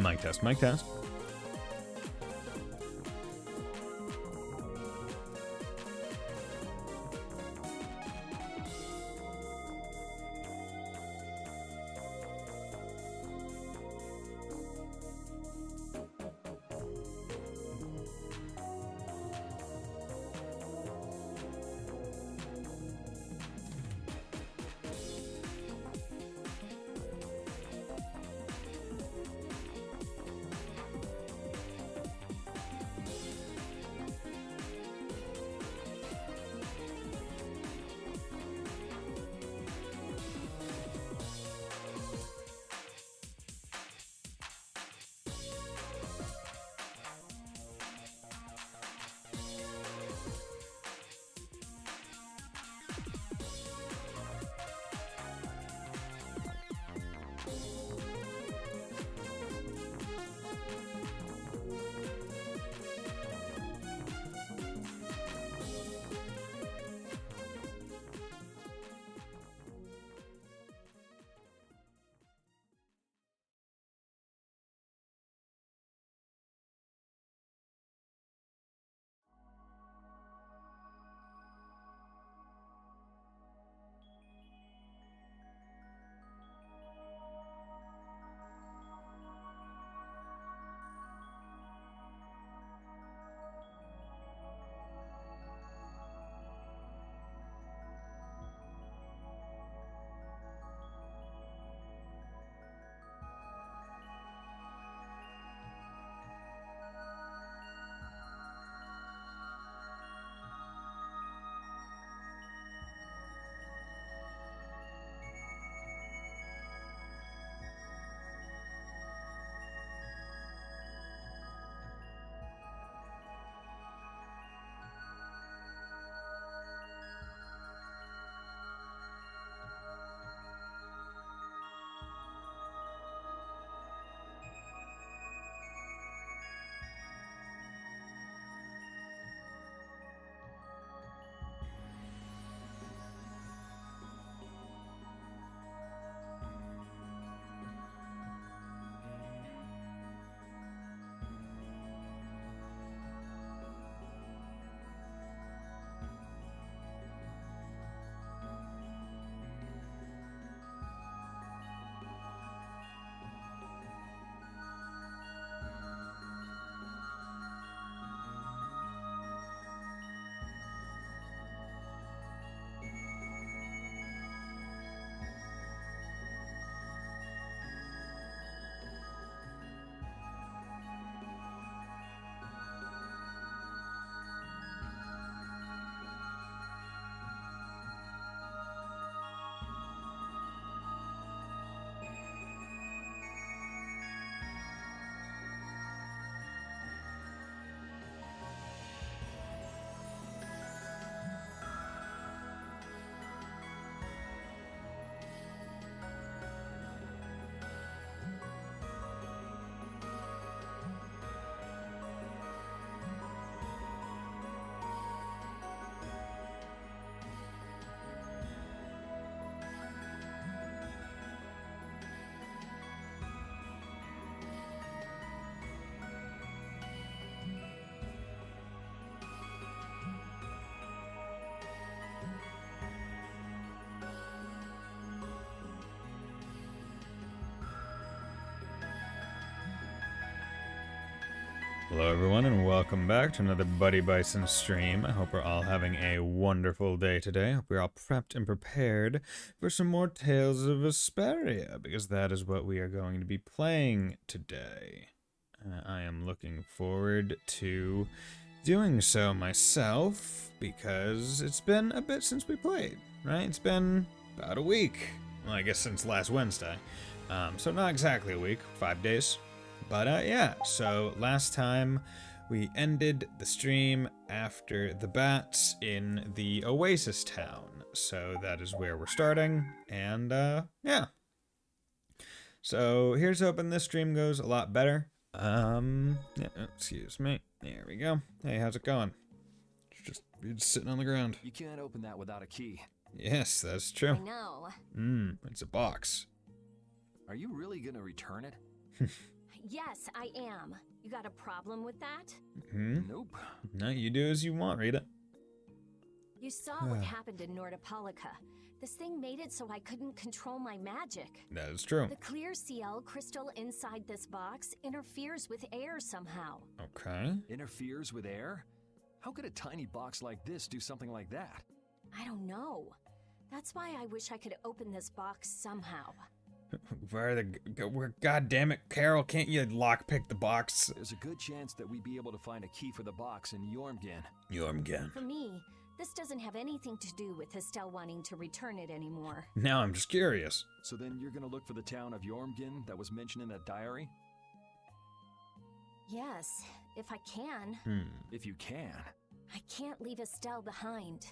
Mic test, mic test. Hello everyone and welcome back to another Buddy Bison stream. I hope we're all having a wonderful day today. I hope we're all prepped and prepared for some more Tales of Vesperia, because that is what we are going to be playing today. I am looking forward to doing so myself, because it's been a bit since we played, right? It's been about a week. Well, I guess since last Wednesday. So not exactly a week, 5 days. But yeah, so last time we ended the stream after the bats in the Oasis town. So that is where we're starting, and yeah. So here's hoping this stream goes a lot better. Yeah, excuse me. There we go. Hey, how's it going? You're just sitting on the ground. You can't open that without a key. Yes, that's true. I know. It's a box. Are you really gonna return it? yes, I am. You got a problem with that? Nope. No, you do as you want, Rita. You saw what happened in Nordopolica. This thing made it so I couldn't control my magic. That is true. The clear CL crystal inside this box interferes with air somehow. Okay. Interferes with air? How could a tiny box like this do something like that? I don't know. That's why I wish I could open this box somehow. God damn it, Carol, can't you lockpick the box? There's a good chance that we'd be able to find a key for the box in Jormungand. Jormungand. For me, this doesn't have anything to do with Estelle wanting to return it anymore. Now I'm just curious. So then you're gonna look for the town of Jormungand that was mentioned in that diary? Yes, if I can. If you can. I can't leave Estelle behind.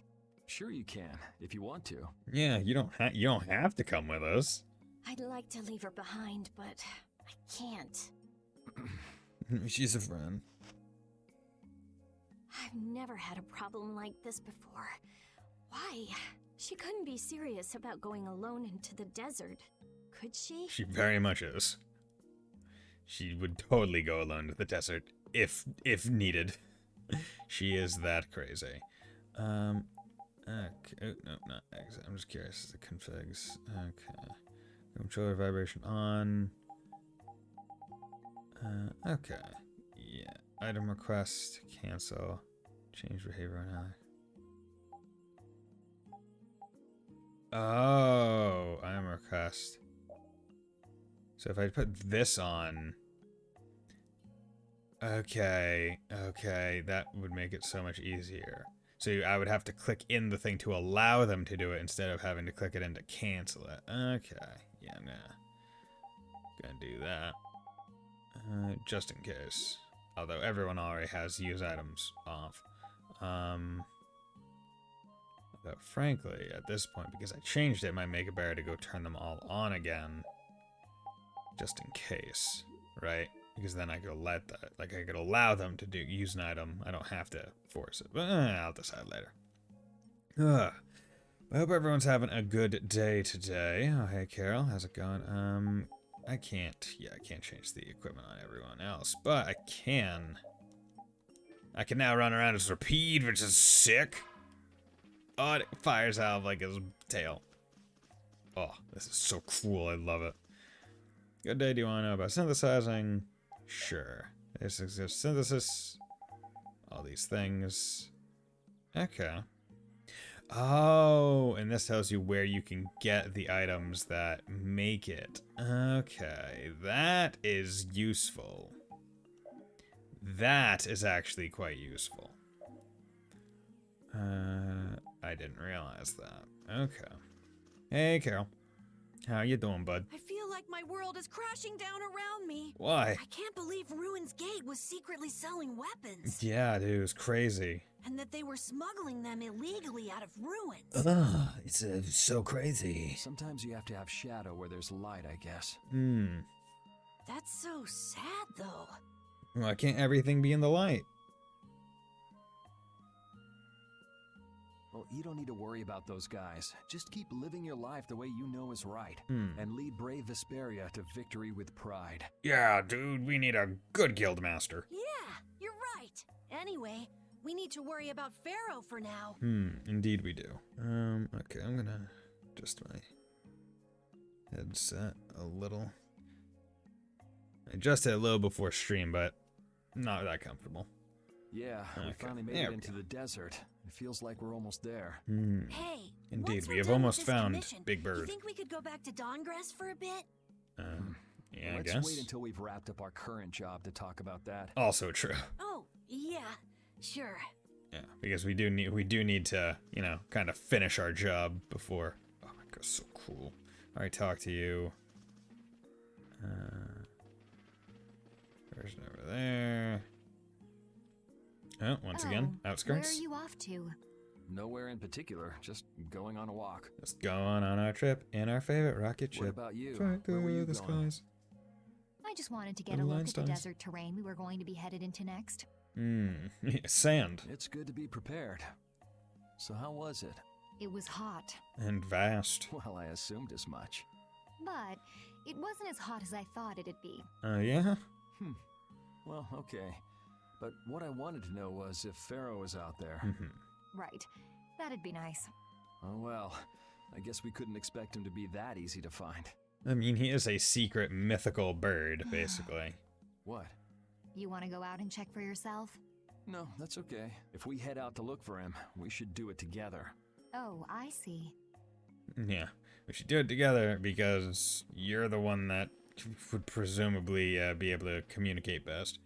Sure you can, if you want to. Yeah, you don't have to come with us. I'd like to leave her behind, but I can't. She's a friend. I've never had a problem like this before. Why? She couldn't be serious about going alone into the desert, could she? She very much is. She would totally go alone to the desert if needed. She is that crazy. Okay. Oh, no, not exit. I'm just curious. The configs. Okay. Controller vibration on. Okay. Yeah. Item request. Cancel. Change behavior now. Oh, item request. So if I put this on. Okay, that would make it so much easier. So I would have to click in the thing to allow them to do it instead of having to click it in to cancel it. Okay, yeah, I'm gonna do that. Just in case. Although everyone already has use items off. But frankly, at this point, because I changed it, it might make it better to go turn them all on again. Just in case, right? Because then I could let that, like I could allow them to use an item. I don't have to force it, but I'll decide later. I hope everyone's having a good day today. Oh, hey Carol, how's it going? I can't change the equipment on everyone else, but I can now run around as Rapide, which is sick. Oh, it fires out of like his tail. Oh, this is so cool. I love it. Good day. Do you want to know about synthesizing? Sure. This exists synthesis. All these things. Okay. Oh, and this tells you where you can get the items that make it. Okay, that is useful. That is actually quite useful. I didn't realize that. Okay. Hey, Carol. How you doing, bud? I feel like my world is crashing down around me. Why? I can't believe Ruin's Gate was secretly selling weapons. Yeah, dude, it was crazy. And that they were smuggling them illegally out of ruins. It's so crazy. Sometimes you have to have shadow where there's light, I guess. That's so sad, though. Why can't everything be in the light? Well, you don't need to worry about those guys. Just keep living your life the way you know is right. And lead brave Vesperia to victory with pride. Yeah, dude, we need a good guild master. Yeah, you're right. Anyway, we need to worry about Pharaoh for now. Indeed we do. Okay, I'm gonna adjust my headset a little. I adjusted it a little before stream, but not that comfortable. Yeah, we finally made it into the desert. It feels like we're almost there. Hey, Indeed, once we we're have done with almost this found commission, Big Bird. You think we could go back to Dawngrass for a bit? Yeah, I Let's guess. wait until we've wrapped up our current job to talk about that. Also true. Oh, yeah, sure. Yeah, because we do need to, you know, kind of finish our job before. Oh my god, so cool. All right, talk to you. Version over there. Oh, once again, outskirts. Where are you off to? Nowhere in particular, just going on a walk. Just going on our trip in our favorite rocket ship. What about you? Fly Where were you through the going? skies. I just wanted to get The a look at the Limestone. desert terrain we were going to be headed into next. Sand. It's good to be prepared. So how was it? It was hot, And vast. Well, I assumed as much. but it wasn't as hot as I thought it'd be. Yeah? Well, okay. But what I wanted to know was if Pharaoh was out there. Right. That'd be nice. Oh well, I guess we couldn't expect him to be that easy to find. I mean, he is a secret mythical bird, basically. What? You want to go out and check for yourself? No, that's okay. If we head out to look for him, we should do it together. Oh, I see. Yeah, we should do it together because you're the one that would presumably be able to communicate best.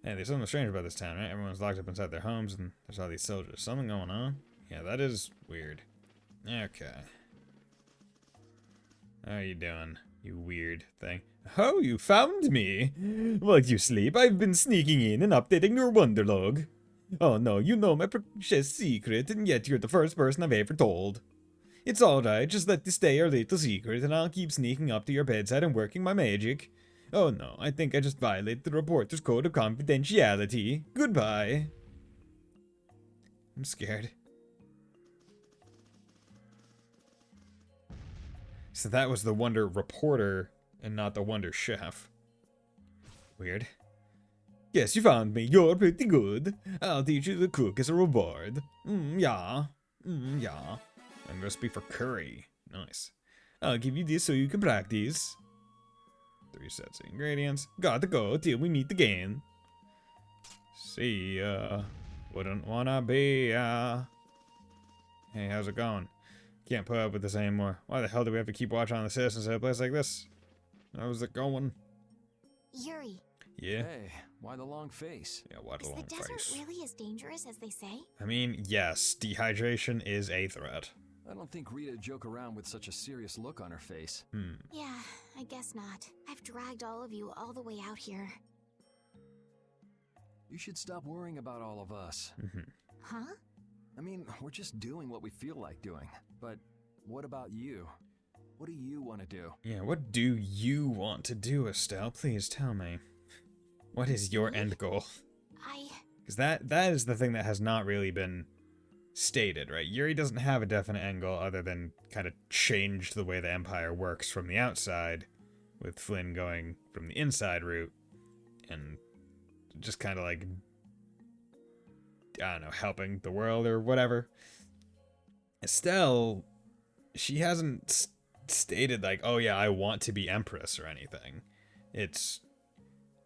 Hey, there's something strange about this town, right? Everyone's locked up inside their homes and there's all these soldiers. Something going on? Yeah, that is weird. Okay. How are you doing, you weird thing? Oh, you found me! While you sleep, I've been sneaking in and updating your wonder log. Oh no, you know my precious secret, and yet you're the first person I've ever told. It's alright, just let this stay our little secret, and I'll keep sneaking up to your bedside and working my magic. Oh no, I think I just violated the reporter's code of confidentiality. Goodbye. I'm scared. So that was the Wonder Reporter and not the Wonder Chef. Weird. Yes, you found me. You're pretty good. I'll teach you to cook as a reward. Yeah. Yeah. And recipe for curry. Nice. I'll give you this so you can practice. 3 sets of ingredients. Gotta go till we meet again. See ya. Wouldn't wanna be ya. Hey, how's it going? Can't put up with this anymore. Why the hell do we have to keep watching on the citizens at a place like this? How's it going? Yuri, Yeah. Hey, why the long face? Yeah, what a is long the desert face. really as dangerous as they say? I mean, yes, dehydration is a threat. I don't think Rita joke around with such a serious look on her face. Yeah, I guess not. I've dragged all of you all the way out here. You should stop worrying about all of us. Huh? I mean, we're just doing what we feel like doing. But what about you? What do you want to do? Yeah, what do you want to do, Estelle? Please tell me. What is your end goal? Because that is the thing that has not really been stated, right? Yuri doesn't have a definite end goal other than kind of change the way the Empire works from the outside, with Flynn going from the inside route, and just kind of like, I don't know, helping the world or whatever. Estelle, she hasn't stated like, oh yeah, I want to be Empress or anything. It's,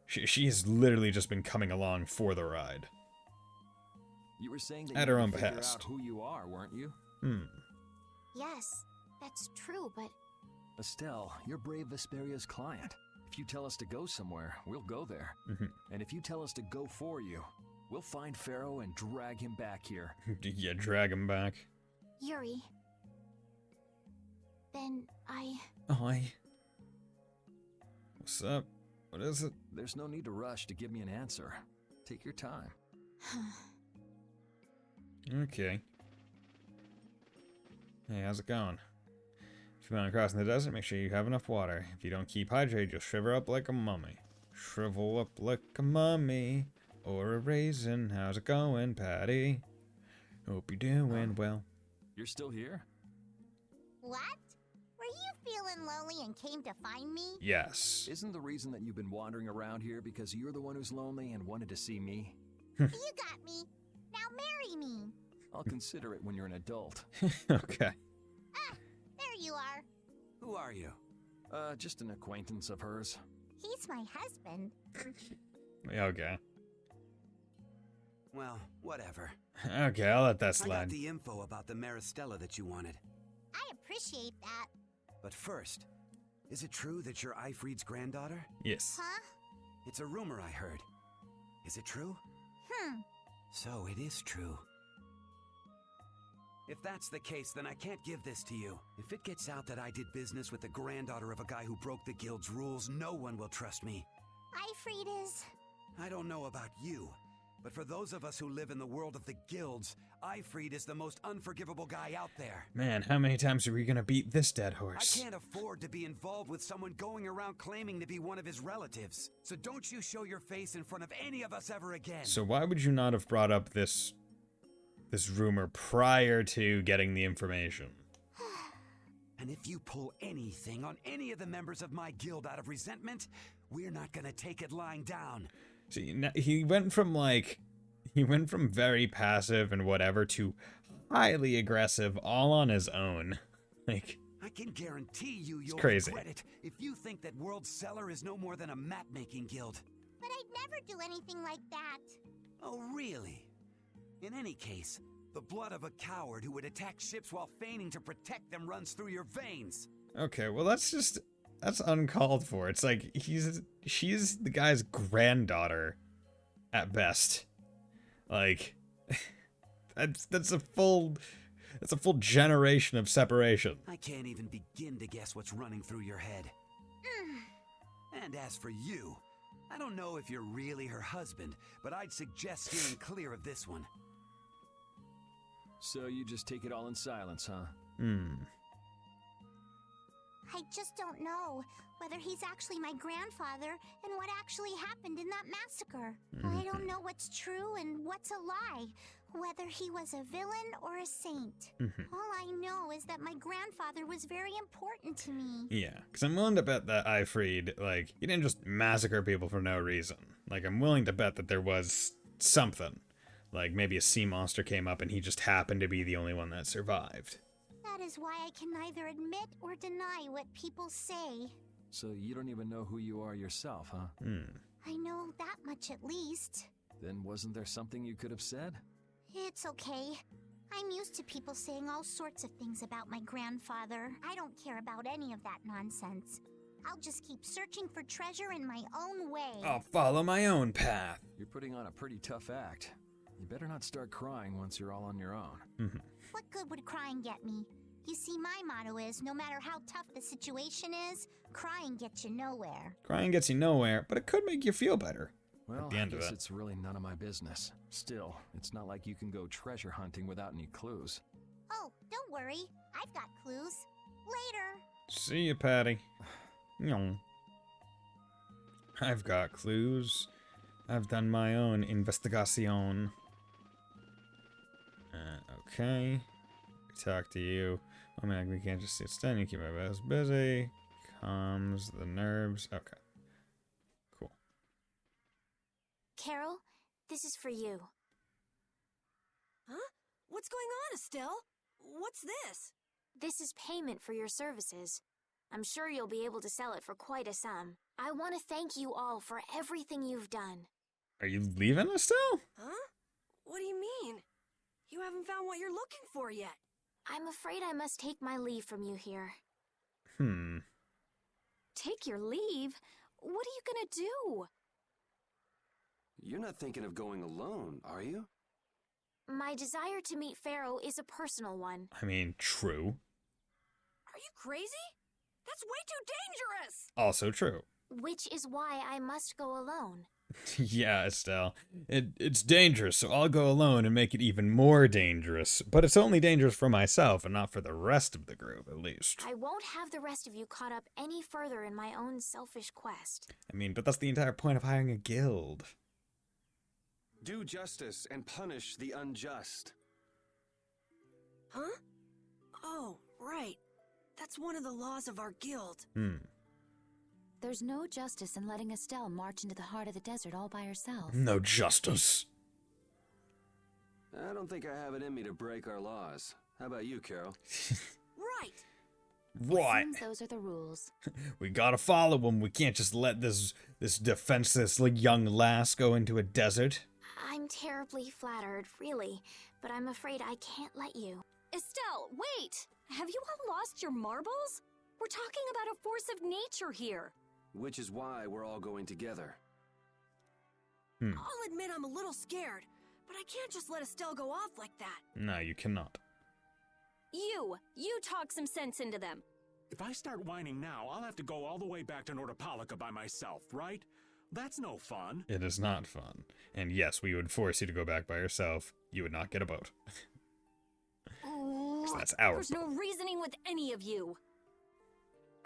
she has literally just been coming along for the ride. You were saying that At you her had own to figure behest. out who you are, weren't you? Yes, that's true, but Estelle, you're brave Vesperia's client. If you tell us to go somewhere, we'll go there. And if you tell us to go for you, we'll find Pharaoh and drag him back here. Yeah, drag him back. Yuri. Then Hi. What's up? What is it? There's no need to rush to give me an answer. Take your time. Okay. Hey, how's it going? If you plan on crossing the desert, make sure you have enough water. If you don't keep hydrated, you'll shrivel up like a mummy. Shrivel up like a mummy. Or a raisin. How's it going, Patty? Hope you're doing well. You're still here? What? Were you feeling lonely and came to find me? Yes. Isn't the reason that you've been wandering around here because you're the one who's lonely and wanted to see me? You got me. Now marry me. I'll consider it when you're an adult. Okay. Ah, there you are. Who are you? Just an acquaintance of hers. He's my husband. Okay. Well, whatever. Okay, I'll let that I got slide. the info about the Maristella that you wanted. I appreciate that. But first, is it true that you're Eifried's granddaughter? Yes. Huh? It's a rumor I heard. Is it true? So it is true. If that's the case, then I can't give this to you. If it gets out that I did business with the granddaughter of a guy who broke the guild's rules, no one will trust me. Eifried is... I don't know about you, but for those of us who live in the world of the guilds, Eifried is the most unforgivable guy out there. Man, how many times are we gonna beat this dead I horse? can't afford to be involved with someone going around claiming to be one of his relatives. So don't you show your face in front of any of us ever again. So why would you not have brought up this rumor prior to getting the information? And if you pull anything on any of the members of my guild out of resentment, we're not gonna take it lying down. See, he went from very passive and whatever to highly aggressive all on his own. Like, I can guarantee you'll crazy. regret it if you think that World Cellar is no more than a map-making guild. But I'd never do anything like that. Oh, really? In any case, the blood of a coward who would attack ships while feigning to protect them runs through your veins. okay, well that's uncalled for. It's like she's the guy's granddaughter at best. Like that's a full generation of separation. I can't even begin to guess what's running through your head. And as for you, I don't know if you're really her husband, but I'd suggest steering clear of this one. So you just take it all in silence, huh? I just don't know whether he's actually my grandfather and what actually happened in that massacre. I don't know what's true and what's a lie, whether he was a villain or a saint. All I know is that my grandfather was very important to me. Yeah, because I'm willing to bet that Ifrid, like, he didn't just massacre people for no reason. Like, I'm willing to bet that there was something. Like, maybe a sea monster came up and he just happened to be the only one that survived. That is why I can neither admit or deny what people say. So you don't even know who you are yourself, huh? I know that much at least. Then wasn't there something you could have said? It's okay. I'm used to people saying all sorts of things about my grandfather. I don't care about any of that nonsense. I'll just keep searching for treasure in my own way. I'll follow my own path. You're putting on a pretty tough act. You better not start crying once you're all on your own. What good would crying get me? You see, my motto is, no matter how tough the situation is, crying gets you nowhere. Crying gets you nowhere, but it could make you feel better. Well, at the end I of guess it. it's really none of my business. Still, it's not like you can go treasure hunting without any clues. Oh, don't worry. I've got clues. Later. See you, Patty. Nyong. I've got clues. I've done my own investigation. Okay. Talk to you. Oh man, we can't just sit still. You keep my boss busy. Calms the nerves. Okay. Cool. Carol, this is for you. Huh? What's going on, Estelle? What's this? This is payment for your services. I'm sure you'll be able to sell it for quite a sum. I want to thank you all for everything you've done. Are you leaving us still? Huh? What do you mean? You haven't found what you're looking for yet. I'm afraid I must take my leave from you here. Take your leave? What are you gonna do? You're not thinking of going alone, are you? My desire to meet Pharaoh is a personal one. I mean, true. Are you crazy? That's way too dangerous! Also true. Which is why I must go alone. Yeah, Estelle. It's dangerous, so I'll go alone and make it even more dangerous. But it's only dangerous for myself and not for the rest of the group, at least. I won't have the rest of you caught up any further in my own selfish quest. I mean, but that's the entire point of hiring a guild. Do justice and punish the unjust. Huh? Oh, right. That's one of the laws of our guild. There's no justice in letting Estelle march into the heart of the desert all by herself. No justice. I don't think I have it in me to break our laws. How about you, Carol? Right! Right. Seems those are the rules. We gotta follow them. We can't just let this defenseless young lass go into a desert. I'm terribly flattered, really, but I'm afraid I can't let you. Estelle, wait! Have you all lost your marbles? We're talking about a force of nature here. Which is why we're all going together. I'll admit I'm a little scared, but I can't just let Estelle go off like that. No, you cannot. You talk some sense into them. If I start whining now, I'll have to go all the way back to Nordapalika by myself, right? That's no fun. It is not fun. And yes, we would force you to go back by yourself. You would not get a boat. 'Cause that's our There's no reasoning with any of you.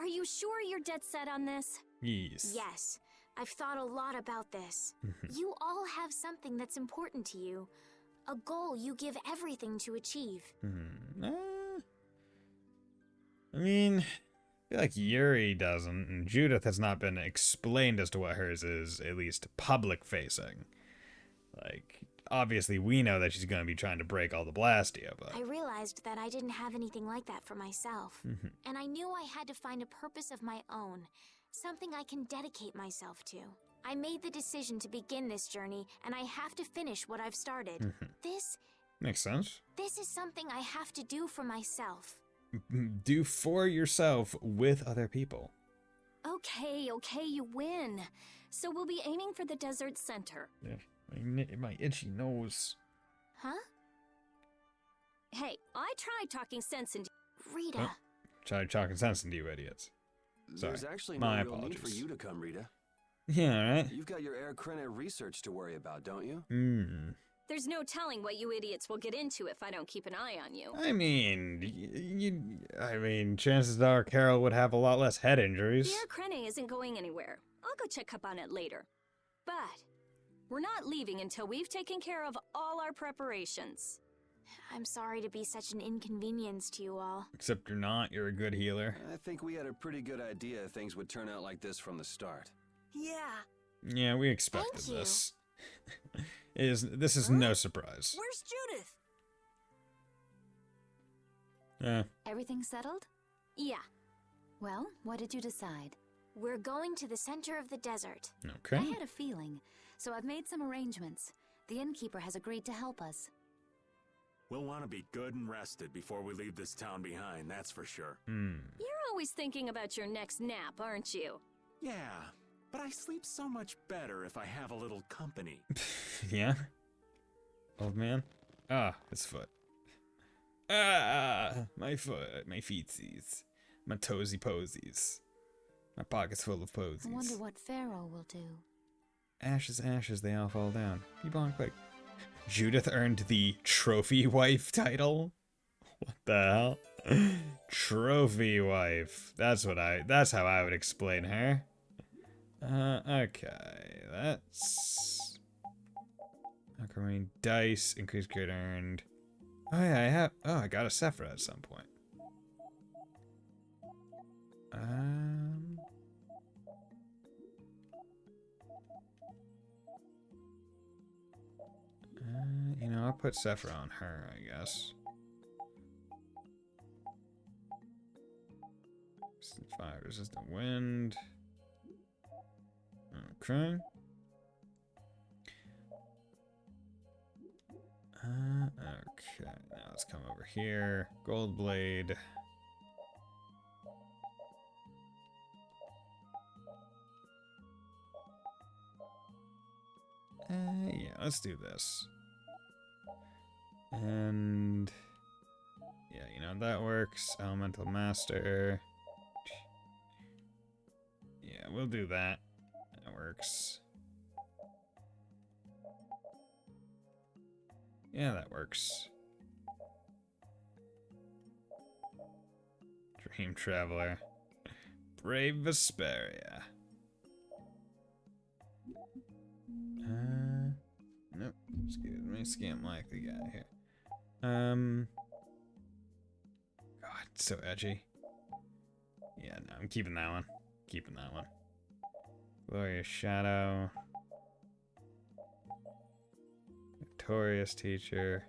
Are you sure you're dead set on this? Yes. Yes, I've thought a lot about this. You all have something that's important to you. A goal you give everything to achieve. I mean, feel like Yuri doesn't, and Judith has not been explained as to what hers is, at least public-facing. Like, obviously we know that she's going to be trying to break all the Blastia, but... I realized that I didn't have anything like that for myself. And I knew I had to find a purpose of my own, something I can dedicate myself to. I made the decision to begin this journey, and I have to finish what I've started. This... Makes sense. This is something I have to do for myself. Do for yourself with other people. Okay, you win. So we'll be aiming for the desert center. Yeah, my itchy nose. Huh? Hey, I tried talking sense into Rita. Oh, try talking sense into you idiots. Sorry. There's actually My no real need for apologies. you to come, Rita. Yeah, right? You've got your Air Krena research to worry about, don't you? There's no telling what you idiots will get into if I don't keep an eye on you. I mean, chances are Carol would have a lot less head injuries. The Air Krena isn't going anywhere. I'll go check up on it later. But we're not leaving until we've taken care of all our preparations. I'm sorry to be such an inconvenience to you all. Except you're not. You're a good healer. I think we had a pretty good idea things would turn out like this from the start. Yeah. Yeah, we expected Thank you. this. This is no surprise. Where's Judith? Yeah. Everything settled? Yeah. Well, what did you decide? We're going to the center of the desert. Okay. I had a feeling, so I've made some arrangements. The innkeeper has agreed to help us. We'll want to be good and rested before we leave this town behind, that's for sure. You're always thinking about your next nap, aren't you? Yeah, but I sleep so much better if I have a little company. Yeah? Old man? Ah, his foot. Ah, my foot, my feetsies, my toesy posies. My pocket's full of posies. I wonder what Pharaoh will do. Ashes, ashes, they all fall down. Keep on quick. Judith earned the trophy wife title. What the hell? Trophy wife. That's how I would explain her. Okay, that's Aquamarine dice, increased grade earned. Oh yeah, I got a Sephira at some point. You know, I'll put Sephira on her, I guess. 5 resistant wind. Okay. Okay, now let's come over here. Gold blade. Yeah, let's do this. And yeah, you know, that works. Elemental Master. Yeah, we'll do that. That works. Yeah, that works. Dream Traveler. Brave Vesperia. Nope. Excuse me. Scam likely guy here. God, it's so edgy. Yeah, no, I'm keeping that one. Keeping that one. Glorious Shadow. Victorious Teacher.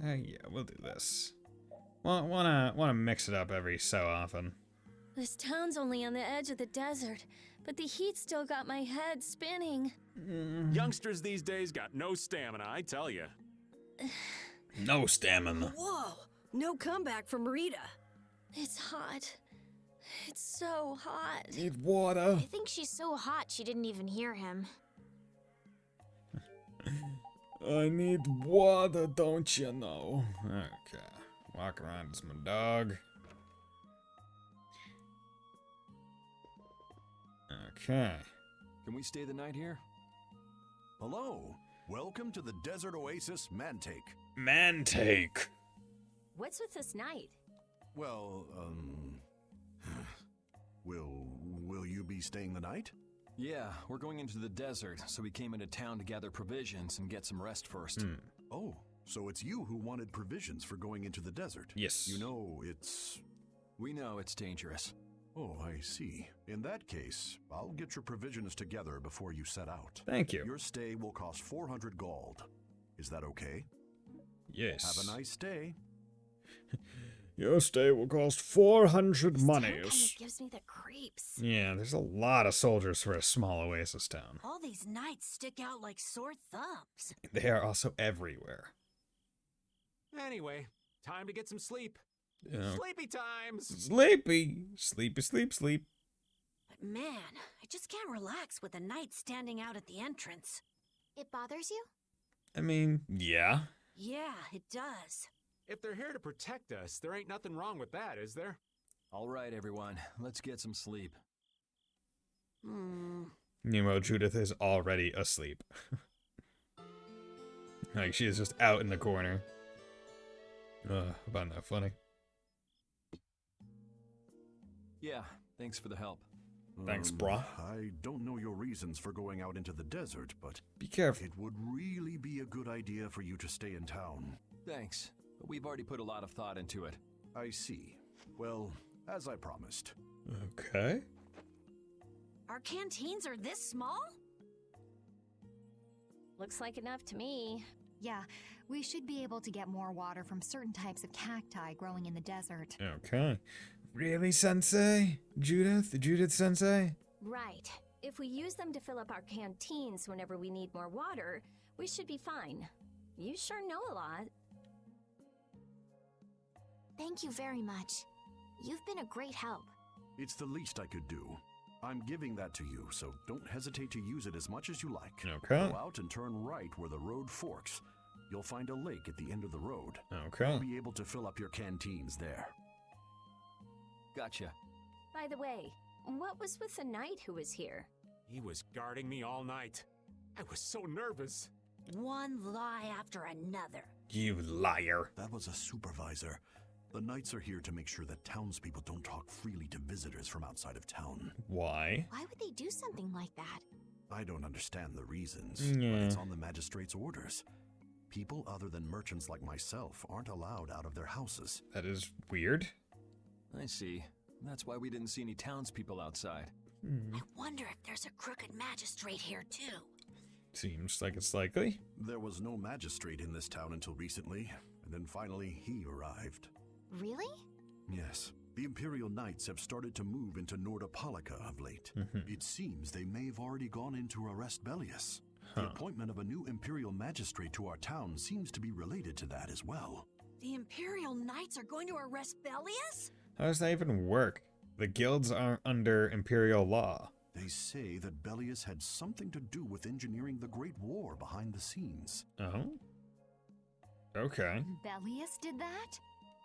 Yeah, we'll do this. Wanna mix it up every so often. This town's only on the edge of the desert, but the heat still got my head spinning. Youngsters these days got no stamina, I tell you. No stamina. Whoa! No comeback from Rita. It's hot. It's so hot. Need water. I think she's so hot she didn't even hear him. I need water, don't you know? Okay. Walk around as my dog. Okay. Can we stay the night here? Hello. Welcome to the Desert Oasis Mantake. Mantake. What's with this night? Well, will you be staying the night? Yeah, we're going into the desert, so we came into town to gather provisions and get some rest first. Oh, So it's you who wanted provisions for going into the desert. Yes. You know, it's... We know it's dangerous. Oh, I see. In that case, I'll get your provisions together before you set out. Thank you. Your stay will cost 400 gold. Is that okay? Yes. Have a nice day. Your stay will cost 400 This town monies. kinda gives me the creeps. Yeah, there's a lot of soldiers for a small oasis town. All these knights stick out like sore thumbs. They are also everywhere. Anyway, time to get some sleep. Yeah. Sleepy times! Sleepy. Sleepy, sleep, sleep. But man, I just can't relax with a knight standing out at the entrance. It bothers you? I mean, yeah. Yeah, it does. If they're here to protect us, there ain't nothing wrong with that, is there? All right, everyone. Let's get some sleep. Meanwhile, Judith is already asleep. Like, she is just out in the corner. About that funny. Yeah, thanks for the help. Thanks, brah. I don't know your reasons for going out into the desert, but... Be careful. It would really be a good idea for you to stay in town. Thanks, but we've already put a lot of thought into it. I see. Well, as I promised. Okay. Our canteens are this small? Looks like enough to me. Yeah, we should be able to get more water from certain types of cacti growing in the desert. Okay. Really, Sensei? Judith Sensei? Right. If we use them to fill up our canteens whenever we need more water, we should be fine. You sure know a lot. Thank you very much. You've been a great help. It's the least I could do. I'm giving that to you, so don't hesitate to use it as much as you like. Okay. Go out and turn right where the road forks. You'll find a lake at the end of the road. Okay. You'll be able to fill up your canteens there. Gotcha. By the way, what was with the knight who was here? He was guarding me all night. I was so nervous. One lie after another. You liar. That was a supervisor. The knights are here to make sure that townspeople don't talk freely to visitors from outside of town. Why? Why would they do something like that? I don't understand the reasons, Yeah. but it's on the magistrate's orders. People other than merchants like myself aren't allowed out of their houses. That is weird. I see. That's why we didn't see any townspeople outside. I wonder if there's a crooked magistrate here too. Seems like it's likely. There was no magistrate in this town until recently, and then finally he arrived. Really? Yes. The Imperial Knights have started to move into Nordopolica of late. It seems they may have already gone in to arrest Bellius. The appointment of a new Imperial Magistrate to our town seems to be related to that as well. The Imperial Knights are going to arrest Bellius? How does that even work? The guilds aren't under Imperial law. They say that Bellius had something to do with engineering the Great War behind the scenes. Oh? Okay. Bellius did that?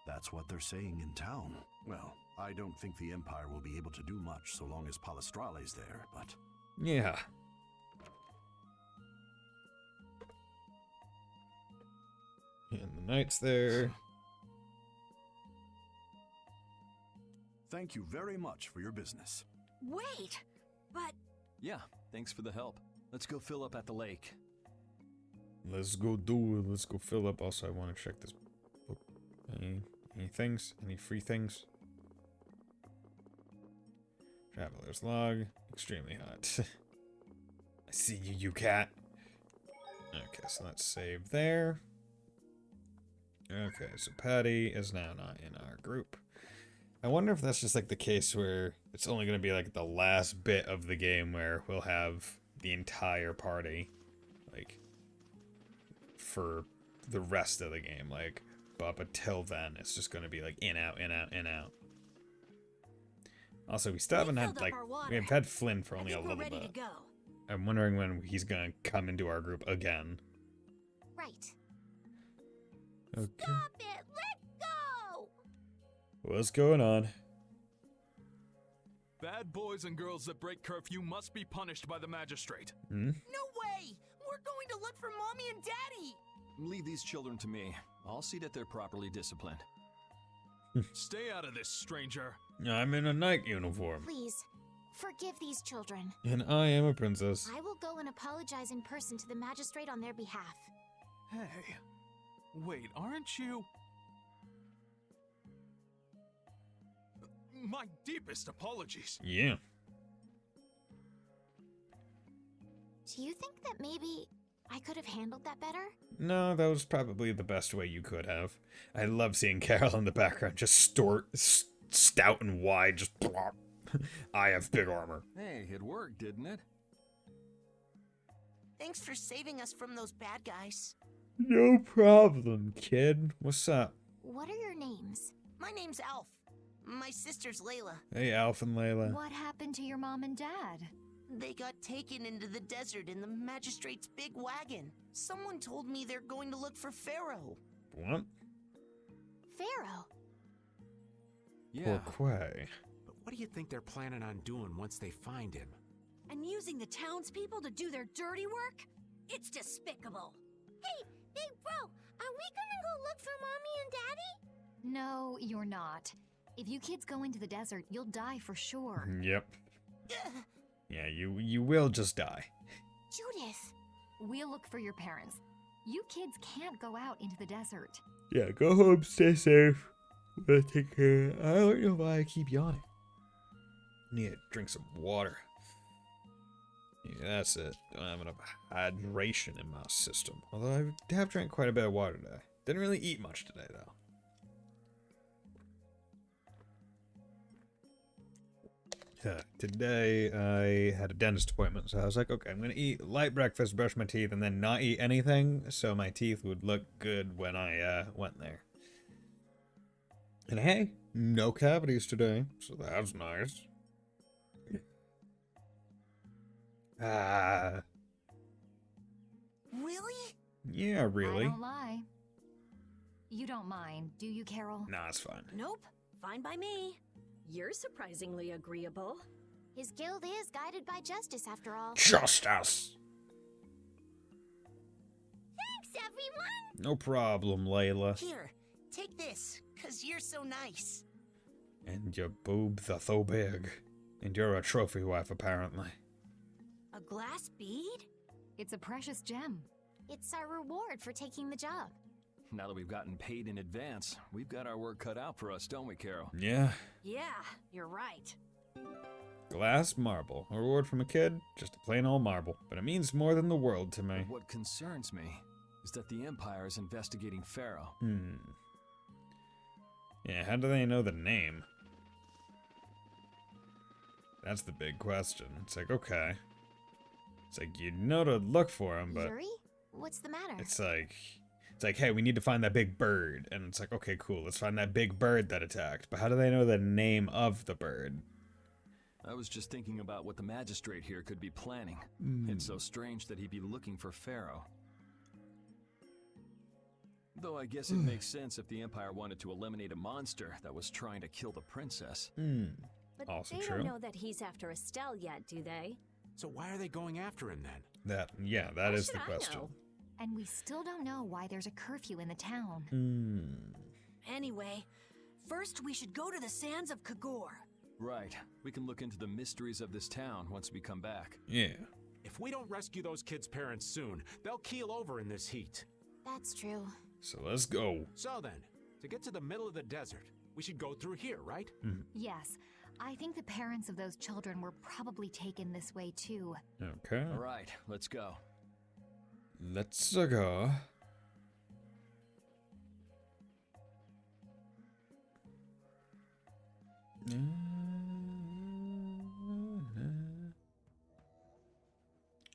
That's what they're saying in town. Well, I don't think the Empire will be able to do much so long as Palestrale's there, but... Yeah. And the knight's there. Thank you very much for your business. Wait, but... Yeah, thanks for the help. Let's go fill up at the lake. Let's go do it. Let's go fill up. Also, I want to check this book. Any things? Any free things? Traveler's log. Extremely hot. I see you, you cat. Okay, so let's save there. Okay, so Patty is now not in our group. I wonder if that's just like the case where it's only going to be like the last bit of the game where we'll have the entire party, like, for the rest of the game. Like, but up until then, it's just going to be like in, out, in, out, in, out. Also, we still haven't had, like, we've had Flynn for only a little bit. To go. I'm wondering when he's going to come into our group again. Right. Okay. Stop it! Let go! What's going on? Bad boys and girls that break curfew must be punished by the magistrate. No way! We're going to look for Mommy and Daddy! Leave these children to me. I'll see that they're properly disciplined. Stay out of this, stranger. I'm in a knight uniform. Please, forgive these children. And I am a princess. I will go and apologize in person to the magistrate on their behalf. Hey, Wait, aren't you? My deepest apologies. Yeah. Do you think that maybe I could have handled that better? No, that was probably the best way you could have. I love seeing Carol in the background, just stout and wide, just plop. I have big armor. Hey, it worked, didn't it? Thanks for saving us from those bad guys. No problem, kid. What's up? What are your names? My name's Alf. My sister's Layla. Hey, Alf and Layla. What happened to your mom and dad? They got taken into the desert in the magistrate's big wagon. Someone told me they're going to look for Pharaoh. What? Pharaoh? Yeah. Pourquoi? But what do you think they're planning on doing once they find him? And using the townspeople to do their dirty work? It's despicable. Hey, bro, are we gonna go look for Mommy and Daddy? No, you're not. If you kids go into the desert, you'll die for sure. Yep. Yeah, you will just die. Judith! We'll look for your parents. You kids can't go out into the desert. Yeah, go home, stay safe. We'll take care. I don't know why I keep yawning. Need to drink some water. Yeah, that's it. Don't have enough hydration in my system. Although I have drank quite a bit of water today. Didn't really eat much today, though. Today I had a dentist appointment, so I was like, okay, I'm gonna eat light breakfast, brush my teeth, and then not eat anything, so my teeth would look good when I went there. And hey, no cavities today, so that's nice. Really? Yeah, really. I don't lie. You don't mind, do you, Carol? Nah, it's fine. Nope, fine by me. You're surprisingly agreeable. His guild is guided by justice, after all. Justice! Thanks, everyone! No problem, Layla. Here, take this, 'cause you're so nice. And your boobs are so big. And you're a trophy wife, apparently. A glass bead? It's a precious gem. It's our reward for taking the job. Now that we've gotten paid in advance, we've got our work cut out for us, don't we, Carol? Yeah. Yeah, you're right. Glass marble. A reward from a kid? Just a plain old marble. But it means more than the world to me. But what concerns me is that the Empire is investigating Pharaoh. Yeah, how do they know the name? That's the big question. It's like, okay. It's like, you know to look for him, but... Yuri? What's the matter? It's like, hey, we need to find that big bird. And it's like, okay, cool, let's find that big bird that attacked. But how do they know the name of the bird? I was just thinking about what the magistrate here could be planning. It's so strange that he'd be looking for Pharaoh. Though I guess it makes sense if the Empire wanted to eliminate a monster that was trying to kill the princess. But Also they true. don't know that he's after Estelle yet, do they? So why are they going after him then? That is the should I question. know? And we still don't know why there's a curfew in the town. Anyway, first we should go to the sands of Kagor. Right. We can look into the mysteries of this town once we come back. Yeah. If we don't rescue those kids' parents soon, they'll keel over in this heat. That's true. So let's go. So then, to get to the middle of the desert, we should go through here, right? Yes, I think the parents of those children were probably taken this way too. Okay. All right, let's go. Let's go.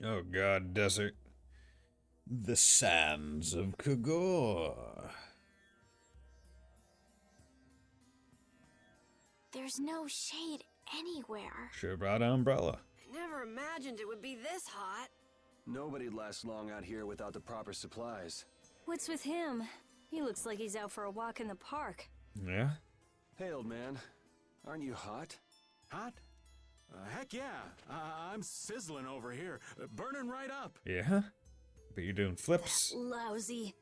Oh god, desert. The sands of Kagor. There's no shade anywhere. Sure brought an umbrella. I never imagined it would be this hot. Nobody'd last long out here without the proper supplies. What's with him? He looks like he's out for a walk in the park. Yeah? Hey, old man. Aren't you hot? Hot? Heck yeah. I'm sizzling over here, burning right up. Yeah? But you're doing flips. Lousy.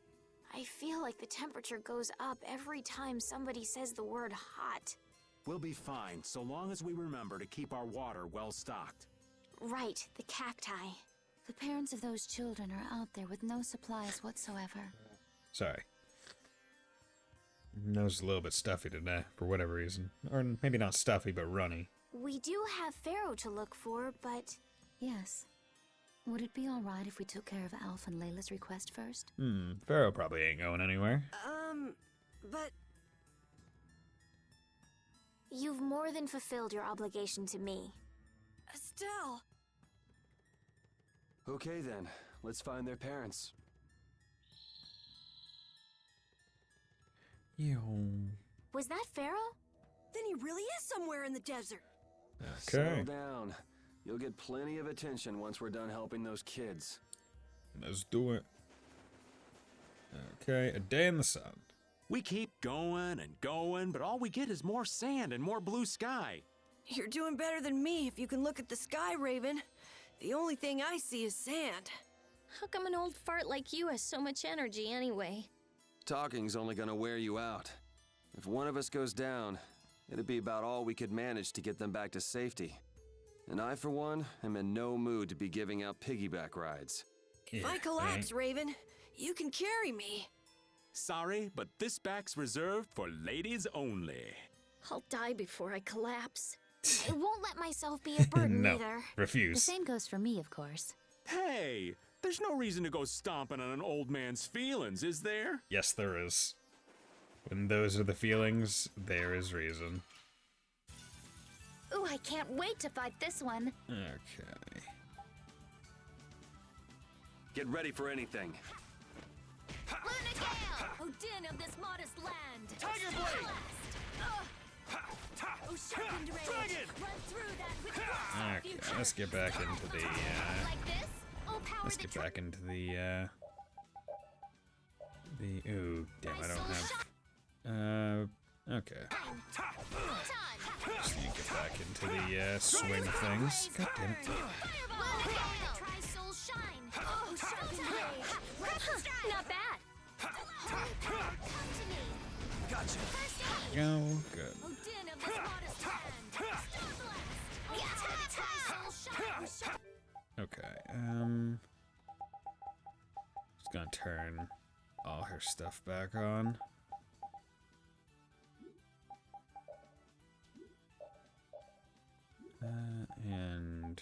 I feel like the temperature goes up every time somebody says the word hot. We'll be fine, so long as we remember to keep our water well stocked. Right, the cacti. The parents of those children are out there with no supplies whatsoever. Sorry. nose is a little bit stuffy today, for whatever reason. Or maybe not stuffy, but runny. We do have Pharaoh to look for, but... Yes. Would it be alright if we took care of Alf and Layla's request first? Pharaoh probably ain't going anywhere. But... You've more than fulfilled your obligation to me. Estelle! Okay then, let's find their parents. Yo. Was that Pharaoh? Then he really is somewhere in the desert. Okay. Settle down. You'll get plenty of attention once we're done helping those kids. Let's do it. Okay, a day in the sun. We keep going and going, but all we get is more sand and more blue sky. You're doing better than me if you can look at the sky, Raven. The only thing I see is sand. How come an old fart like you has so much energy anyway? Talking's only gonna wear you out. If one of us goes down, it'd be about all we could manage to get them back to safety. And I, for one, am in no mood to be giving out piggyback rides. If I collapse, Raven, you can carry me. Sorry, but this back's reserved for ladies only. I'll die before I collapse. I won't let myself be a burden No, either. refuse. The same goes for me, of course. Hey, there's no reason to go stomping on an old man's feelings, is there? Yes, there is. When those are the feelings, there is reason. Ooh, I can't wait to fight this one. Okay. Get ready for anything. Odin of this modest land. Tiger Blade! Oh, sharpened rage. Dragon! Run through that which blocks our Okay, future. let's get back into the, Like this? Oh, power let's the get back into the, ooh, damn, I don't have, okay. Just need to get back into the, swing things. God damn it. Try soul shine. Oh, sharpened rage. Not bad. Come to me. Gotcha. Go, good. Odin of this modest land. Star blast. Okay, just gonna turn all her stuff back on. And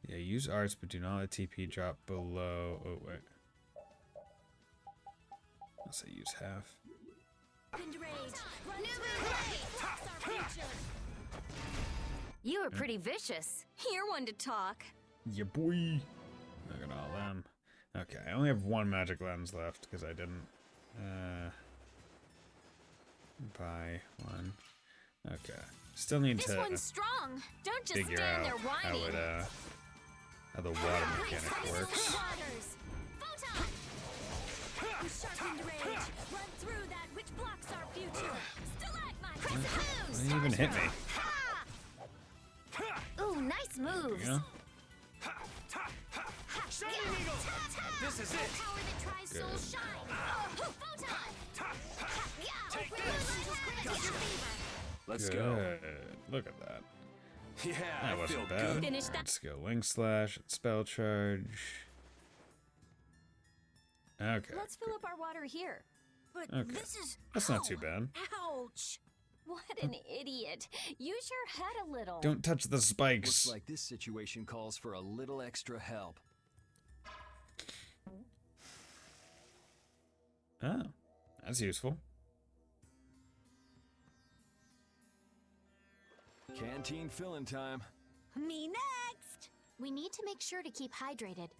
yeah, use arts, but do not let TP drop below. Oh wait, I'll say use half. You were pretty vicious. You're one to talk. Yeah, boy. Look at all them. Okay, I only have one magic lens left because I didn't buy one. Okay, still need This to one's strong. Don't just figure stand out there how whining. it how the water mechanic works. Sharpened rage. Run through that which blocks our future. What didn't even hit me? Ooh, nice moves. Yeah. Shining Eagle! This is it! Power that tries Good. soul shine. Photon. Take this! Let's go. Good. Look at that. Yeah, That I feel wasn't bad. good. Finish that. Let's go wing slash and spell charge. Okay. Let's fill up our water here. But Okay. this is... That's not too Ow. bad. Ouch! What an idiot. Use your head a little. Don't touch the spikes. Looks like this situation calls for a little extra help. Oh, that's useful. Canteen filling time. Me next! We need to make sure to keep hydrated.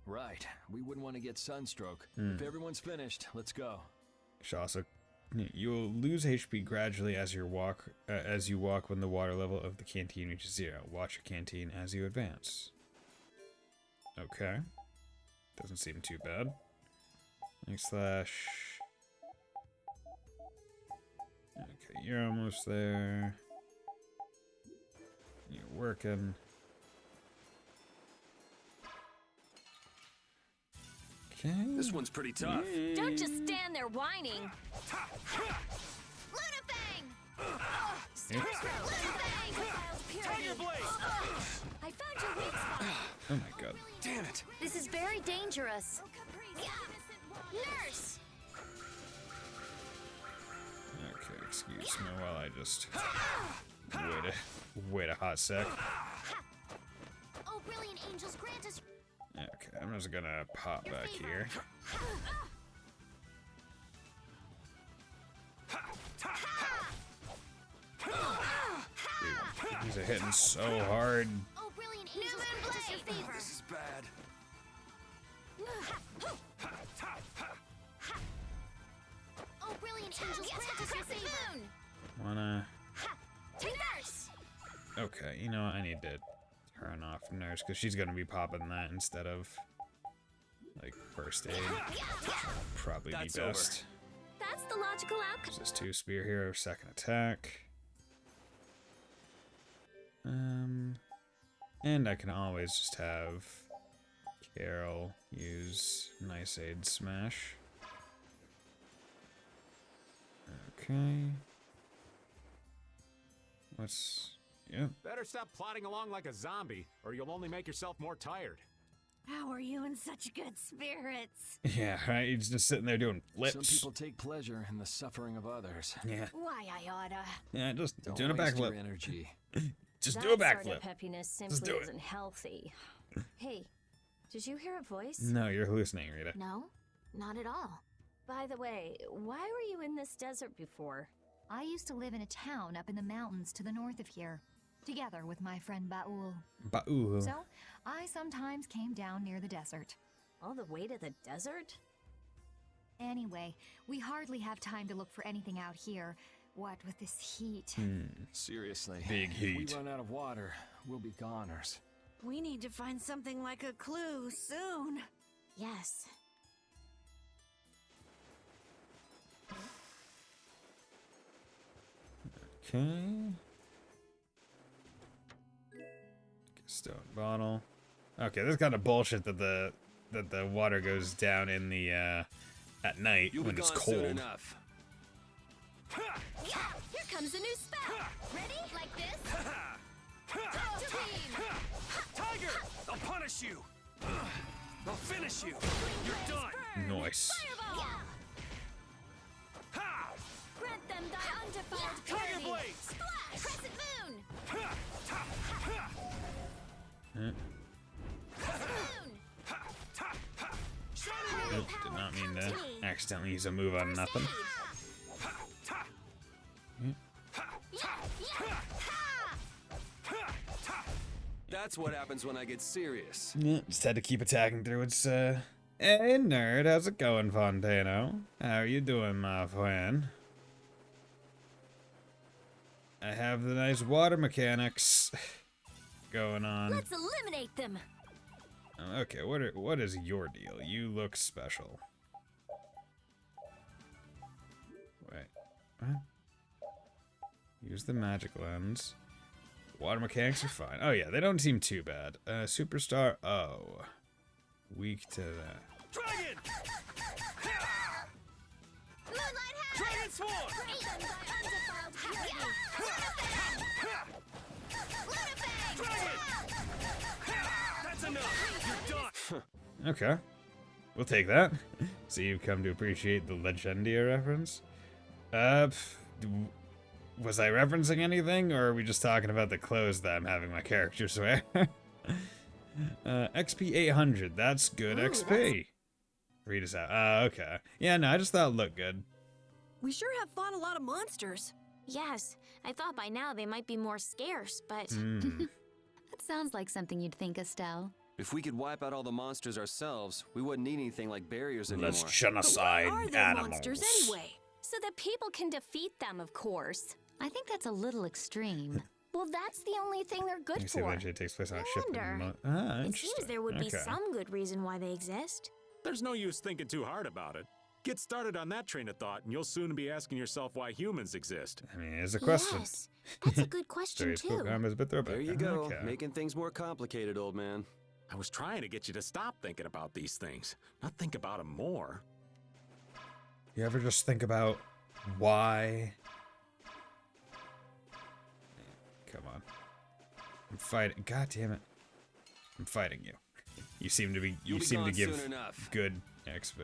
Right. We wouldn't want to get sunstroke. If everyone's finished, let's go. Shasa, you will lose HP gradually as you walk when the water level of the canteen reaches 0. Watch your canteen as you advance. Okay. Doesn't seem too bad. Next slash. Okay, you're almost there. You're working. Okay. This one's pretty tough. Don't just stand there whining. Tiger Blade! I found your weak spot. Oh my god. Damn it. This is very dangerous. Nurse. Excuse me while I just wait a hot sec. Oh, brilliant angels, grant us. Okay, I'm just gonna pop back here. Dude, these are hitting so hard. Oh, brilliant angels, grant us your favor. This is bad. Oh, brilliant angels, grant us your favor. Wanna... Take this. Okay, you know what? I need to turn off Nurse, because she's gonna be popping that instead of, like, first aid. Probably be best. Over. That's the logical outcome. This is 2 spear hero, second attack. And I can always just have Carol use Nice Aid Smash. Okay. What's... Yep. Better stop plodding along like a zombie, or you'll only make yourself more tired. How are you in such good spirits? Yeah, right? He's just sitting there doing flips. Some people take pleasure in the suffering of others. Yeah. Why I oughta. Yeah, just Don't doing a waste your backflip. energy. Just do a That sort backflip. of peppiness Just simply do it. isn't healthy. Hey, did you hear a voice? No, you're hallucinating, Rita. No, not at all. By the way, why were you in this desert before? I used to live in a town up in the mountains to the north of here, together with my friend Baul. Baul. So, I sometimes came down near the desert. All the way to the desert? Anyway, we hardly have time to look for anything out here. What with this heat? Seriously. Big heat. If we run out of water, we'll be goners. We need to find something like a clue soon. Yes. Okay. Stone bottle. Okay, this is kind of bullshit that the water goes down in the at night You'll when be it's gone cold. soon enough. Yeah, here comes a new spell. Ready? Like this? Tiger! I'll punish you! I'll finish you! You're done! Nice. Yeah. Ha! Grant them thy undefiled Tiger purity. Blade! Splash! Crescent moon! Ha! Ta! Ha! Eh, Crescent moon! Ha! Ta! Ha! Nope, did not mean to accidentally use a move on nothing. Ha! Ta! Yeah, yeah. Ha! That's what happens when I get serious. Yeah, just had to keep attacking through its Hey nerd, how's it going, Fontano? How are you doing, my friend? I have the nice water mechanics going on. Let's eliminate them. Okay, what is your deal? You look special. Wait, what? Use the magic lens. Water mechanics are fine. Oh yeah, they don't seem too bad. Superstar, oh. Weak to that. Dragon! Moonlight hat! Dragon Swarm! Grant them thy undefiled purity. Lunafang! Dragon! That's enough! You're done! Okay. We'll take that. So you've come to appreciate the Legendia reference? Was I referencing anything, or are we just talking about the clothes that I'm having my characters wear? XP 800, that's good Ooh, XP. Read us out. Okay. Yeah, no, I just thought it looked good. We sure have fought a lot of monsters. Yes, I thought by now they might be more scarce, but... That sounds like something you'd think, Estelle. If we could wipe out all the monsters ourselves, we wouldn't need anything like barriers anymore. Let's genocide But why are there animals. monsters anyway? So that people can defeat them, of course. I think that's a little extreme. Well, that's the only thing they're Let good me see for. eventually it takes place on a I ship. wonder. Interesting. It seems there would be Okay. some good reason why they exist. There's no use thinking too hard about it. Get started on that train of thought, and you'll soon be asking yourself why humans exist. I mean, it's a question. Yes, that's a good question, Very cool too. comment, a bit throwback. There you go, Okay. making things more complicated, old man. I was trying to get you to stop thinking about these things, not think about them more. You ever just think about why? Come on. I'm fighting. God damn it. I'm fighting you. You seem to be. You'll You be seem to gone give soon enough. good XP.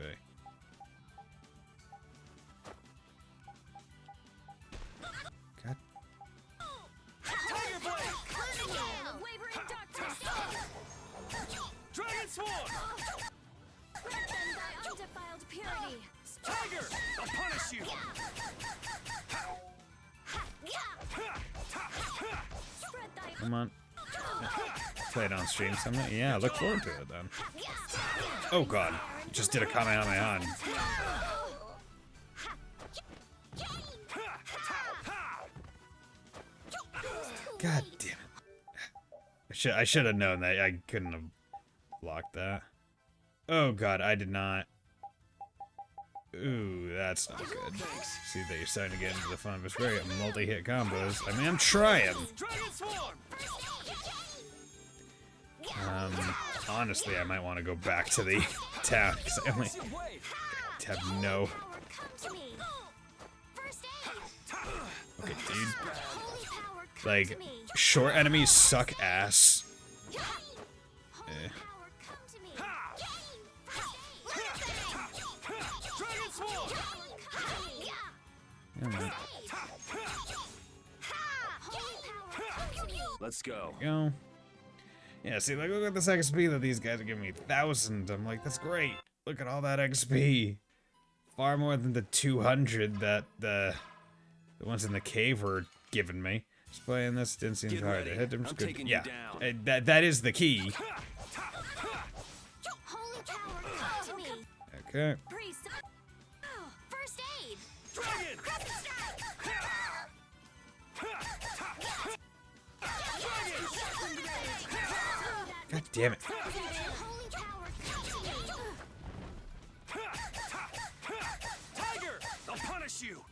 punish you! Come on. Yeah. Play it on stream someday? Yeah, look forward to it then. Oh god. Just did a Kamehameha. God damn it. I should have known that. I couldn't have blocked that. Oh god, I did not. Ooh, that's not good. See that you're starting to get into the fun of Vesperia multi-hit combos. I mean, I'm trying. Honestly, I might want to go back to the town because I only have no. Okay, dude. Like, short enemies suck ass. Eh. Let's go. Yeah, see, like, look at this XP that these guys are giving me. 1,000. I'm like, that's great. Look at all that XP. Far more than the 200 that the ones in the cave were giving me. Just playing this didn't seem hard to hit them. Good. Yeah, that is the key. Okay. First aid. God damn it. Tiger, I'll punish you.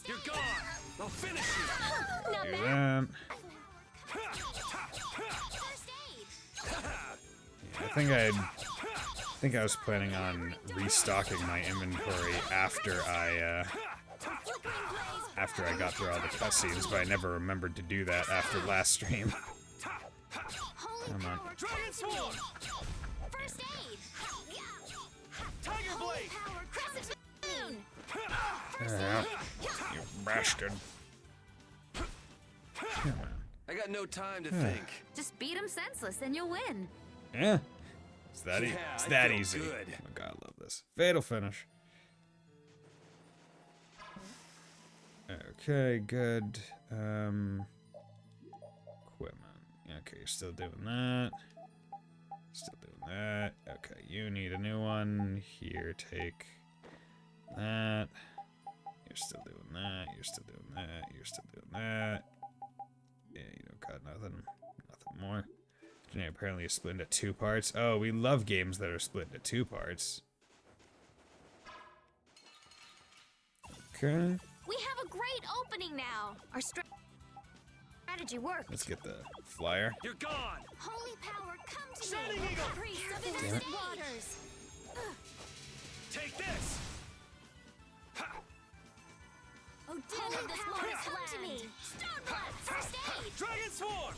You're gone. I'll finish you. Do that. Yeah, I think I was planning on restocking my inventory after I got through all the cutscenes, but I never remembered to do that after last stream. Come on. You bastard. Come on. I got no time to think. Just beat him senseless and you'll win. Yeah. It's that easy. Good. Oh god, I love this. Fatal finish. Okay, good. Equipment. Okay, you're still doing that. Still doing that. Okay, you need a new one. Here, take that. You're still doing that. You're still doing that. You're still doing that. Yeah, you don't got nothing. Nothing more. Engineer apparently is split into 2 parts. Oh, we love games that are split into 2 parts. Okay. We have a great opening now. Our strategy worked. Let's get the flyer. You're gone. Holy power, come to Shining me. Eagle. Priest of Damn innocent it. waters. Take this. Oh, din of this lotus come to me. Stone first aid. Dragon Swarm.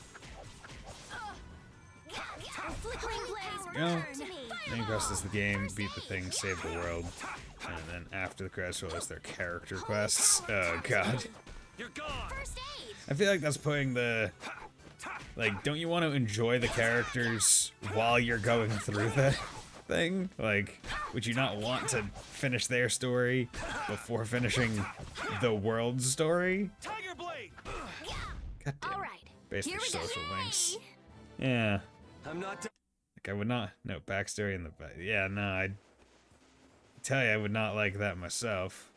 Flickering blaze, Yeah. return to me. Main quest is the game, beat the thing, save the world. And then after the credits roll is their character quests. Oh god. You're gone. First aid. I feel like that's putting the... Like, don't you want to enjoy the characters while you're going through the thing? Like, would you not want to finish their story before finishing the world's story? Tiger Blade. God damn. All right. Based Here for we go. social links. Yeah. I'm not. Like, I would not... No, backstory in the... Yeah, no, I'd tell you I would not like that myself.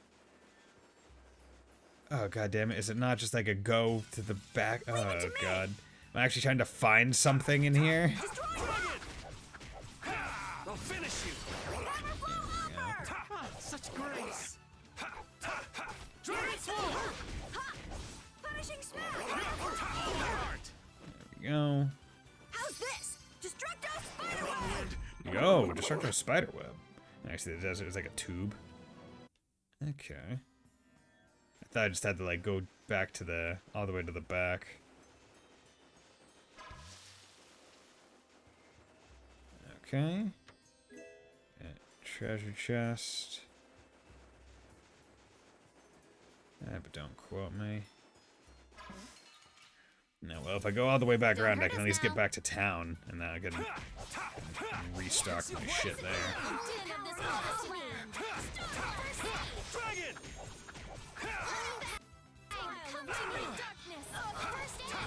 Oh, god damn it. Is it not just like a go to the back? Oh, god. I'm actually trying to find something in here. I'll finish you. Such grace. Dragon Swarm. Finishing smash. There we go. How's this? Destructo Spiderweb. Yo, Destructive Spiderweb. Actually, the desert is like a tube. Okay. I thought I just had to like go back to the... all the way to the back. Okay. Treasure chest. But don't quote me. No, well, if I go all the way back around, I can at least get back to town, and then I can restock my shit there.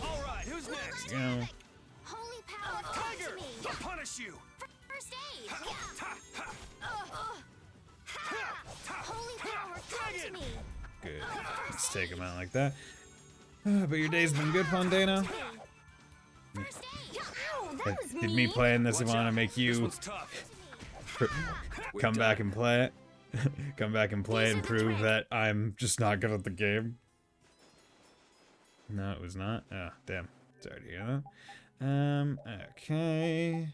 Alright, who's next? There you go. Holy power, Tiger! come to me. I'll punish you! First aid. Holy power, come to me. Good. Let's take him out like that. But your day's been good, Fondana? Did me playing this want to make you come back and play it? Come back and play and prove that I'm just not good at the game? No, it was not. Oh, damn. Sorry to hear that. Okay.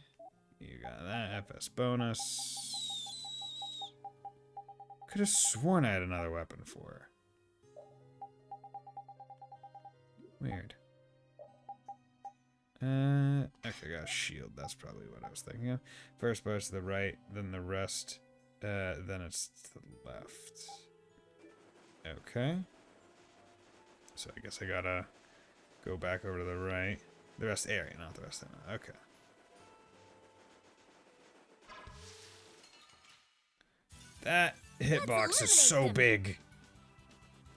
You got that FS bonus. Could have sworn I had another weapon for her. Weird. Actually, I got a shield. That's probably what I was thinking of. First bar's to the right, then the rest, then it's to the left. Okay. So I guess I gotta go back over to the right. The rest area, not the rest of it. Okay. That hitbox is so big.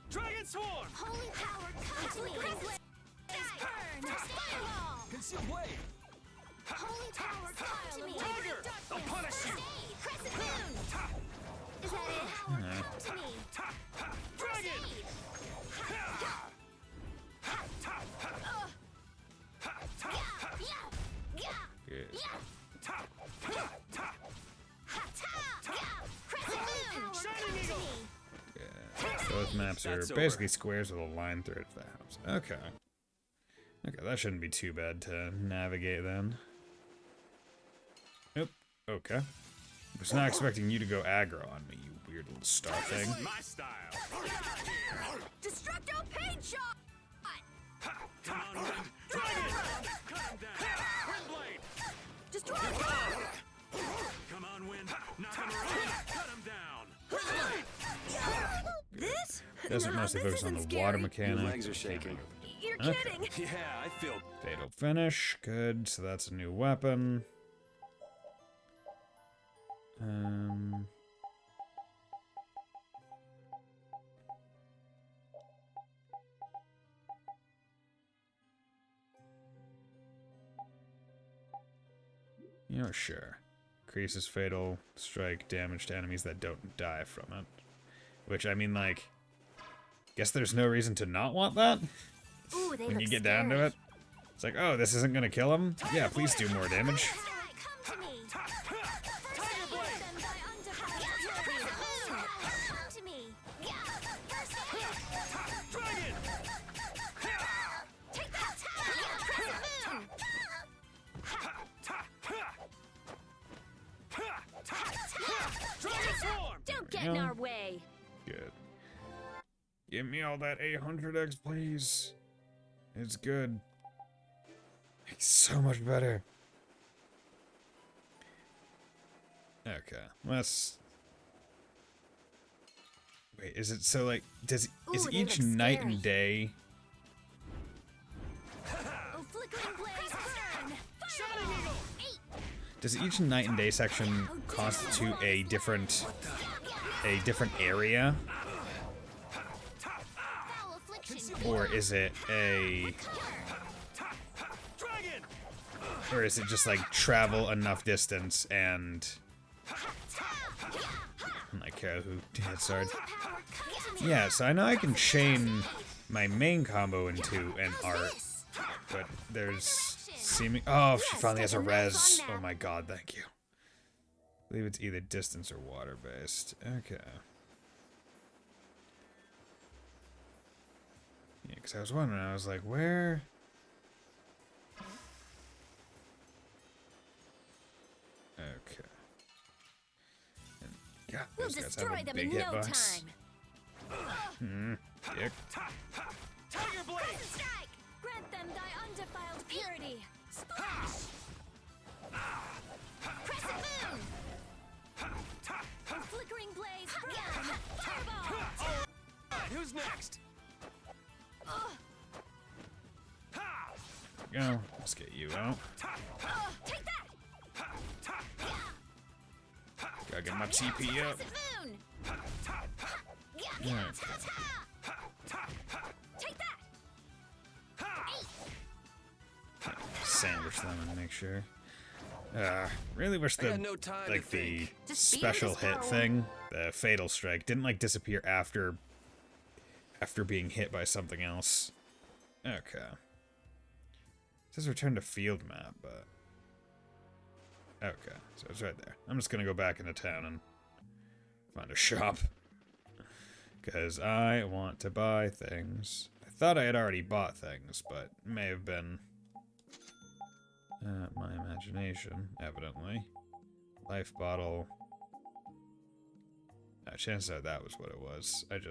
Dragon Swarm! Holy power, come to me. Concealed blade! Holy power, come to me. Tiger! I'll punish you! Crescent moon. Is that it? Come to me. Dragon! Good. Shining Eagle! Yeah. Both maps are basically squares with a line through it to the house. Okay. Okay, that shouldn't be too bad to navigate then. Nope. Okay. I was not expecting you to go aggro on me, you weird little star thing. My style. Destructo paint shot! Come on, Wind. Dragon! Cut him down. Wind blade. Destroy Come on, Wind. Knock him around. Cut him down. this? Doesn't mostly focus on the water mechanic. Your legs are shaking. You're Okay. kidding. Yeah, I feel... Fatal finish. Good. So that's a new weapon. You know, sure. Increases fatal strike damage to enemies that don't die from it. Which, I mean, like... Guess there's no reason to not want that? Ooh, they When you look get down to scary. it. It's like, oh, this isn't gonna kill him? Yeah, please do more damage. Come to me. Tiger blade! Come to me. First aid. Dragon! Take that. Crescent moon. Dragon Swarm! Don't get There in you go. our way. Good. Give me all that 800x, please. It's good. It's so much better. Okay, let's... Wait, is it so, like, is Ooh, they each look night scary. and day... Oh, flickering blaze burn. Shining Eagle! Does each night and day section constitute a different area? Foul affliction. Or is it a... Dragon! Or is it just, like, travel enough distance and... Like, who hits hard? Yeah, so I know I can chain my main combo into an art, but there's seeming... Oh, she finally has a res. Oh my god, thank you. I believe it's either distance or water-based. Okay. Yeah, because I was wondering, I was like, where... Okay. And God, We'll those guys have destroy a them big in no hitbox. time. Dick. Tiger blade! Strike! Grant them thy undefiled purity. Splash! Crescent moon. A flickering blaze burn. Fireball! Alright, who's next? we go. Let's get you out. Take that! Gotta get my TP up. Okay. Take that! Sandwich them and make sure. Really wish I got the no time like to the think. special hit thing, the fatal strike, didn't like disappear after being hit by something else. Okay. It says return to field map, but okay, so it's right there. I'm just gonna go back into town and find a shop because I want to buy things. I thought I had already bought things, but it may have been my imagination, evidently. Life bottle. Chances are that was what it was. It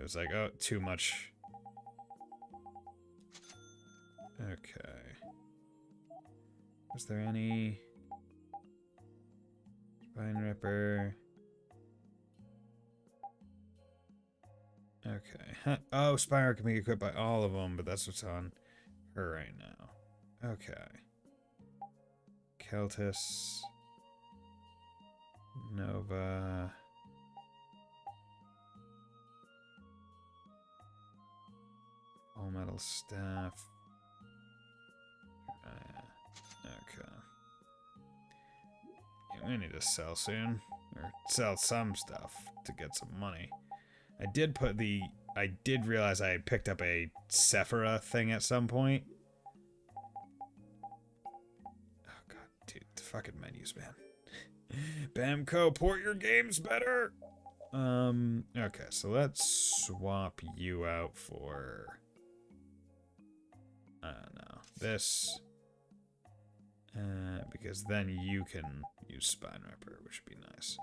was like, oh, too much. Okay. Was there any Spine Ripper? Okay. Huh. Oh, Spire can be equipped by all of them, but that's what's on her right now. Okay. Keltis. Nova. All metal staff. Okay. Yeah, we need to sell soon. Or sell some stuff to get some money. I did realize I had picked up a Sephira thing at some point. Oh god, dude, the fucking menus, man. Bamco, port your games better! Okay, so let's swap you out for... I don't know. This. Because then you can use Spine Ripper, which would be nice.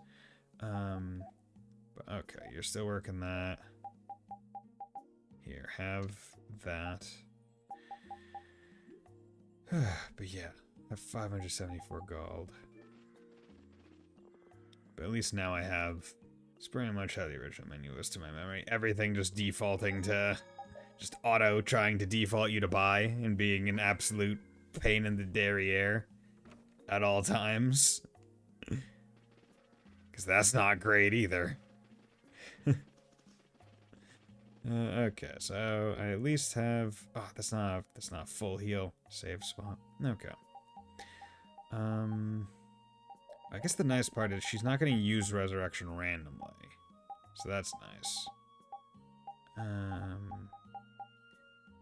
But okay, you're still working that. Here, have that. But yeah, I have 574 gold. But at least now I have... It's pretty much how the original menu was to my memory. Everything just defaulting to... Just auto trying to default you to buy and being an absolute pain in the derriere at all times. Because that's not great either. Okay, so I at least have... Oh, that's not full heal save spot. Okay. I guess the nice part is she's not going to use resurrection randomly. So that's nice.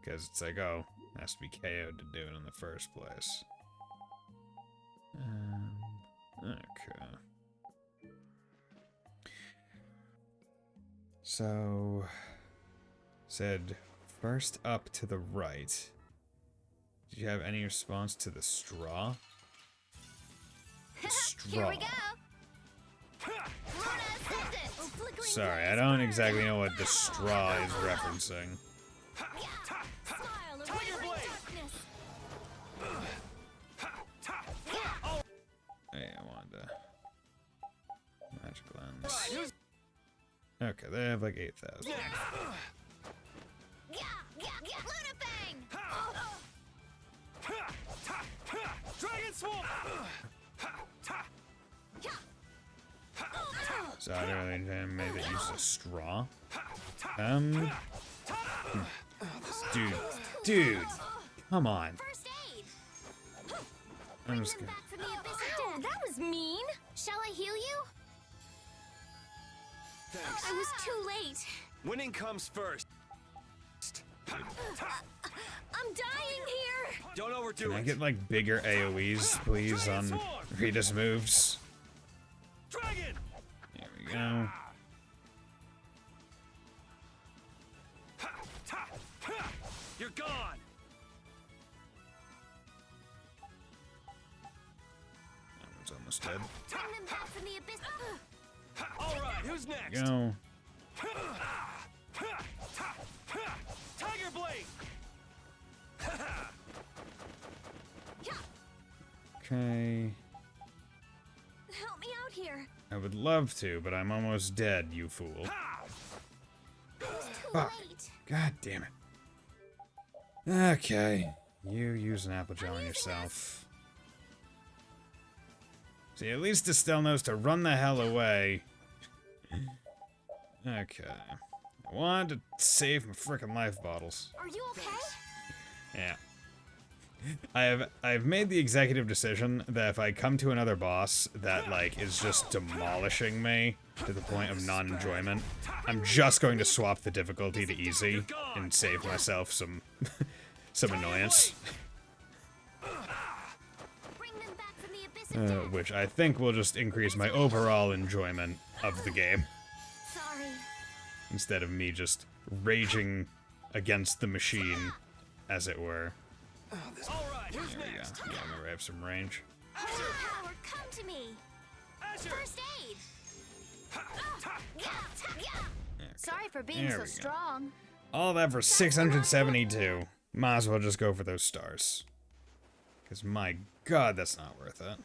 Because it's like, oh, it has to be KO'd to do it in the first place. Okay. So, said first up to the right. Did you have any response to the straw? The straw. Here we go. Sorry, I don't exactly know what the straw is referencing. Hey, I wanted to magic lens. Okay, they have like 8,000. Dragon Swamp! So I don't really know, maybe it uses a straw. Dude, come on. I'm just gonna... Oh, that was mean. Shall I heal you? Thanks. I was too late. Winning comes first. I'm dying here. Don't overdo Can I it. get like bigger AoEs, please, on Rita's moves? Dragon! There we go. You're gone! That one's almost dead. Bring them back from the abyss. Alright, who's next? Go. Tiger Blade! Okay. Help me out here. I would love to, but I'm almost dead, you fool. It was too Fuck. late. God damn it. Okay. You use an apple gel on yourself. See, at least Estelle knows to run the hell away. Okay. I wanted to save my frickin' life bottles. Are you okay? Yeah. I've made the executive decision that if I come to another boss that, like, is just demolishing me to the point of non-enjoyment, I'm just going to swap the difficulty to easy and save myself some some annoyance. Which I think will just increase my overall enjoyment of the game. Sorry. Instead of me just raging against the machine, as it were. There we go. Yeah, remember I have some range. Power, come to me. First aid. Sorry for being so strong. All that for 672. Might as well just go for those stars. Because my god, that's not worth it.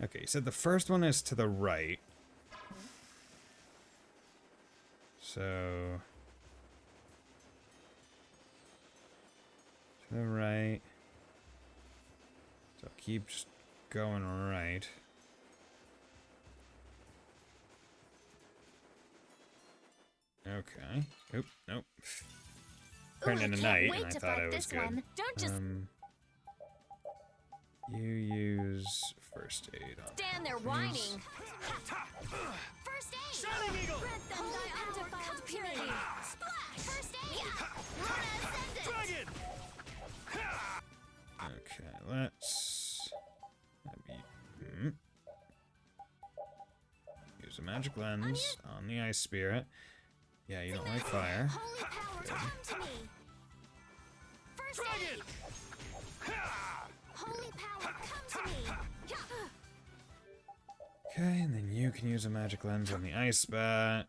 Okay, you said the first one is to the right. So... to the right. So keep just going right. Okay. Oop, nope. Turned into night, and I thought it was good. Don't just you use first aid on stand there whining. First aid. Shining Eagle. Grant them thy undefiled purity. Splash. First aid. Dragon. Okay, let's use a magic lens on the ice spirit. Yeah, you don't like fire. Holy power, come to me. First aid. Holy power, come to me. Okay, and then you can use a magic lens on the ice bat.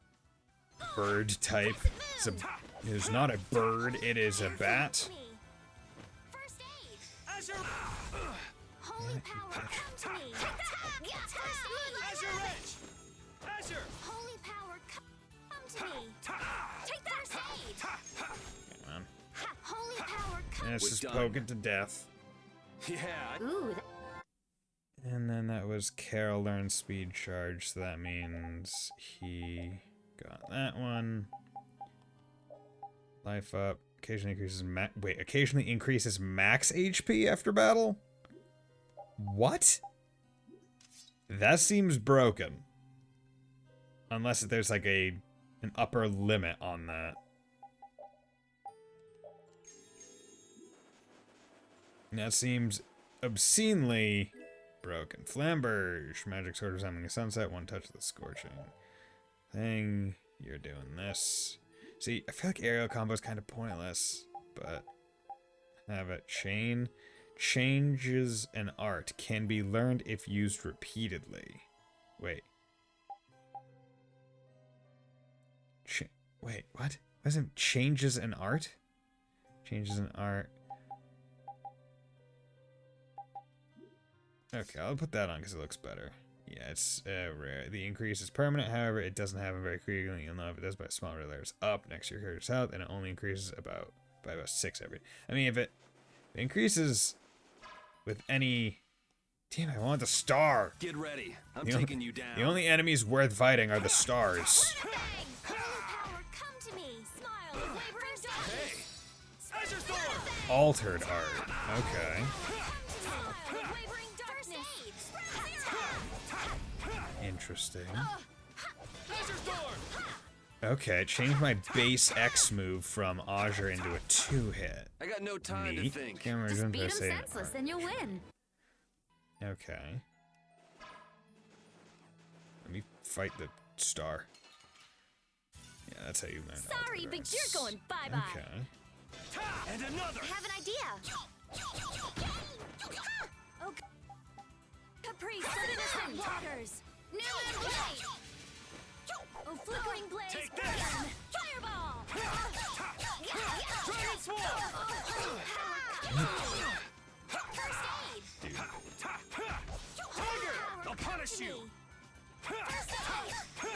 Bird type. It is not a bird, it is a bat. First aid. Holy power, come to me. First aid. Azure. Holy power, come to me. Take that. First aid. Come on. Holy power, come Let's just poke it to death. Yeah. Ooh. And then that was Carol learned speed charge, so that means he got that one. Life up. Occasionally increases max HP after battle? What? That seems broken. Unless there's like an upper limit on that. That seems obscenely broken. Flamberge. Magic sword resembling a sunset. One touch of the scorching thing. You're doing this. See, I feel like aerial combo is kind of pointless, but have it. Changes an art can be learned if used repeatedly. Wait. Wait, what? Wasn't changes an art? Changes an art. Okay, I'll put that on because it looks better. Yeah, it's rare. The increase is permanent, however, it doesn't happen very frequently. You'll know if it does by small layers up next to your character's health, and it only increases by about 6 every. I mean, if it increases with any. Damn, I want the star. Get ready. I'm taking you down. The only enemies worth fighting are the stars. Altered art. Okay. Interesting. Okay, it changed my base X move from Azure into a 2-hit. I got no time to think. Just beat him senseless, then you'll win. Okay. Let me fight the star. Yeah, that's how you learn. Sorry, but you're going bye-bye. Okay. And another. I have an idea. Oh, Caprice of innocent waters. New Moon Blade. Oh, flickering blaze. Take this. Burn. Fireball. Dragon Swarm. First aid. Dude. Tiger. I'll punish you. First aid.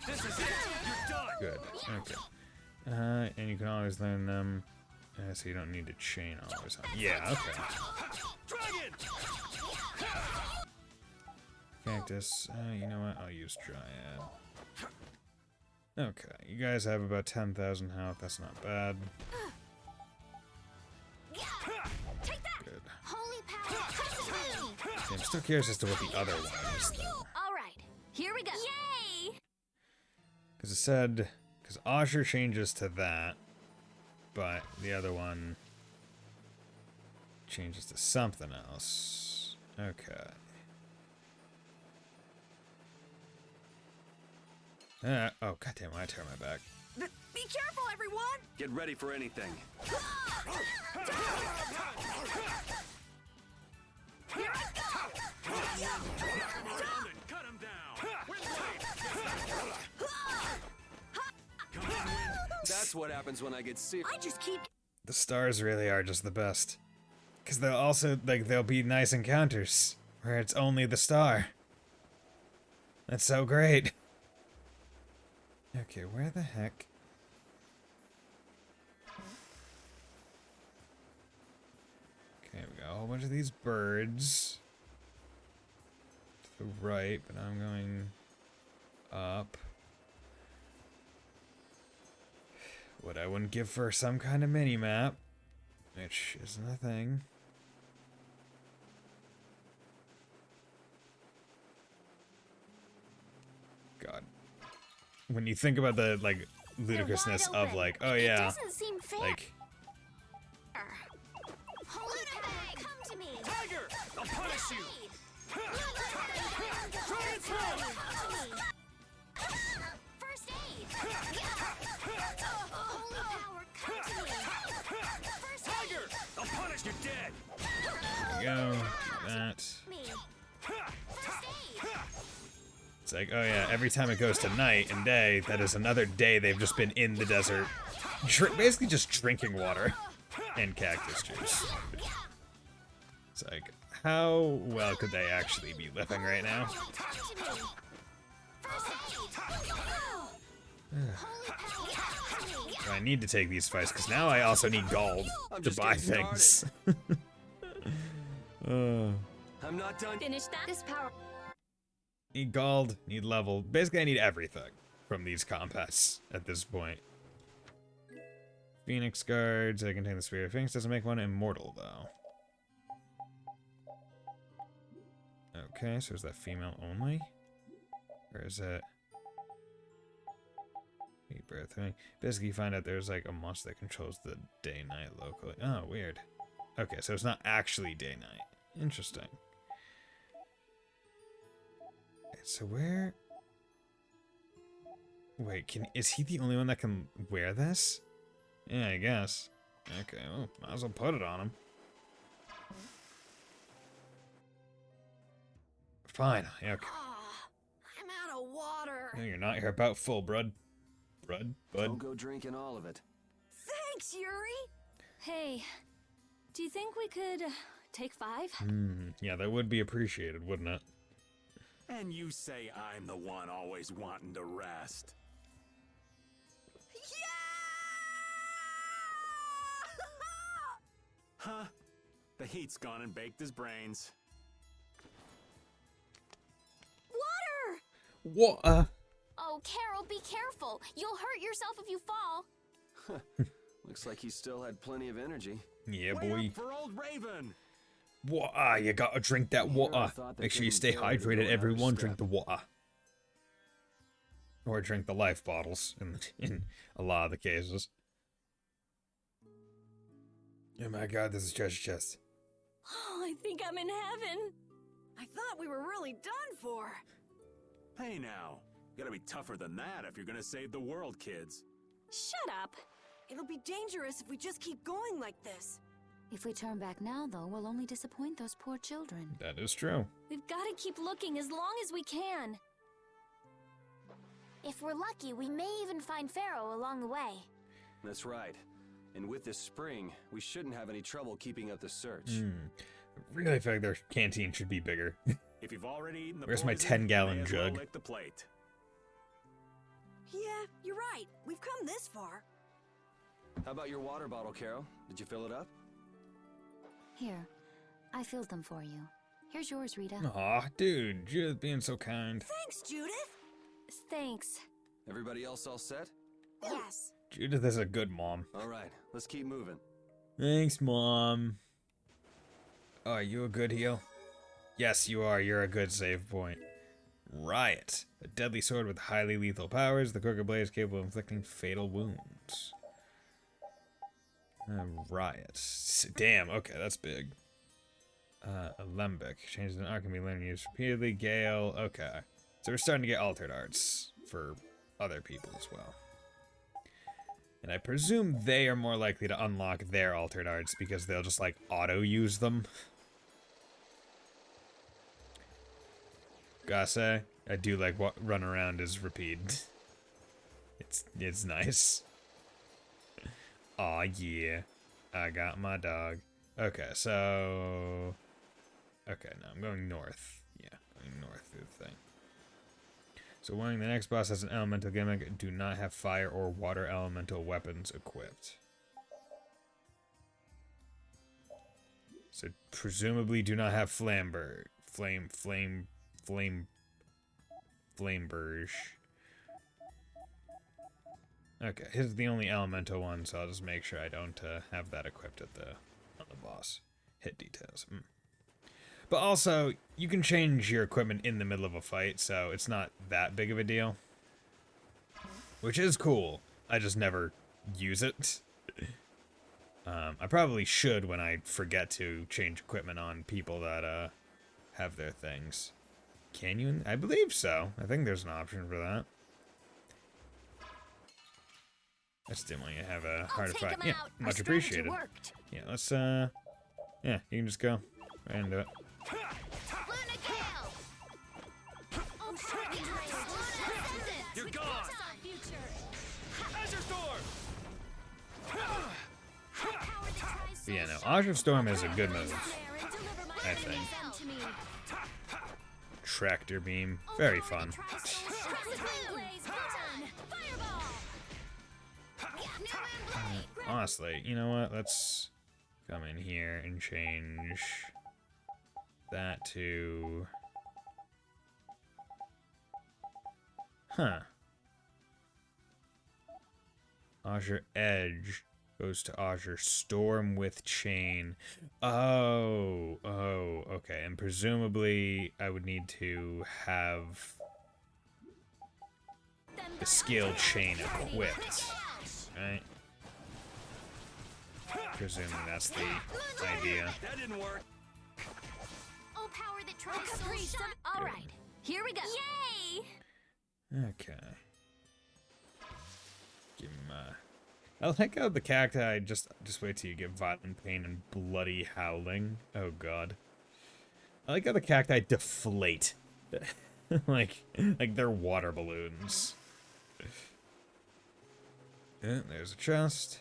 This is it. You're done. Good. Okay. And you can always learn them. So you don't need to chain always. Yeah, okay. Cactus. You know what? I'll use Dryad. Okay, you guys have about 10,000 health. That's not bad. Good. Holy power, See, I'm still curious as to what the other one is, though. All right, here we go. Yay! Because it said, because Asher changes to that, but the other one changes to something else. Okay. Oh, goddamn, I tear my back. Be careful, everyone! Get ready for anything. Here I go! Cut him down! That's what happens when I get serious. I just keep... The stars really are just the best. Because they'll also, like, there'll be nice encounters where it's only the star. That's so great. Okay, where the heck? Okay, we got a whole bunch of these birds. To the right, but I'm going up. What I wouldn't give for some kind of mini-map. Which isn't a thing. God. When you think about the, like, ludicrousness of, like, oh yeah, doesn't seem fair. like, Holy power, come to me. Tiger, I'll punish you. First aid. Holy power, come to me. First Tiger, I'll punish you dead. there we go, that. me. First aid. It's like, oh yeah, every time it goes to night and day, that is another day they've just been in the desert, basically just drinking water and cactus juice. It's like, how well could they actually be living right now? So I need to take these fights, because now I also need gold to buy things. I'm not done. Finish that. This power. Need gold, need level. Basically, I need everything from these combats at this point. Phoenix guards, I can take the Spirit of Phoenix. Doesn't make one immortal, though. Okay, so is that female only? Or is it... Basically, you find out there's like a monster that controls the day-night locally. Oh, weird. Okay, so it's not actually day-night. Interesting. So where... Wait, is he the only one that can wear this? Yeah, I guess. Okay, well, might as well put it on him. Fine, okay. I'm out of water. No, you're not. You're about full, bud. Bud? Don't go drinking all of it. Thanks, Yuri. Hey, do you think we could take 5? Yeah, that would be appreciated, wouldn't it? And you say I'm the one always wanting to rest. Huh? The heat's gone and baked his brains. Water! What? Oh, Carol, be careful. You'll hurt yourself if you fall. Looks like he still had plenty of energy. Yeah, Wait boy. up for old Raven. Water, you gotta drink that water. Make sure you stay hydrated, everyone. Drink the water. Or drink the life bottles, in a lot of the cases. Oh my god, this is treasure chest. Oh, I think I'm in heaven. I thought we were really done for. Hey now, you gotta be tougher than that if you're gonna save the world, kids. Shut up. It'll be dangerous if we just keep going like this. If we turn back now, though, we'll only disappoint those poor children. That is true. We've got to keep looking as long as we can. If we're lucky, we may even find Pharaoh along the way. That's right. And with this spring, we shouldn't have any trouble keeping up the search. Really feel like their canteen should be bigger. If you've already eaten the Where's my poison, 10-gallon may as well jug? lick the plate. Yeah, you're right. We've come this far. How about your water bottle, Carol? Did you fill it up? Here, I filled them for you. Here's yours, Rita. Aw, dude, Judith being so kind. Thanks, Judith. Thanks. Everybody else all set? Yes. Judith is a good mom. All right, let's keep moving. Thanks, Mom. Oh, are you a good heal? Yes, you are. You're a good save point. Riot. A deadly sword with highly lethal powers. The crooked blade is capable of inflicting fatal wounds. Riot. Damn, okay, that's big. Alembic. Changes an art can be learned and used repeatedly. Gale. Okay. So we're starting to get altered arts for other people as well. And I presume they are more likely to unlock their altered arts because they'll just, like, auto-use them. Gotta say, I do like what run around is repeated. It's nice. Aw, yeah. I got my dog. Okay, so... Okay, now I'm going north. Yeah, going north through the thing. So warning, the next boss has an elemental gimmick. Do not have fire or water elemental weapons equipped. So presumably do not have flamberge. Flamberge. Okay, his is the only elemental one, so I'll just make sure I don't have that equipped at on the boss. Hit details. But also, you can change your equipment in the middle of a fight, so it's not that big of a deal. Which is cool. I just never use it. I probably should when I forget to change equipment on people that have their things. Can you? I believe so. I think there's an option for that. I just didn't want you to have a harder fight. Yeah, much appreciated. Yeah, let's, yeah, you can just go right into it. You're gone! Azure Storm! But yeah, no, Azure Storm is a good move, I think. Tractor Beam, very fun. Honestly, you know what? Let's come in here and change that to... Huh. Azure Edge goes to Azure Storm with Chain. Oh, okay. And presumably I would need to have the skill chain equipped, right? Presuming that's the idea. That didn't work. Oh, power that tries so shot. All right, here we go. Yay! Okay. Give him I like how the cacti just wait till you get violent pain and bloody howling. Oh god. I like how the cacti deflate. like they're water balloons. Yeah, there's a chest.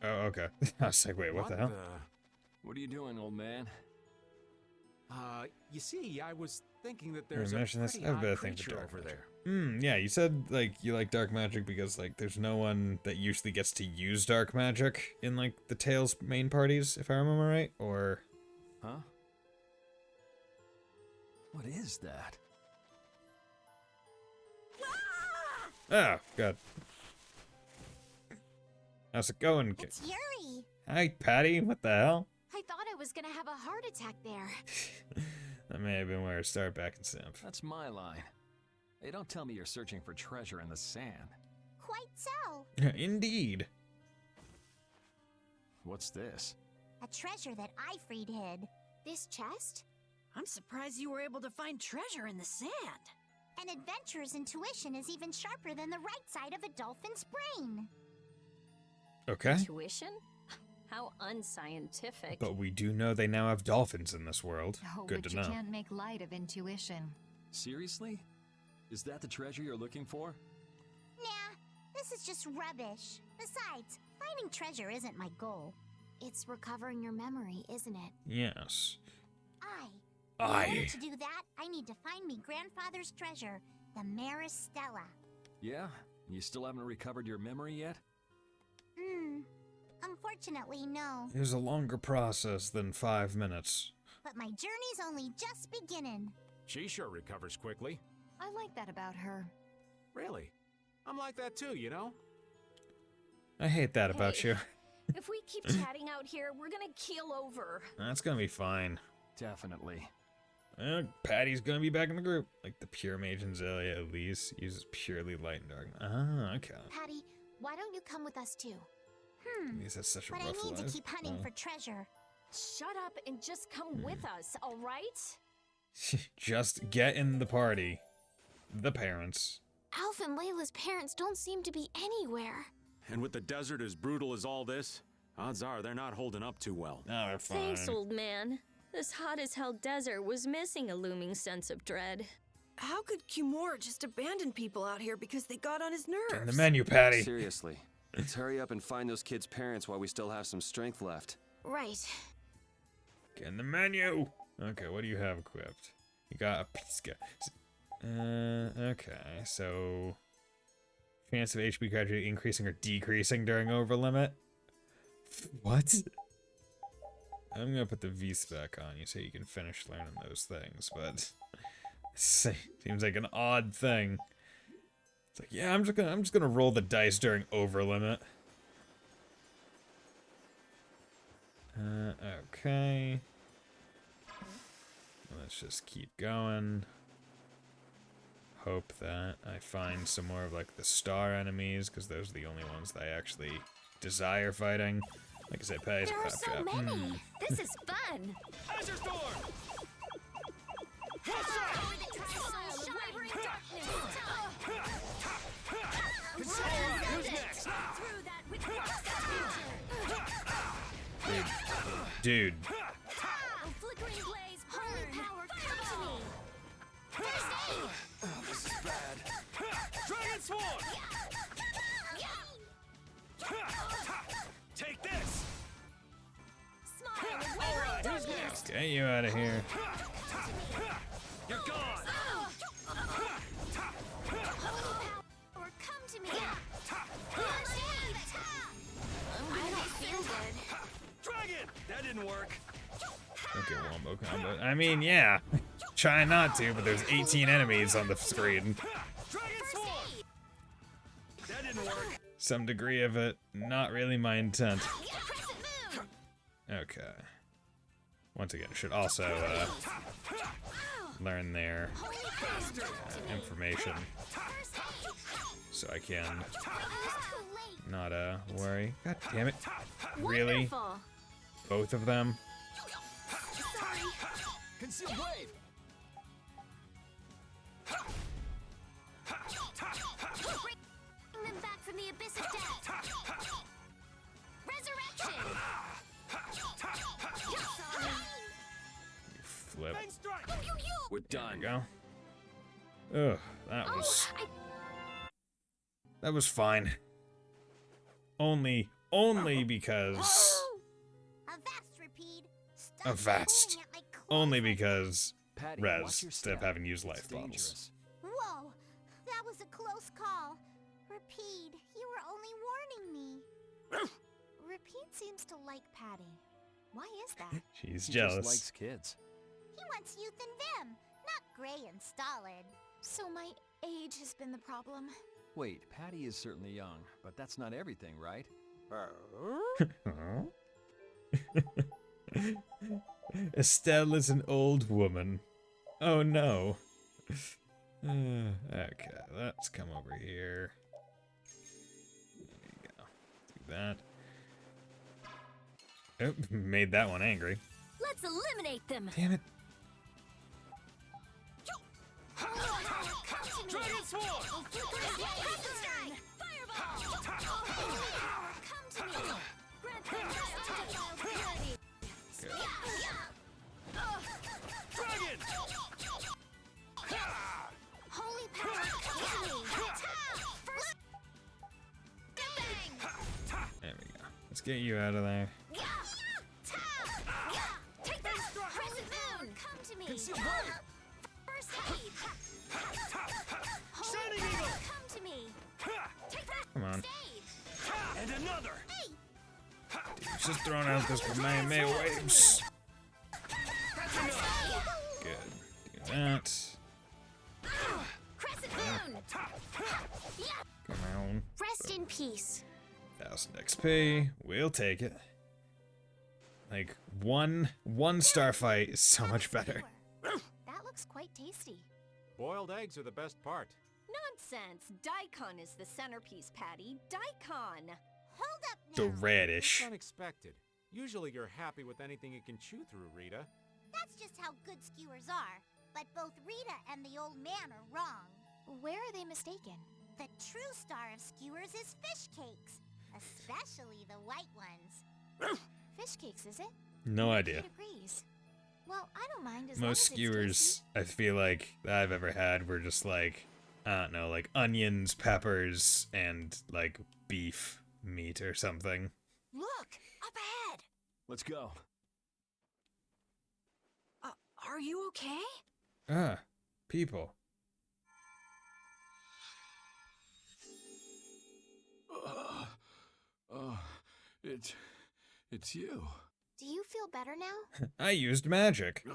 Oh, okay. I was like, wait, what the hell? What are you doing, old man? You see, I was thinking that I there's a mentioned this. pretty I have a odd better thing for creature dark over magic. there. Yeah, you said, like, you like dark magic because, like, there's no one that usually gets to use dark magic in, like, the Tales main parties, if I remember right, or... Huh? What is that? Oh, God. How's it going? It's Yuri. Hi, Patty. What the hell? I thought I was gonna have a heart attack there. That may have been where I started back in Simp. That's my line. Hey, don't tell me you're searching for treasure in the sand. Quite so. Indeed. What's this? A treasure that I freed hid. This chest? I'm surprised you were able to find treasure in the sand. An adventurer's intuition is even sharper than the right side of a dolphin's brain. Okay. Intuition? How unscientific. But we do know they now have dolphins in this world. Oh, Good but to you know. can't make light of intuition. Seriously? Is that the treasure you're looking for? Nah, this is just rubbish. Besides, finding treasure isn't my goal. It's recovering your memory, isn't it? Yes. I In order to do that, I need to find me grandfather's treasure, the Maris Stella. Yeah? You still haven't recovered your memory yet? Unfortunately, no. It was a longer process than 5 minutes. But my journey's only just beginning. She sure recovers quickly. I like that about her. Really? I'm like that too, you know? I hate that about Hey. you. If we keep chatting out here, we're gonna keel over. That's gonna be fine. Definitely. Patty's gonna be back in the group. Like the pure mage in Zelia at least uses purely light and dark. Ah, okay. Patty, why don't you come with us too? At least that's such a But I rough need to life. keep hunting Oh. for treasure. Shut up and just come with us, all right? Just get in the party. The parents. Alf and Layla's parents don't seem to be anywhere. And with the desert as brutal as all this, odds are they're not holding up too well. No, they're fine. Thanks, old man. This hot-as-hell desert was missing a looming sense of dread. How could Kimura just abandon people out here because they got on his nerves? Get in the menu, Patty. Seriously, let's hurry up and find those kids' parents while we still have some strength left. Right. Get in the menu. Okay, what do you have equipped? You got a Pisca. Okay, so chance of HP gradually increasing or decreasing during over limit. What? I'm gonna put the V spec on you so you can finish learning those things, but seems like an odd thing. It's like, yeah, I'm just gonna roll the dice during over limit. Okay. Let's just keep going. Hope that I find some more of like the star enemies, because those are the only ones that I actually desire fighting. Like I said, Patty's a There are claptrap. so many. This is fun. Azure Storm! Who's next? Dude. Flickering blaze, holy power, come to me. First aid. Oh, this is bad. Dragon Swarm! Take this! Smile. Alright, who's next? Get you out of here. You're gone! Or come to me. First aid. I don't feel good. Dragon! That didn't work. Okay, wombo combo. I mean, yeah. Try not to, but there's 18 enemies on the screen. Dragon Swarm! That didn't work. Some degree of it, not really my intent. Crescent moon. Okay. Once again, should also learn their information so I can not worry. God damn it. Really? Wonderful. Both of them? Sorry. Concealed wave. Bring them back from the abyss of death. Resurrection. Flip. We're There done. we go. Ugh, that was fine. Only because Avast, repeat. Avast. Only because Patty, Res watch your instead of step. having used life It's bottles. dangerous. Whoa, that was a close call. Repeat, you were only warning me. Repeat seems to like Patty. Why is that? She's He jealous. just likes kids. He wants youth and vim, not gray and stolid. So my age has been the problem. Wait, Patty is certainly young, but that's not everything, right? Estelle is an old woman. Oh no. Okay, let's come over here. There you go. Do that. Oh, made that one angry. Let's eliminate them. Damn it. Dragon Swarm! Crescent strike. Fireball. Come to me. Grant them undefiled purity. Dragon! Holy power, come to me. First. Bang. There we go. Let's get you out of there. Take this. Crescent moon. Come to me. Dude's just throwing out this Kamehameha waves. Good. Do that. Come on. Rest in peace. 1000 XP. We'll take it. Like, one star fight is so much better. That looks quite tasty. Boiled eggs are the best part. Nonsense. Daikon is the centerpiece, Patty. Daikon. Hold up The now. radish. It's unexpected. Usually you're happy with anything you can chew through, Rita. That's just how good skewers are. But both Rita and the old man are wrong. Where are they mistaken? The true star of skewers is fish cakes. Especially the white ones. Fish cakes, is it? No idea. Kate agrees. Well, I don't mind as long Most as it's skewers tasty. I feel like that I've ever had were just like, I don't know, like onions, peppers, and like beef meat or something. Look! Up ahead! Let's go. Are you okay? Ah, people. It's you. Do you feel better now? I used magic.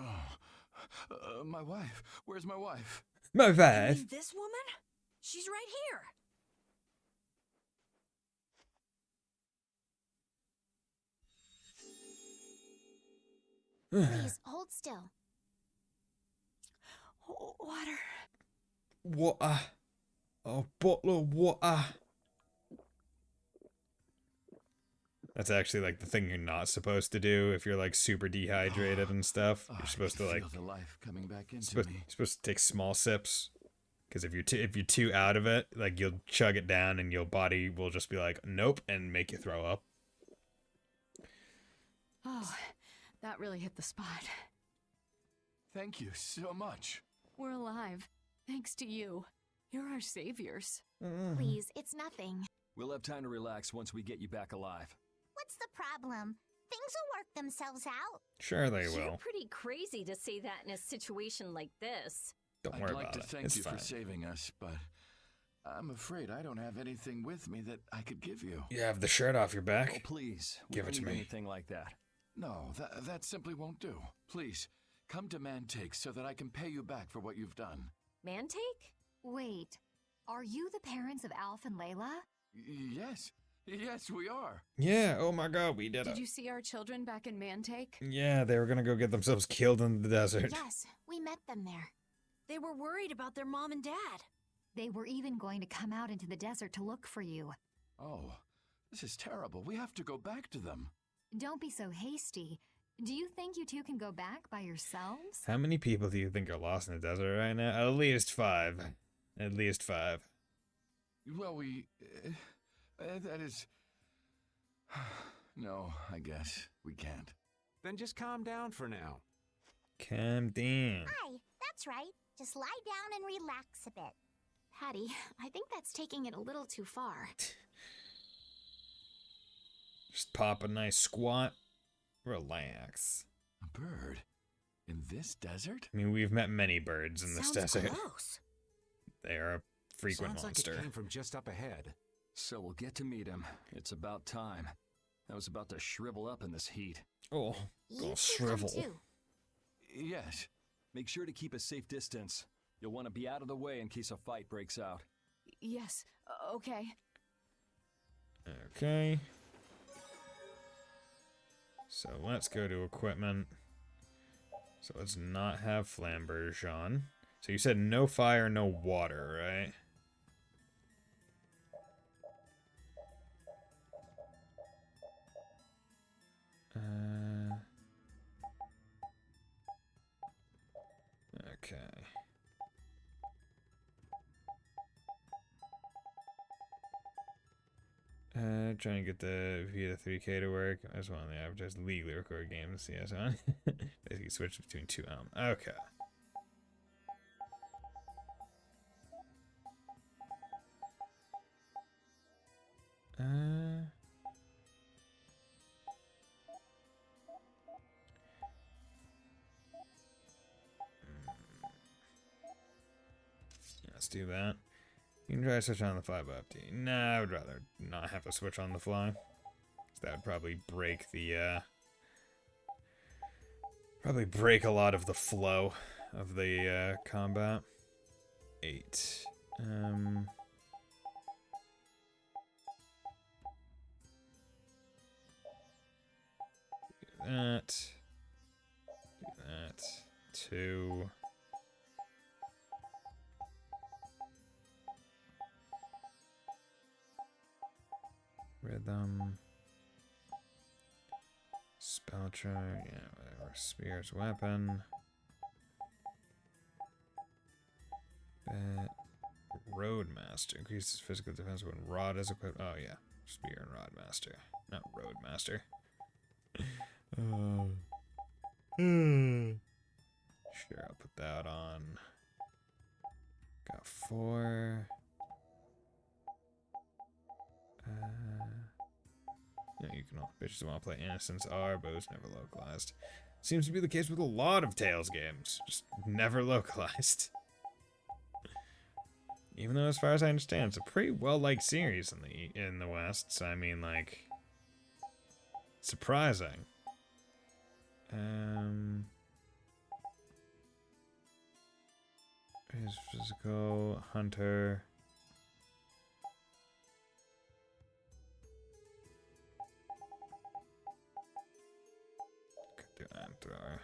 My wife. Where's my wife? My You wife. mean this woman? She's right here. Please, hold still. Water. Water. A bottle of water. That's actually like the thing you're not supposed to do if you're like super dehydrated and stuff. You're supposed to like feel the life coming back into supposed, me. supposed to take small sips. Because if you're too out of it, like you'll chug it down and your body will just be like, nope, and make you throw up. Oh, that really hit the spot. Thank you so much. We're alive. Thanks to you. You're our saviors. Please, it's nothing. We'll have time to relax once we get you back alive. What's the problem? Things will work themselves out. Sure they You're will. pretty crazy to say that in a situation like this. Don't worry I'd like about to it. thank It's you fine. for saving us, but I'm afraid I don't have anything with me that I could give you. You have the shirt off your Oh, back. please. We Give don't it to need me. anything like that. No, that simply won't do. Please, come to Mantake so that I can pay you back for what you've done. Mantake? Wait, are you the parents of Alf and Layla? Yes. Yes, we are. Yeah, oh my god, we did Did it. you see our children back in Mantake? Yeah, they were gonna go get themselves killed in the desert. Yes, we met them there. They were worried about their mom and dad. They were even going to come out into the desert to look for you. Oh, this is terrible. We have to go back to them. Don't be so hasty. Do you think you two can go back by yourselves? How many people do you think are lost in the desert right now? At least 5. At least 5. Well, that is... No, I guess we can't. Then just calm down for now. Calm down. Hi, that's right. Just lie down and relax a bit. Patty, I think that's taking it a little too far. Just pop a nice squat. Relax. A bird? In this desert? I mean, we've met many birds in this Sounds desert. gross. They are a frequent Sounds monster. like it came from just up ahead. So we'll get to meet him. It's about time. I was about to shrivel up in this heat. Oh, You go two come shrivel. too. Yes. Make sure to keep a safe distance. You'll want to be out of the way in case a fight breaks out. Yes, okay. Okay. So let's go to equipment. So let's not have flamberge. So you said no fire, no water, right? Okay. Trying to get the Vita 3K to work. I just want to advertise legally record games. Yes, on. Basically, switch between 2 Okay. Let's do that. You can try to switch on the fly by FT. Nah, I would rather not have to switch on the fly. So that would probably break the, probably break a lot of the flow of the, combat. 8. Do that. Do that. 2. Rhythm. Spell chart, yeah, whatever. Spear's weapon. Roadmaster increases physical defense when rod is equipped. Oh yeah, spear and rod master, not roadmaster. Sure, I'll put that on. Got 4. Yeah, you can all bitches want to play Innocence are, but it's never localized. Seems to be the case with a lot of Tales games, just never localized. Even though, as far as I understand, it's a pretty well-liked series in the West. So I mean, like, surprising. Is physical hunter. Could do thrower.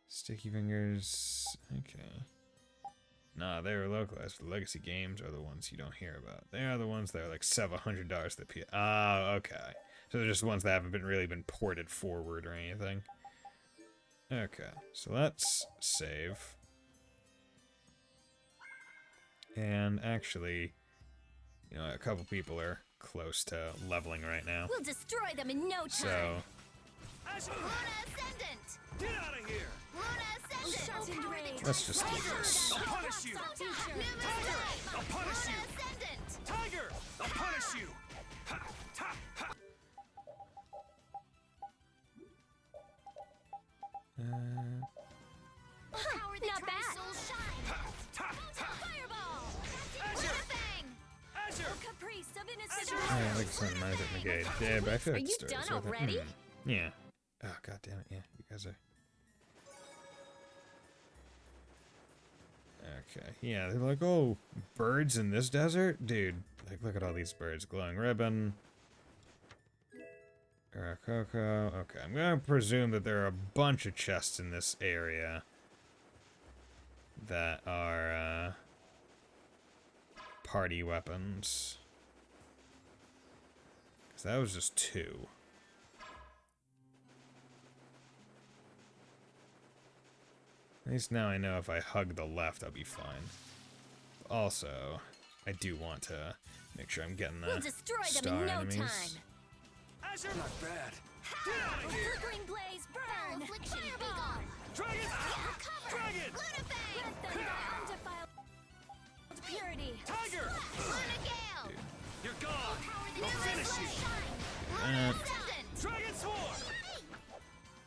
Sticky fingers. Okay. Nah, they were localized. The legacy games are the ones you don't hear about. They are the ones that are like several $100 to PS. Ah, okay. So they're just ones that haven't really been ported forward or anything. Okay, so let's save. And actually, you know, a couple people are close to leveling right now. We'll destroy them in no time. So Luna Ascendant! Get out of here! Luna Ascendant! let's just do this. I'll punish you! Tiger! I'll punish you! Tiger! I'll punish you! Not bad. Fireball! Azure! Azure! Caprice of innocent. Yeah, I like something nice at Negate. Yeah, but I feel like Are the you story done is worth it. already? Yeah. Oh, god damn it. Yeah, you guys are. Okay. Yeah, they're like, oh, birds in this desert? Dude, like, look at all these birds. Glowing ribbon. Cocoa. Okay, I'm gonna presume that there are a bunch of chests in this area that are, party weapons. 'Cause that was just 2. At least now I know if I hug the left, I'll be fine. Also, I do want to make sure I'm getting the We'll destroy them star in no enemies. time. Azure! Not bad. Get out of here! Flickering blaze, burn! Affliction, be Fireball! gone! Dragon! Dragon! Let them by undefiled purity. Tiger! Luna Gale! You're gone! I'll finish you! Dragon Sword!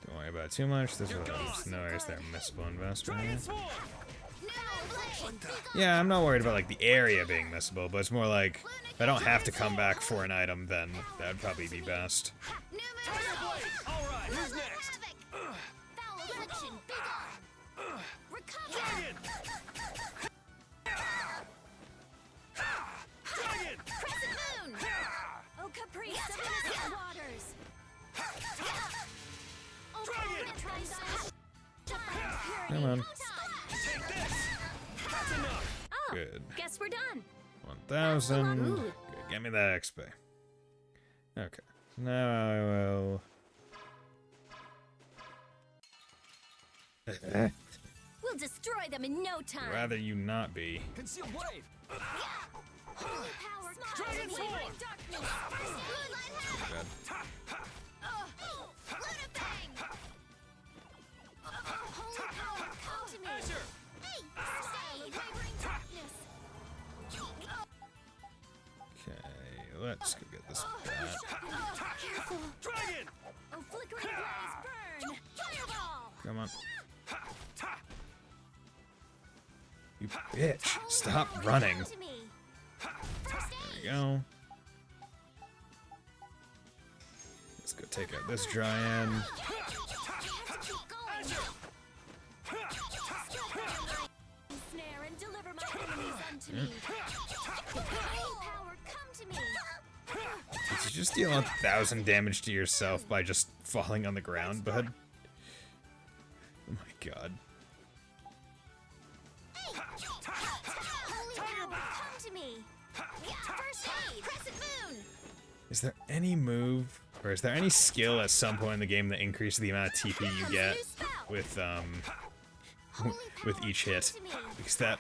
Don't worry about it too much. There's no areas that are missable in Vesperia. Yeah, I'm not worried about like the area being missable, but it's more like if I don't have to come back for an item, then that'd probably be best. Alright, who's next? Foul affliction, be gone! Recover! Dragon! Dragon! Crescent moon! Oh, caprice of innocent waters! Come on. Take this! That's enough! Oh, Good. guess we're done. 1,000. Ooh. Good. Get me that XP. Okay. So now I will. We'll destroy them in no time. Rather you not be. Concealed blade! Holy power, Dragon Sword! darkness. Moonlight Good. Luna Fang! Holy power, come to me. Azure! Hey, stay, wavering darkness. Okay, let's go get this bat. Careful. Dragon! Oh, flickering blaze, burn. Fireball. Come on. You bitch. Stop running. To me. There we go. take out this Dryad. Snare and deliver my enemies unto me. Power, come to me. Did you just deal 1,000 damage to yourself by just falling on the ground, bud? Oh my god. Holy power, come to me. First aid, crescent moon. Is there any move, or is there any skill at some point in the game that increases the amount of TP you get with with each hit? Because that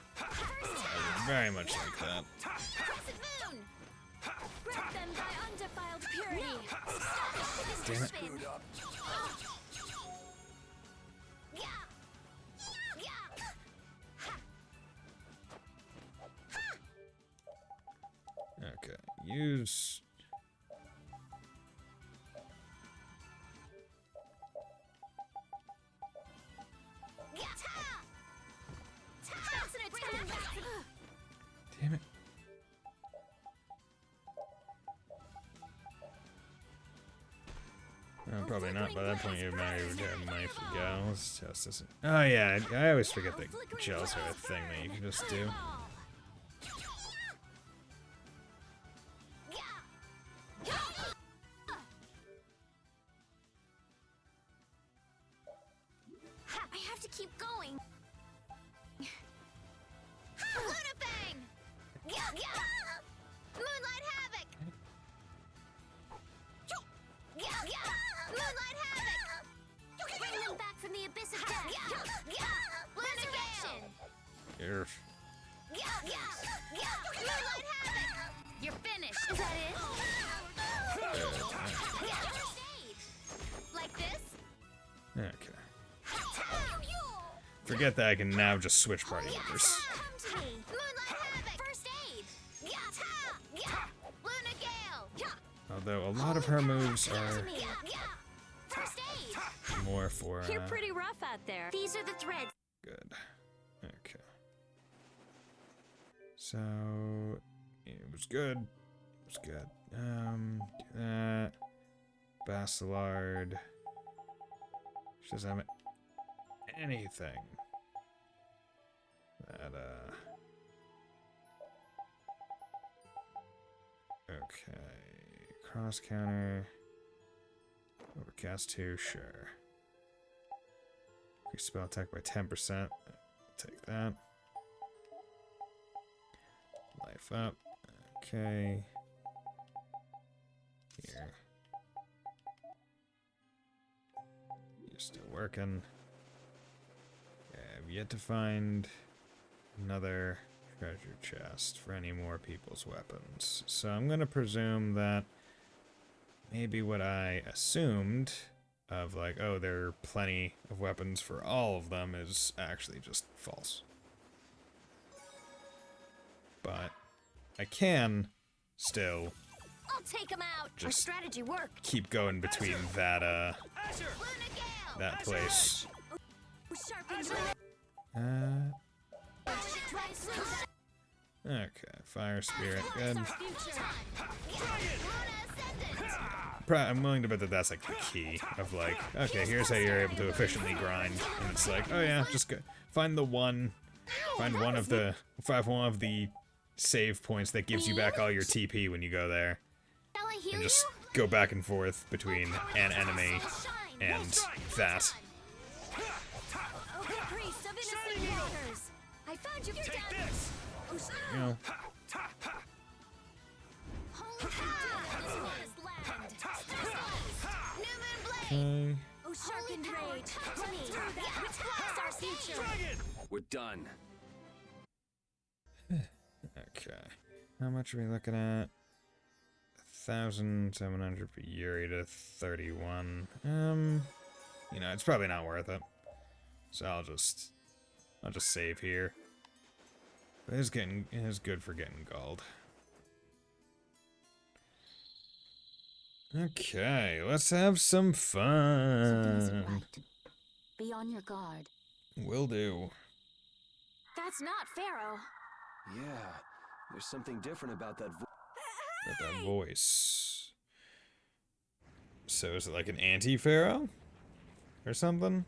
very much like that. Crescent moon. Grab them by undefiled purity. Damn it. Okay, use. Damn it. Oh, probably not. By that point, you might have money for go. Let's test this. Oh yeah, I always forget that gels are a thing that you can just do. I have to keep going. Luna Bang! Moonlight Havoc! Moonlight Havoc! Bring them back from the abyss of death! Resurrection! Moonlight Havoc! You're finished! Is that it? Like this? Okay. Forget that I can now just switch party members. Although a lot of her moves are more for. You're pretty rough out there. These are the threads. Good. Okay. So it was good. It was good. Do that. Basilard. She doesn't have anything that okay. Cross counter. Overcast 2, sure. Increase spell attack by 10%. Take that. Life up. Okay. Here. You're still working. Okay, I've yet to find another treasure chest for any more people's weapons. So I'm gonna presume that maybe what I assumed of like, oh, there are plenty of weapons for all of them is actually just false. But I can still I'll take him out. just Our strategy worked. keep going between that that place. Okay, fire spirit, good. I'm willing to bet that that's like the key of like, okay, here's how you're able to efficiently grind, and it's like, oh yeah, just go find one of the save points that gives you back all your TP when you go there, and just go back and forth between an enemy and that. I found you. Take this. You know. Okay. We're done. Okay. How much are we looking at? 1,700 for Yuri to 31. You know, it's probably not worth it. So I'll just save here. But it is good for getting gold. Okay, let's have some fun. Be on your guard. Will do. That's not Pharaoh. Yeah, there's something different about that That voice. So is it like an anti-pharaoh? Or something?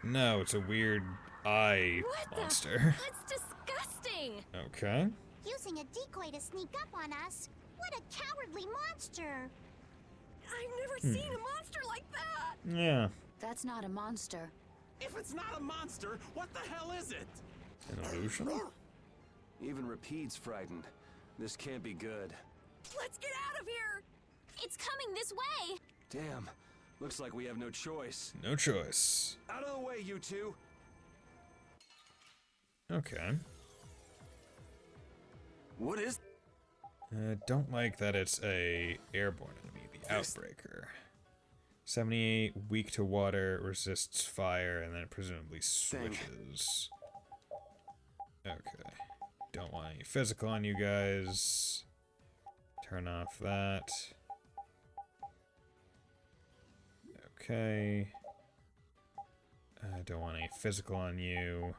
No, it's a weird eye monster. That's disgusting! Okay. Using a decoy to sneak up on us? What a cowardly monster! I've never seen a monster like that! Yeah. That's not a monster. If it's not a monster, what the hell is it? An illusion? Even Rapide's frightened. This can't be good. Let's get out of here! It's coming this way! Damn. Looks like we have no choice. No choice. Out of the way, you two! Okay. What is... Don't like that it's a airborne enemy, the Outbreaker. 78, weak to water, resists fire, and then it presumably switches. Okay. Don't want any physical on you guys. Turn off that. Okay. Don't want any physical on you.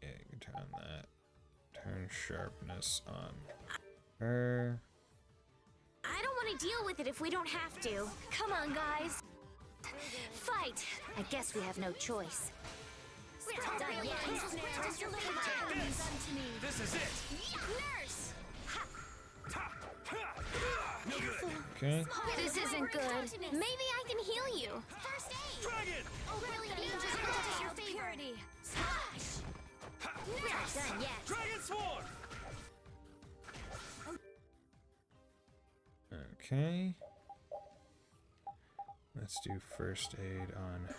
Yeah, you can turn that. Turn sharpness on her. I don't want to deal with it if we don't have to. Come on, guys. Fight! I guess we have no choice. We're not done yet. This is it! Nurse! No good! Okay. This isn't good. Maybe I can heal you. First aid! Dragon! Oh, brilliant angels grant us your favor! Splash! We're not done yet. Dragon Swarm! Okay. Let's do first aid on her.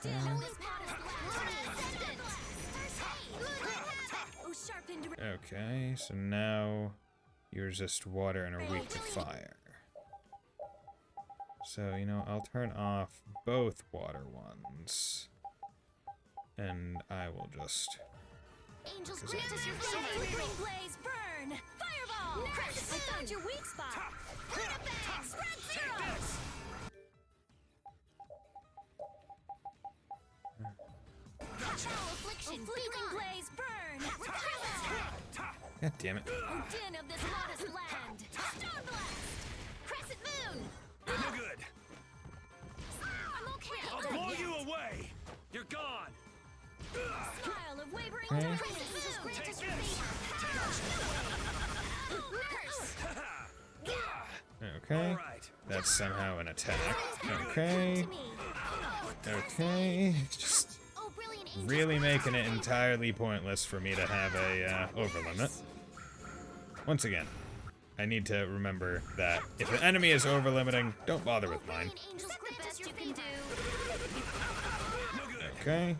Oh, sharpened. Okay, so now you resist water and are weak to fire. So, you know, I'll turn off both water ones. And I will just... Angels grant us your favor! Flickering blaze, burn! Fireball! I found your weak spot! Bang! Spread zero! Foul affliction! Flickering blaze, burn! God damn it. Oh, din of this modest land! Stone blast! Crescent moon! No good! I'm okay! I'll blow you away! You're gone! Smile of wavering Okay. darkness! Angels grant Take us your this! Nurse! Okay. Alright. That's somehow an attack. Okay. Okay. Just Oh, brilliant angels really making it entirely pointless for me to have a overlimit. Once again, I need to remember that if an enemy is overlimiting, don't bother with mine. Brilliant angels grant us your You can favor! do. No good! Okay.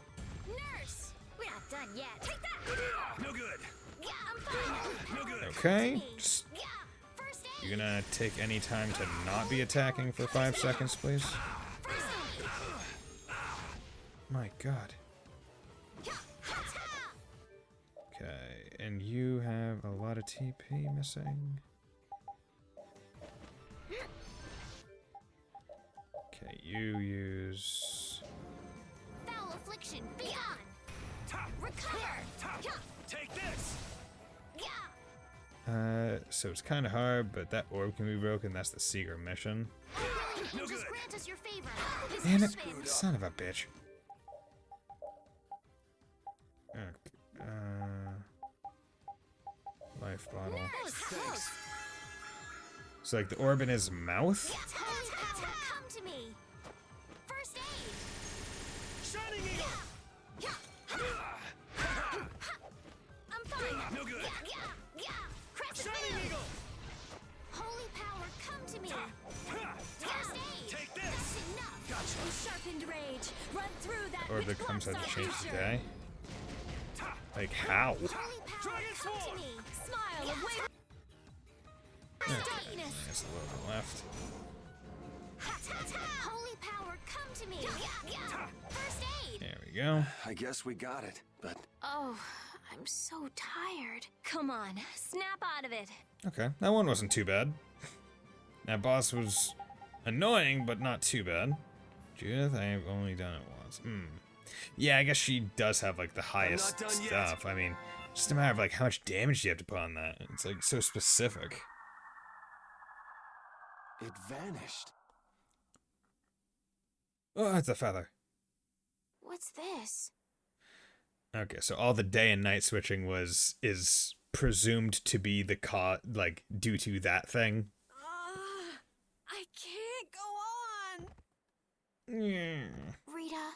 Nurse! We're not done yet. Take that! No good! Yeah, I'm fine. No good! Okay. Just, Yeah! First aid! you gonna take any time to not be attacking for 5 seconds, please? First aid! My god. Okay, and you have a lot of TP missing. Okay, you use... Foul affliction! Begone! Recover! Take this! So it's kind of hard, but that orb can be broken. That's the secret mission. Brilliant No angels good. grant us your favor! Damn it! Son of a bitch. Okay, life bottle. Close! So like the orb in his mouth? Holy power, come to me! First aid! Shining Eagle! I'm fine! No good! Crescent Shining moon! Eagle! Holy power, come to me! First aid! Take this! That's enough! Gotcha! Oh, sharpened rage. Run through that Orb which that comes out blocks to our change the future. day? Like how? Holy power, Dragon come to Sword! me! Smile of wavering darkness. There's a little bit left. Holy power, come to me! First aid! There we go. I guess we got it, but Oh, I'm so tired. Come on, snap out of it. Okay, that one wasn't too bad. That boss was annoying, but not too bad. Judith, I have only done it once. Yeah, I guess she does have like the highest stuff. I mean, just a matter of like how much damage you have to put on that. It's like so specific. It vanished. Oh, it's a feather. What's this? Okay, so all the day and night switching is presumed to be the like due to that thing. I can't go on. Rita,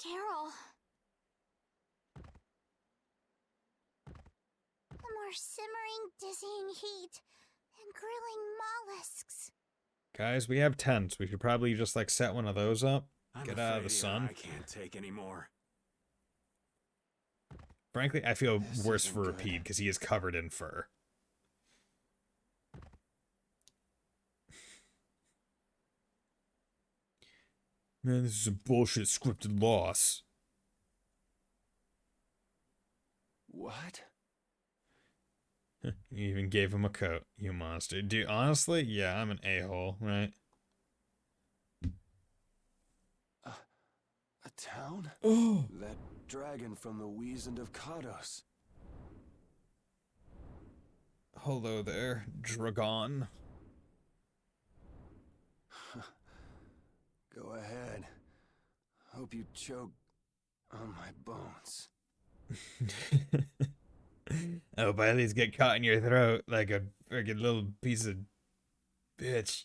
Carol. The more simmering, dizzying heat and grilling mollusks. Guys, we have tents. We should probably just like set one of those up. Get out of the sun. I can't take any more. Frankly, I feel worse for Rapide because he is covered in fur. Man, this is a bullshit scripted loss. What? You even gave him a coat, you monster. Dude, honestly, yeah, I'm an a-hole, right? A town? Oh! That dragon from the Wizened of Kados. Hello there, Dragon. Go ahead. Hope you choke on my bones. I hope I at least get caught in your throat like a freaking little piece of bitch.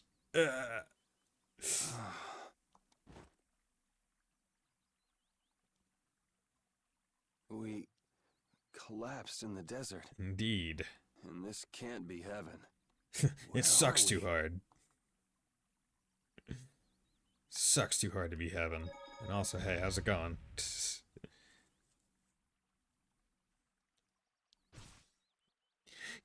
We collapsed in the desert. Indeed. And this can't be heaven. It sucks too hard. Sucks too hard to be heaven. And also, hey, how's it going?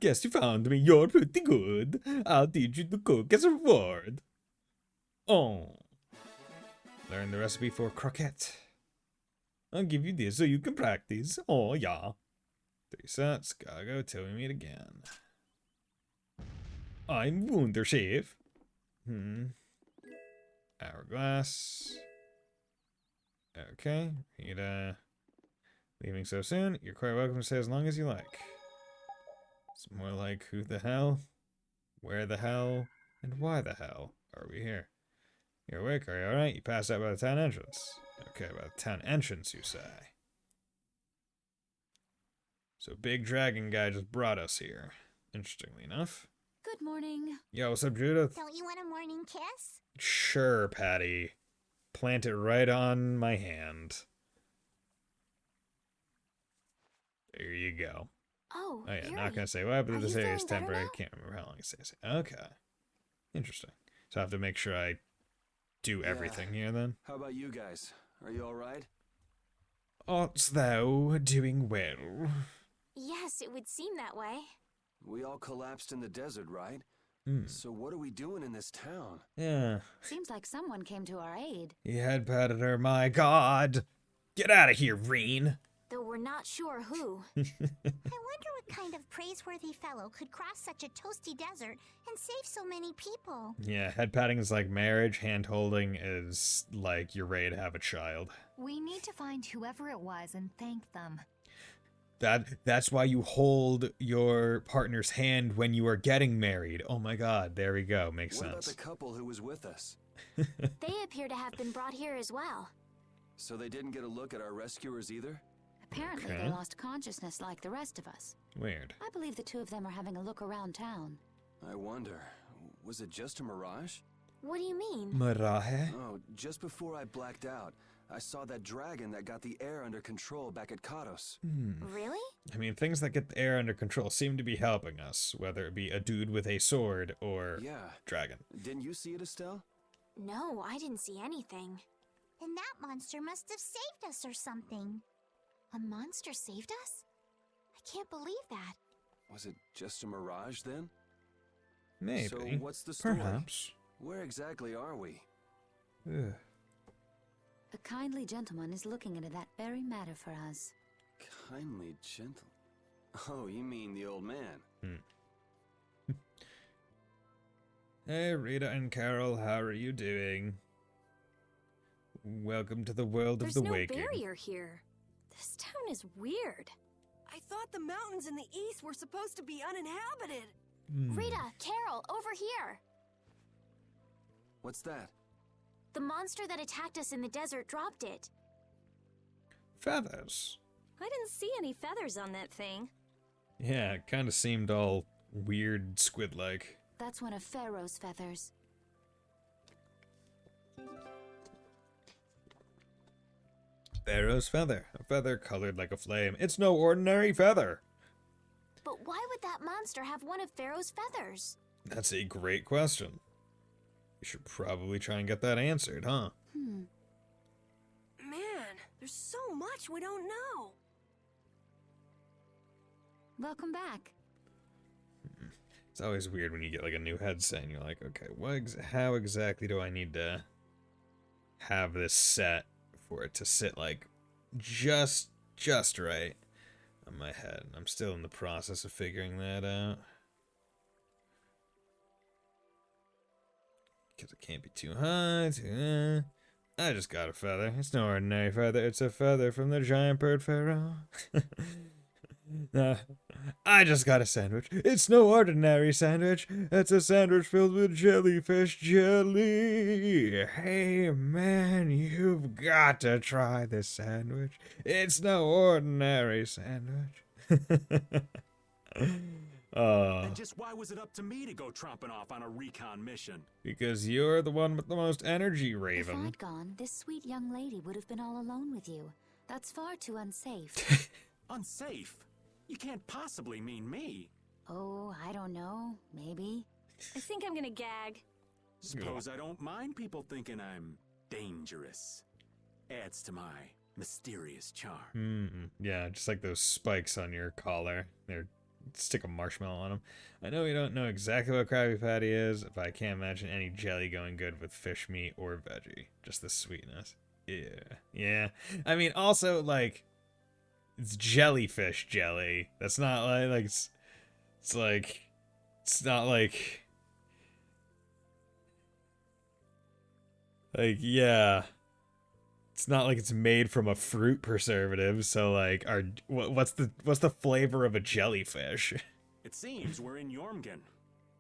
Guess you found me. You're pretty good. I'll teach you to cook as a reward. Oh. Learn the recipe for croquette. I'll give you this so you can practice. Oh, yeah. 3 sets. Gotta go till we meet again. I'm Wunder Chef. Hourglass. Okay. Rita. Leaving so soon? You're quite welcome to stay as long as you like. It's more like who the hell, where the hell, and why the hell are we here? You're awake, are you alright? You passed out by the town entrance. Okay, by the town entrance, you say. So big dragon guy just brought us here. Interestingly enough. Good morning. Yo, what's up, Judith? Don't you want a morning kiss? Sure, Patty. Plant it right on my hand. There you go. Oh, yeah, Yuri, not gonna say what happened to this area is feeling better temporary. now? Can't remember how long it stays. Okay. Interesting. So I have to make sure I do everything here then. How about you guys? Are you alright? Art thou doing well? Yes, it would seem that way. We all collapsed in the desert, right? So what are we doing in this town? Yeah. Seems like someone came to our aid. He had patted her, my god. Get out of here, Reen. Though we're not sure who. I wonder what kind of praiseworthy fellow could cross such a toasty desert and save so many people. Yeah, head patting is like marriage, hand holding is like you're ready to have a child. We need to find whoever it was and thank them. That's why you hold your partner's hand when you are getting married. Oh my god, there we go. Makes sense. What about the couple who was with us? They appear to have been brought here as well. So they didn't get a look at our rescuers either? Apparently they lost consciousness like the rest of us. Weird. I believe the two of them are having a look around town. I wonder, was it just a mirage? What do you mean? Mirage? Oh, just before I blacked out, I saw that dragon that got the air under control back at Kados. Really? I mean, things that get the air under control seem to be helping us, whether it be a dude with a sword or dragon. Didn't you see it, Estelle? No, I didn't see anything. Then that monster must have saved us or something. A monster saved us? I can't believe that. Was it just a mirage then? Maybe. So what's the story? Perhaps. Where exactly are we? Ugh. A kindly gentleman is looking into that very matter for us. Kindly gentle. Oh, you mean the old man? Hey, Rita and Carol, how are you doing? Welcome to the world There's of the no waking. barrier here. This town is weird. I thought the mountains in the east were supposed to be uninhabited. Rita, Carol, over here! What's that? The monster that attacked us in the desert dropped it. Feathers. I didn't see any feathers on that thing. Yeah, it kind of seemed all weird squid-like. That's one of Pharaoh's feathers. Pharaoh's feather. A feather colored like a flame. It's no ordinary feather. But why would that monster have one of Pharaoh's feathers? That's a great question. You should probably try and get that answered, huh? Man, there's so much we don't know. Welcome back. It's always weird when you get like a new headset and you're like, okay, how exactly do I need to have this set for it to sit like just right on my head? I'm still in the process of figuring that out. Because it can't be too high, I just got a feather. It's no ordinary feather. It's a feather from the giant bird pharaoh. I just got a sandwich. It's no ordinary sandwich. It's a sandwich filled with jellyfish jelly. Hey, man, you've got to try this sandwich. It's no ordinary sandwich. And just why was it up to me to go tromping off on a recon mission? Because you're the one with the most energy, Raven. If I'd gone, this sweet young lady would have been all alone with you. That's far too unsafe. Unsafe? You can't possibly mean me. Oh, I don't know. Maybe. I think I'm gonna gag. Suppose I don't mind people thinking I'm dangerous. Adds to my mysterious charm. Yeah, just like those spikes on your collar. Stick a marshmallow on them. I know we don't know exactly what Krabby Patty is, but I can't imagine any jelly going good with fish meat or veggie. Just the sweetness. Yeah. I mean, also, like, it's jellyfish jelly. That's not like it's not like yeah. It's not like it's made from a fruit preservative, so like what's the flavor of a jellyfish? It seems we're in Jormungand.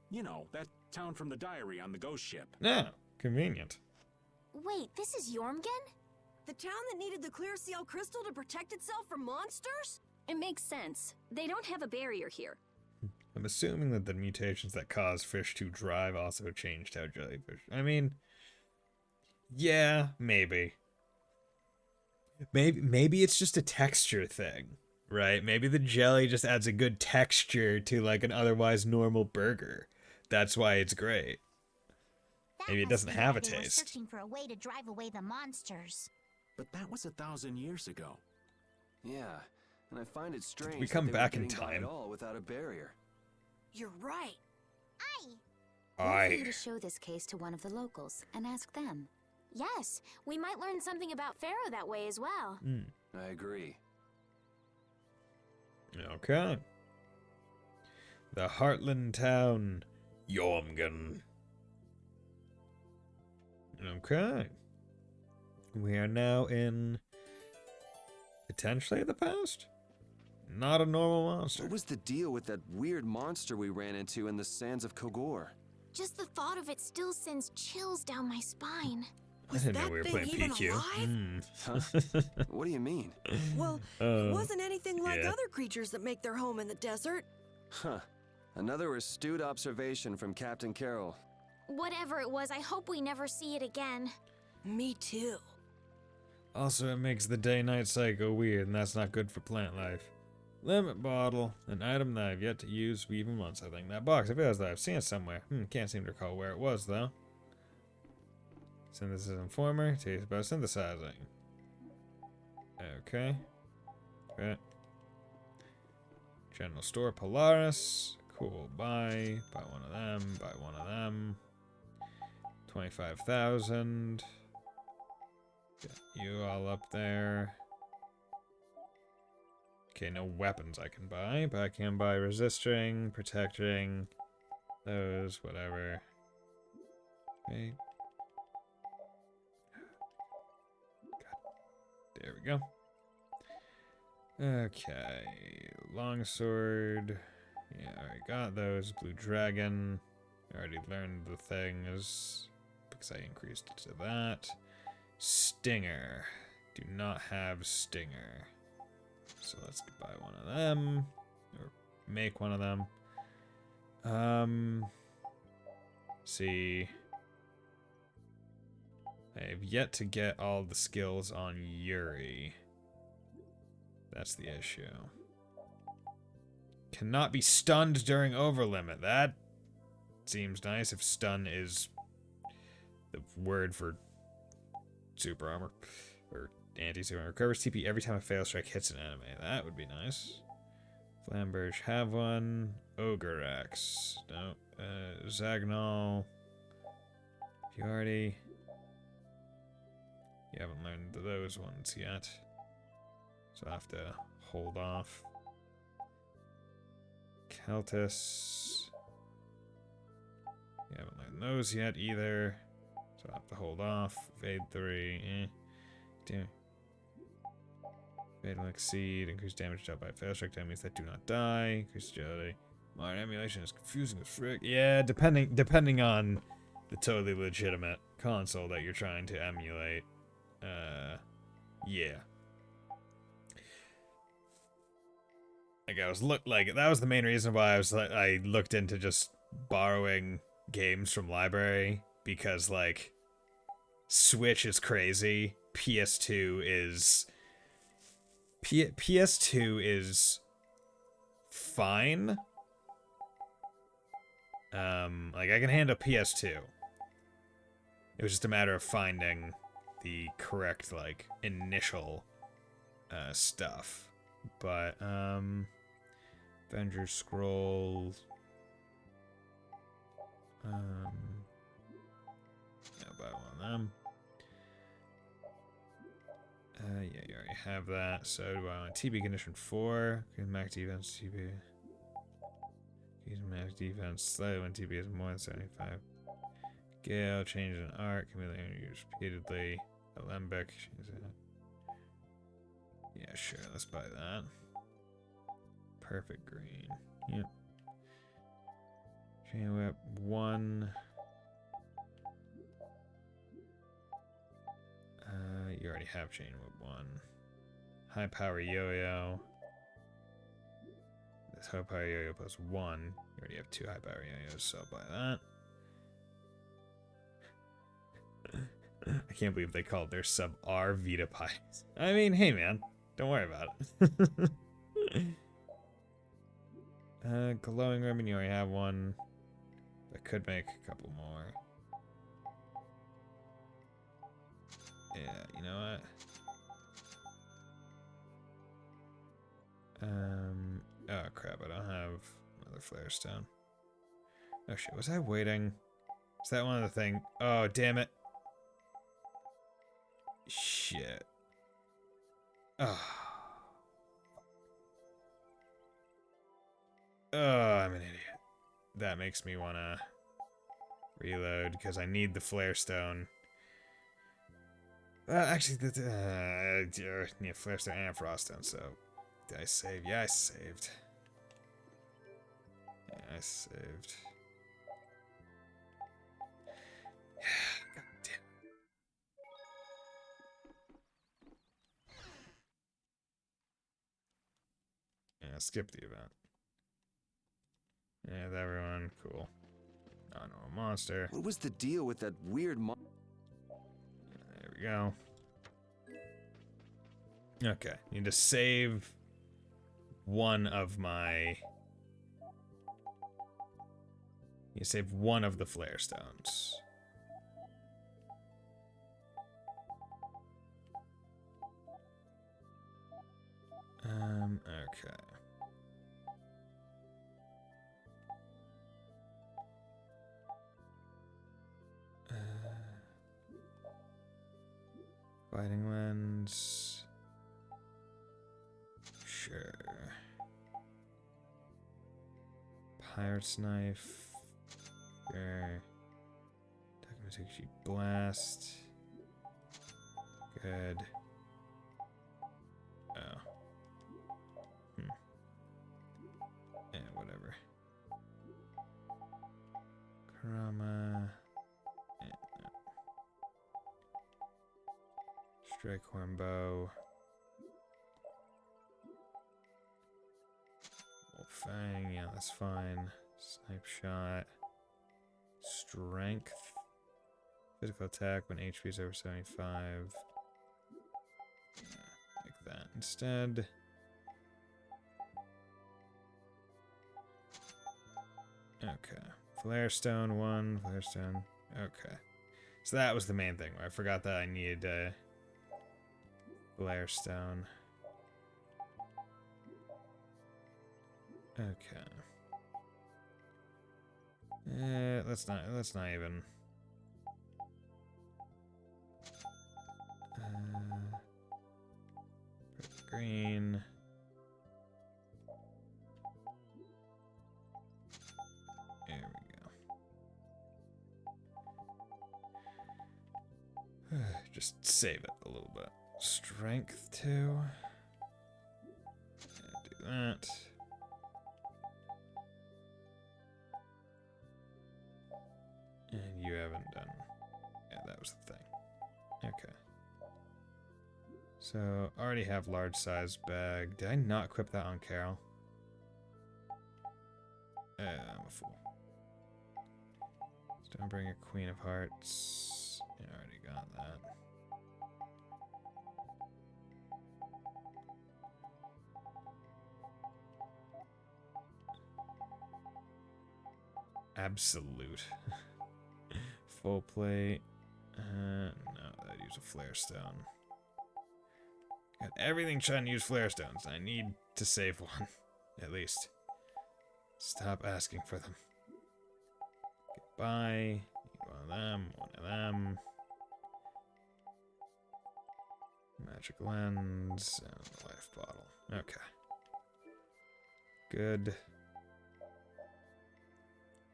You know, that town from the diary on the ghost ship. Yeah, convenient. Wait, this is Jormungand? The town that needed the clear seal crystal to protect itself from monsters? It makes sense. They don't have a barrier here. I'm assuming that the mutations that cause fish to drive also changed how jellyfish. I mean, yeah, maybe. Maybe it's just a texture thing, right? Maybe the jelly just adds a good texture to like an otherwise normal burger. That's why it's great. Maybe it doesn't have a taste. They were searching for a way to drive away the monsters. But that was 1,000 years ago. Yeah, and I find it strange we come that they back were in getting by time. at all without a barrier. You're right. We'll for you to show this case to one of the locals and ask them. Yes, we might learn something about Pharaoh that way as well. I agree. Okay. The Heartland town, Jormungand. Okay. We are now in potentially the past. Not a normal monster. What was the deal with that weird monster we ran into in the sands of Kogor? Just the thought of it still sends chills down my spine. I didn't know we were playing PQ. Huh? What do you mean? Well, it wasn't anything like yeah. other creatures that make their home in the desert. Huh. Another astute observation from Captain Carroll. Whatever it was, I hope we never see it again. Me too. Also, it makes the day-night cycle weird, and that's not good for plant life. Limit bottle, an item that I've yet to use for even once, I think. That box, I realize that I've seen it somewhere. Can't seem to recall where it was, though. Synthesis informer, taste about synthesizing. Okay. General store, Polaris. Cool, buy one of them, buy one of them. 25,000. Get you all up there. Okay, no weapons I can buy, but I can buy resisting, protecting, those, whatever. Okay. There we go. Okay, longsword. Yeah, I already got those. Blue dragon. I already learned the things because I increased it to that. Stinger. Do not have stinger. So let's buy one of them. Or make one of them. See. I have yet to get all the skills on Yuri. That's the issue. Cannot be stunned during overlimit. That seems nice if stun is the word for super armor. Or anti-super armor. Recovers TP every time a fail strike hits an enemy. That would be nice. Flamberge have one. Ogre Axe. No. Zagnol. Fjordy. You haven't learned those ones yet. So I have to hold off. Keltis. You haven't learned those yet either. So I have to hold off. Evade 3. Damn. Evade will exceed. Increase damage dealt by fail strike enemies that do not die. Increase agility. Modern emulation is confusing as frick. Yeah, depending on the totally legitimate console that you're trying to emulate. Yeah. Like that was the main reason why I looked into just borrowing games from library, because like Switch is crazy, PS2 is fine. Like I can handle PS2. It was just a matter of finding the correct like initial stuff. But Avenger Scroll. Yeah, buy one of them. Yeah, you already have that. So do I want TB condition 4? Max defense TB. Use max defense slightly when TB is more than 75. Gale, change in art, chameleon used repeatedly. Alembic. Yeah, sure, let's buy that. Perfect green. Yep. Chain whip 1. You already have chain whip 1. High power yo-yo. This high power yo-yo plus 1. You already have 2 high power yo-yos, so I'll buy that. I can't believe they called their sub R Vita Pies. I mean, hey man, don't worry about it. Glowing ribbon, you already have one. I could make a couple more. Yeah, you know what? Oh crap, I don't have another flare stone. Oh shit, was I waiting? Is that one of the things? Oh, damn it. Shit. Oh. Oh, I'm an idiot. That makes me want to reload because I need the flare stone. Actually, yeah, flare stone and frost stone. So, did I save? Yeah, I saved. Yeah, I saved. God damn. Yeah, skip the event. Yeah, everyone, cool. Oh no, a monster. What was the deal with that weird There we go. Okay, need to save one of my... You save one of the flare stones. Okay. Fighting lens. Sure. Pirate's knife. Sure. Documentation blast. Good. whatever. Karama. Yeah, no. Strike horn bow. Fang, yeah, that's fine. Snipe shot. Strength. Physical attack when HP is over 75. Yeah, like that instead. Okay. Flare stone 1, flare stone. Okay. So that was the main thing. I forgot that I needed flare stone. Okay. Let's not even. Green. There we go. Just save it a little bit. Strength 2. Do that. And you haven't done. Yeah, that was the thing. Okay. So, already have large size bag. Did I not equip that on Carol? I'm a fool. Stonebringer, Queen of Hearts. Yeah, I already got that. Absolute. Full plate. No, I'd use a flare stone. Got everything trying to use flare stones. I need to save one, at least. Stop asking for them. Goodbye. One of them, one of them. Magic lens and the life bottle. Okay. Good.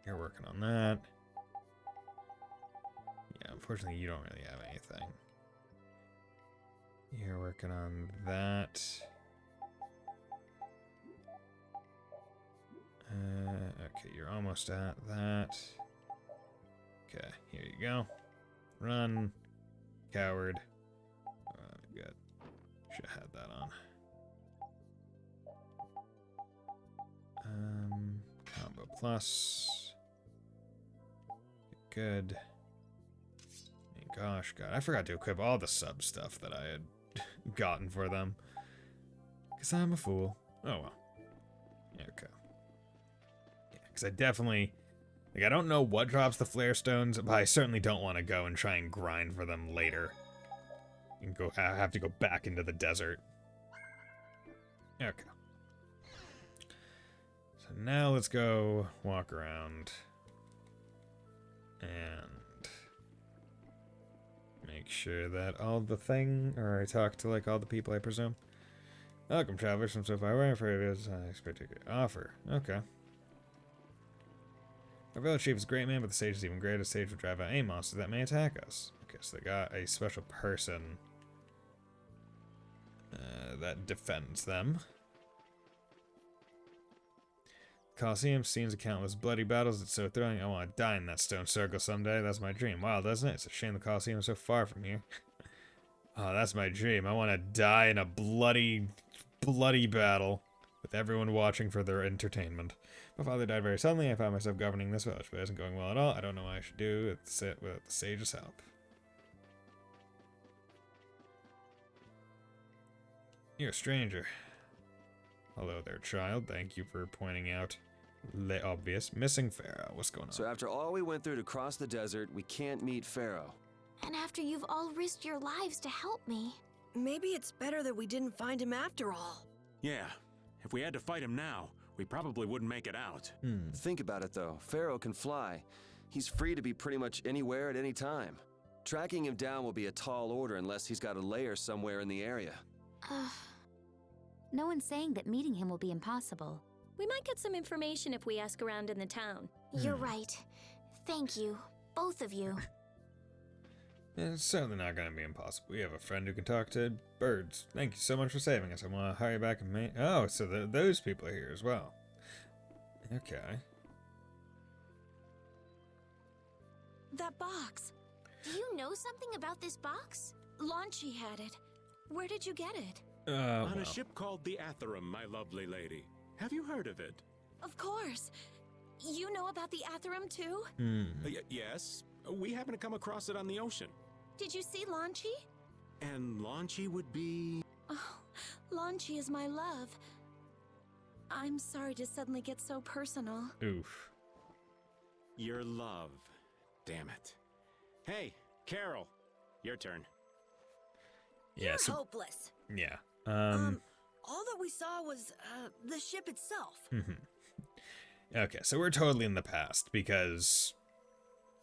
You're working on that. Yeah, unfortunately, you don't really have anything. You're working on that. Okay, you're almost at that. Okay, here you go. Run. Coward. Good. Should have had that on. Combo plus. Good. I mean, gosh, God, I forgot to equip all the sub stuff that I had gotten for them. Because I'm a fool. Oh, well. Yeah, okay. Yeah, because I definitely... Like, I don't know what drops the flare stones, but I certainly don't want to go and try and grind for them later. And go have to go back into the desert. Okay. So now let's go walk around. And make sure that all the thing, or I talk to like all the people, I presume. Welcome, travelers from so far away for this particular offer. Okay. Our village chief is a great man, but the sage is even greater. The sage will drive out any monster that may attack us. Okay, so they got a special person that defends them. Colosseum scenes countless bloody battles. It's so thrilling. I want to die in that stone circle someday. That's my dream. Wow, doesn't it? It's a shame the Colosseum is so far from here. Oh, that's my dream. I want to die in a bloody battle with everyone watching for their entertainment. My father died very suddenly. I found myself governing this village, but it isn't going well at all. I don't know what I should do without the sage's help. You're a stranger. Hello there, child. Thank you for pointing out the obvious. Missing Pharaoh. What's going on? So after all we went through to cross the desert, we can't meet Pharaoh. And after you've all risked your lives to help me. Maybe it's better that we didn't find him after all. Yeah, if we had to fight him now, we probably wouldn't make it out. Think about it though. Pharaoh can fly. He's free to be pretty much anywhere at any time. Tracking him down will be a tall order unless he's got a lair somewhere in the area. No one's saying that meeting him will be impossible. We might get some information if we ask around in the town. You're right. Thank you, both of you. It's certainly not going to be impossible. We have a friend who can talk to birds. Thank you so much for saving us. I want to hurry back and make... Oh, so those people are here as well. Okay. That box. Do you know something about this box? Launchy had it. Where did you get it? On a ship called the Atherum, my lovely lady. Have you heard of it? Of course. You know about the Atherum too? Yes. We happen to come across it on the ocean. Did you see Launchy? And Launchy would be... Oh, Launchy is my love. I'm sorry to suddenly get so personal. Oof. Your love. Damn it. Hey, Carol. Your turn. Yeah, You're hopeless. Yeah. All that we saw was, the ship itself. Okay, so we're totally in the past because,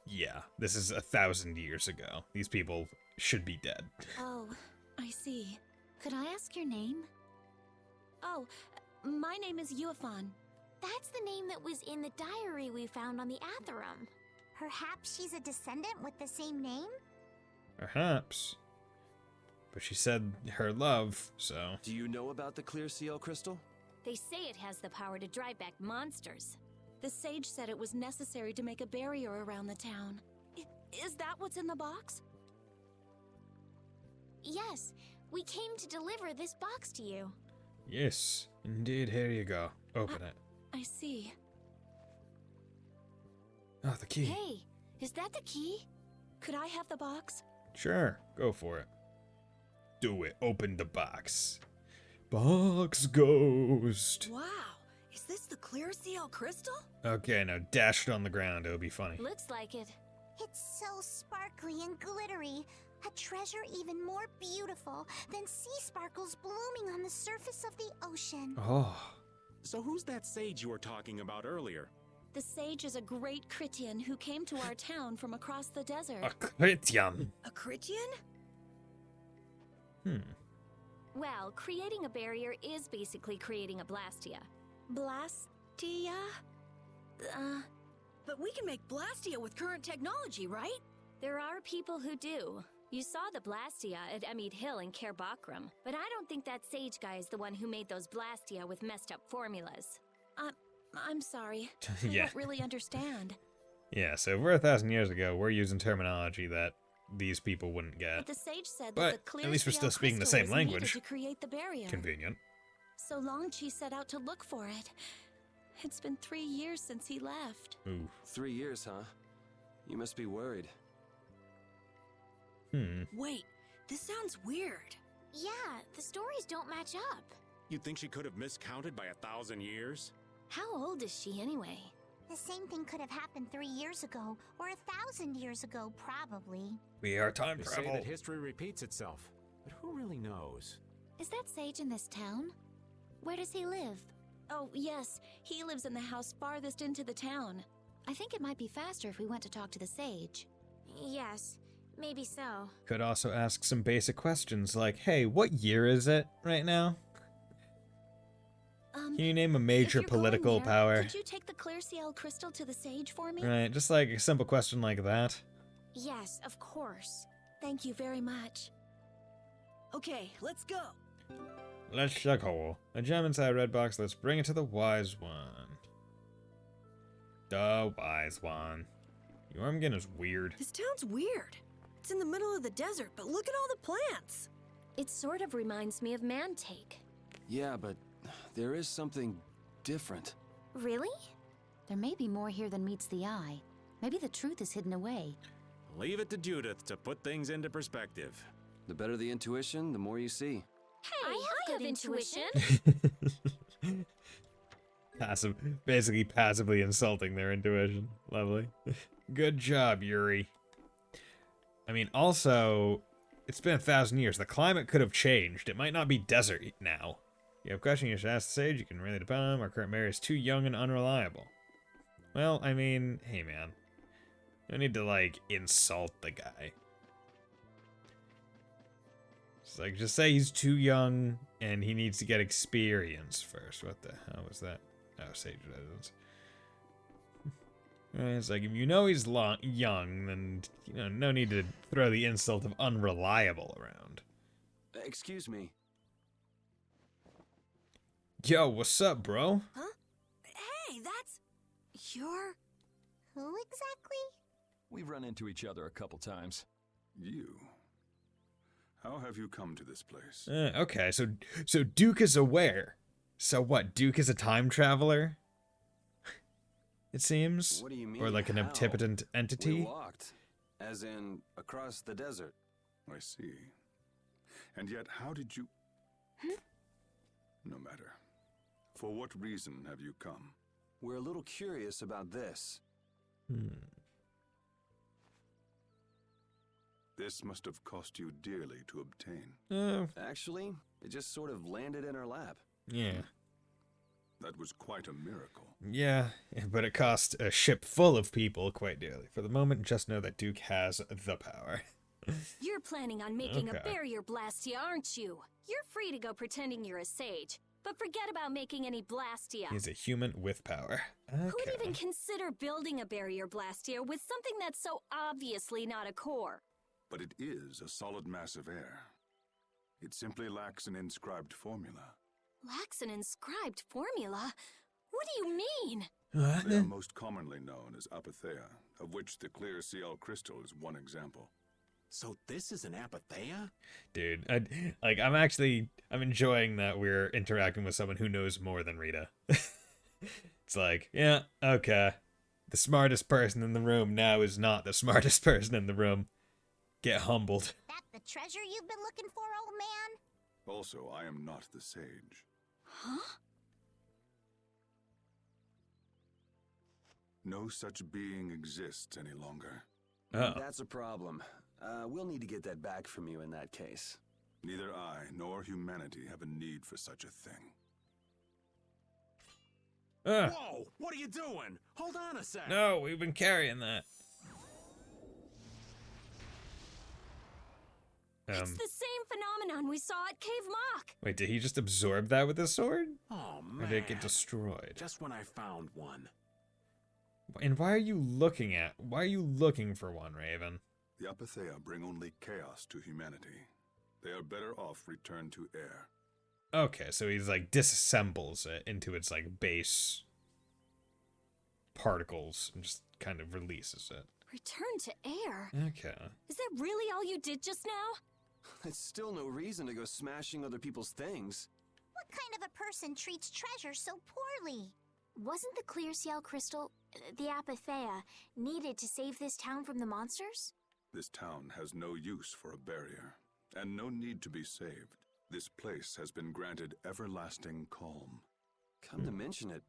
yeah, this is 1,000 years ago. These people should be dead. Oh, I see. Could I ask your name? Oh, my name is Yuafan. That's the name that was in the diary we found on the Atherum. Perhaps she's a descendant with the same name? Perhaps. But she said her love, so... Do you know about the clear seal crystal? They say it has the power to drive back monsters. The sage said it was necessary to make a barrier around the town. Is that what's in the box? Yes, we came to deliver this box to you. Yes, indeed, here you go. Open it. I see. Oh, the key. Hey, is that the key? Could I have the box? Sure, go for it. Do it. Open the box. Box ghost. Wow, is this the clear seal crystal? Okay, now dash it on the ground. It'll be funny. Looks like it. It's so sparkly and glittery. A treasure even more beautiful than sea sparkles blooming on the surface of the ocean. Oh. So who's that sage you were talking about earlier? The sage is a great Critian who came to our town from across the desert. A Critian. A Critian? Well, creating a barrier is basically creating a Blastia. Blastia? But we can make Blastia with current technology, right? There are people who do. You saw the Blastia at Emmede Hill in Cair Bakram, but I don't think that sage guy is the one who made those Blastia with messed up formulas. I'm sorry. I don't really understand. Yeah, so if we're 1,000 years ago, we're using terminology that these people wouldn't get. But the sage said But that the clear at least we're still speaking the same language. to create the barrier. Convenient. So Longchi set out to look for it. It's been 3 years since he left. Ooh. 3 years, huh? You must be worried. Wait, this sounds weird. Yeah, the stories don't match up. You think she could have miscounted by 1,000 years? How old is she anyway? The same thing could have happened 3 years ago, or 1,000 years ago, probably. We are time They travel. say that history repeats itself, but who really knows? Is that sage in this town? Where does he live? Oh, yes. He lives in the house farthest into the town. I think it might be faster if we went to talk to the sage. Yes, maybe so. Could also ask some basic questions like, hey, what year is it right now? Can you name a major if you're going political there, power? Could you take the clear seal crystal to the sage for me? Right, just like a simple question like that. Yes, of course. Thank you very much. Okay, let's go. Let's go. A gem inside a red box. Let's bring it to the wise one. The wise one. Yormgen is weird. This town's weird. It's in the middle of the desert, but look at all the plants. It sort of reminds me of Mantake. Yeah, but there is something different. Really? There may be more here than meets the eye. Maybe the truth is hidden away. Leave it to Judith to put things into perspective. The better the intuition, the more you see. Hey, I have intuition. Basically passively insulting their intuition. Lovely. Good job, Yuri. I mean, also, it's been 1,000 years. The climate could have changed. It might not be desert now. You have a question you should ask the sage. You can really depend on him. Our current mayor is too young and unreliable. Well, I mean, hey man. You don't need to, like, insult the guy. It's like, just say he's too young and he needs to get experience first. What the hell was that? Oh, sage residence. It's like, if you know he's young, then, you know, no need to throw the insult of unreliable around. Excuse me. Yo, what's up, bro? Huh? Hey, that's... You're... Who exactly? We've run into each other a couple times. You? How have you come to this place? Okay, so Duke is aware. So what, Duke is a time traveler? It seems? What do you mean, or like an how? omnipotent entity? We walked, as in across the desert. I see. And yet, how did you... No matter. For what reason have you come? We're a little curious about this. This must have cost you dearly to obtain. Actually, it just sort of landed in our lap. Yeah. That was quite a miracle. Yeah, but it cost a ship full of people quite dearly. For the moment, just know that Duke has the power. You're planning on making a Okay. barrier blastia, aren't you? You're free to go pretending you're a sage, but forget about making any blastia. He's a human with power. Okay. Who'd even consider building a barrier blastia with something that's so obviously not a core? But it is a solid mass of air. It simply lacks an inscribed formula. Lacks an inscribed formula? What do you mean? They are most commonly known as apatheia, of which the clear CL crystal is one example. So this is an apatheia? Dude, I'm enjoying that we're interacting with someone who knows more than Rita. It's like, yeah, okay. The smartest person in the room now is not the smartest person in the room. Get humbled. That the treasure you've been looking for, old man? Also, I am not the sage. Huh? No such being exists any longer. Oh. That's a problem. We'll need to get that back from you in that case. Neither I nor humanity have a need for such a thing. Whoa! What are you doing? Hold on a sec. No, we've been carrying that. It's the same phenomenon we saw at Cave Mock. Wait, did he just absorb that with his sword? Oh, Or did it get destroyed? Just when I found one. And why are you looking for one, Raven? The apatheia bring only chaos to humanity. They are better off returned to air. Okay, so he's like disassembles it into its like base particles and just kind of releases it. Return to air? Okay. Is that really all you did just now? It's still no reason to go smashing other people's things. What kind of a person treats treasure so poorly? Wasn't the clear CL crystal, the apatheia, needed to save this town from the monsters? This town has no use for a barrier, and no need to be saved. This place has been granted everlasting calm. Come to mention it,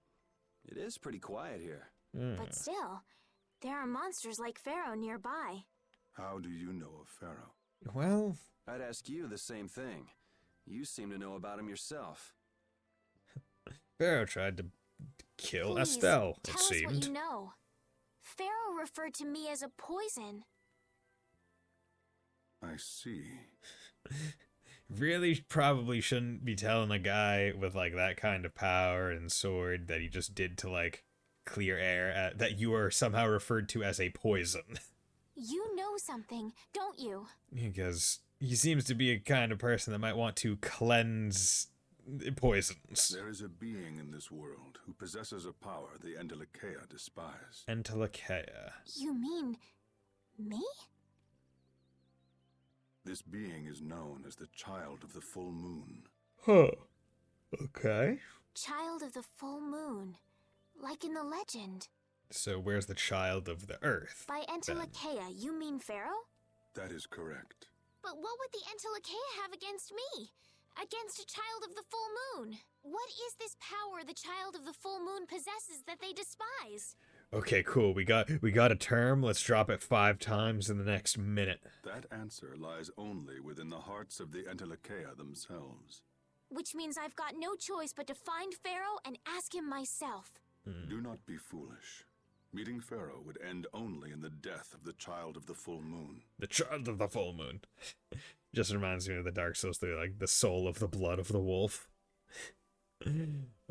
it is pretty quiet here. But still, there are monsters like Pharaoh nearby. How do you know of Pharaoh? Well, I'd ask you the same thing. You seem to know about him yourself. Pharaoh tried to kill Please, Estelle, it tell us seemed. what you know. Pharaoh referred to me as a poison. I see. Really probably shouldn't be telling a guy with like that kind of power and sword that he just did to like clear air that you are somehow referred to as a poison. You know something, don't you? Because he seems to be a kind of person that might want to cleanse poisons. There is a being in this world who possesses a power the Entelikeia despise. Entelikeia. You mean me? This being is known as the Child of the Full Moon. Huh. Okay. Child of the full moon, like in the legend. So where's the child of the earth? By Entelikeia, you mean Pharaoh? That is correct. But what would the Entelikeia have against me? Against a child of the full moon? What is this power the child of the full moon possesses that they despise? Okay, cool. We got a term. Let's drop it 5 times in the next minute. That answer lies only within the hearts of the Entelikeia themselves. Which means I've got no choice but to find Pharaoh and ask him myself. Do not be foolish. Meeting Pharaoh would end only in the death of the Child of the Full Moon. The child of the full moon. Just reminds me of the Dark Souls 3, like the soul of the blood of the wolf.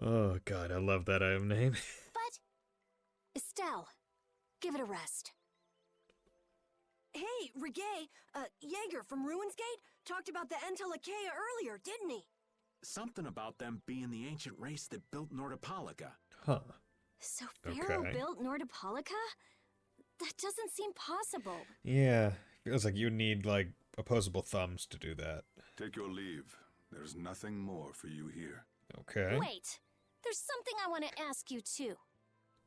Oh god, I love that item name. But... Estelle, give it a rest. Hey, Reggae, Jaeger from Ruinsgate talked about the Entelikeia earlier, didn't he? Something about them being the ancient race that built Nordopolica. Huh. So Pharaoh built Nordopolica? That doesn't seem possible. Yeah, feels like you need, like, opposable thumbs to do that. Take your leave. There's nothing more for you here. Okay. Wait, there's something I want to ask you too.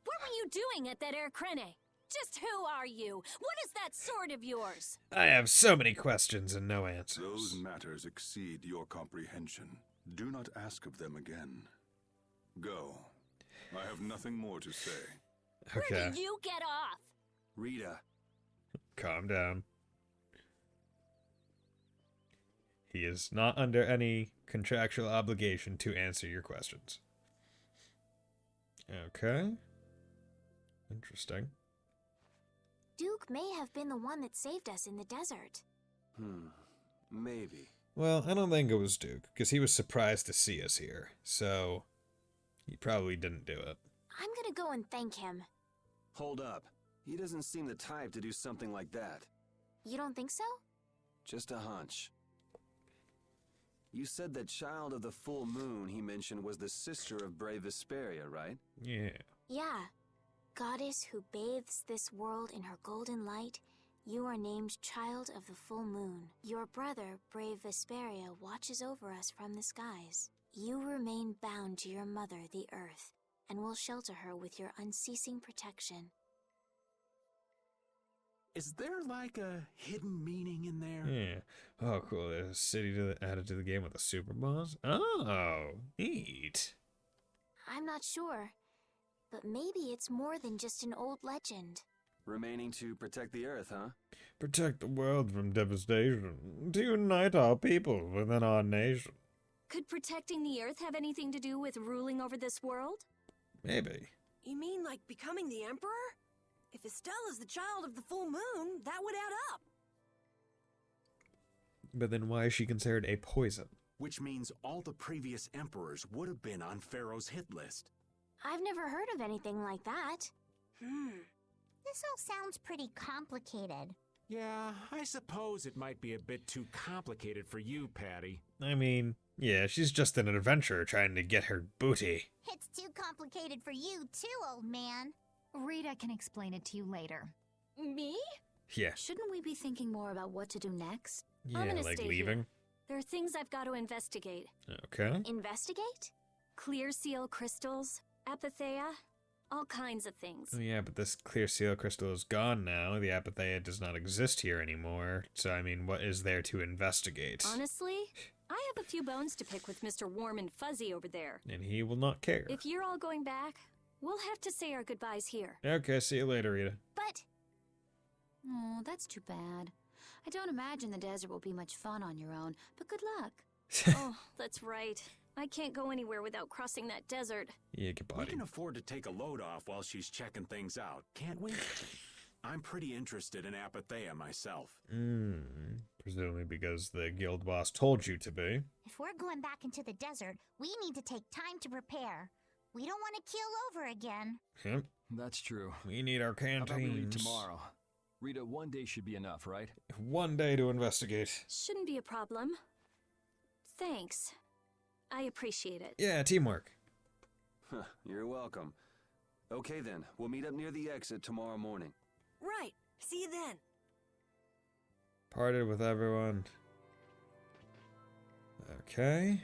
What were you doing at that Air Krene? Just who are you? What is that sword of yours? I have so many questions and no answers. Those matters exceed your comprehension. Do not ask of them again. Go. I have nothing more to say. Okay. Where did you get off? Rita. Calm down. He is not under any contractual obligation to answer your questions. Okay. Interesting. Duke may have been the one that saved us in the desert. Maybe. Well, I don't think it was Duke, because he was surprised to see us here, so he probably didn't do it. I'm gonna go and thank him. Hold up. He doesn't seem the type to do something like that. You don't think so? Just a hunch. You said that child of the full moon he mentioned was the sister of brave Vesperia, right? Yeah. Yeah. Goddess who bathes this world in her golden light, you are named Child of the Full Moon. Your brother, brave Vesperia, watches over us from the skies. You remain bound to your mother, the Earth, and will shelter her with your unceasing protection. Is there like a hidden meaning in there? Yeah. Oh, cool. There's a city added to the game with a super boss. Oh, neat. I'm not sure, but maybe it's more than just an old legend. Remaining to protect the Earth, huh? Protect the world from devastation. To unite our people within our nation. Could protecting the Earth have anything to do with ruling over this world? Maybe. You mean like becoming the Emperor? If Estelle is the child of the full moon, that would add up. But then why is she considered a poison? Which means all the previous emperors would have been on Pharaoh's hit list. I've never heard of anything like that. This all sounds pretty complicated. Yeah, I suppose it might be a bit too complicated for you, Patty. I mean, yeah, she's just an adventurer trying to get her booty. It's too complicated for you too, old man. Rita can explain it to you later. Me? Yeah. Shouldn't we be thinking more about what to do next? Yeah, I'm gonna like stay leaving? Here. There are things I've got to investigate. Okay. Investigate? Clear seal crystals, apatheia, all kinds of things. Oh yeah, but this clear seal crystal is gone now. The apatheia does not exist here anymore. So, I mean, what is there to investigate? Honestly, I have a few bones to pick with Mr. Warm and Fuzzy over there. And he will not care. If you're all going back, we'll have to say our goodbyes here. Okay, see you later, Rita. But... Oh, that's too bad. I don't imagine the desert will be much fun on your own, but good luck. Oh, that's right. I can't go anywhere without crossing that desert. Yeah, get We body. can afford to take a load off while she's checking things out, can't we? I'm pretty interested in apatheia myself. Presumably because the guild boss told you to be. If we're going back into the desert, we need to take time to prepare. We don't want to keel over again. Yep. That's true. We need our How about we leave canteens. tomorrow? Rita, one day should be enough, right? One day to investigate. Shouldn't be a problem. Thanks. I appreciate it. Yeah, teamwork. You're welcome. Okay then, we'll meet up near the exit tomorrow morning. Right. See you then. Parted with everyone. Okay.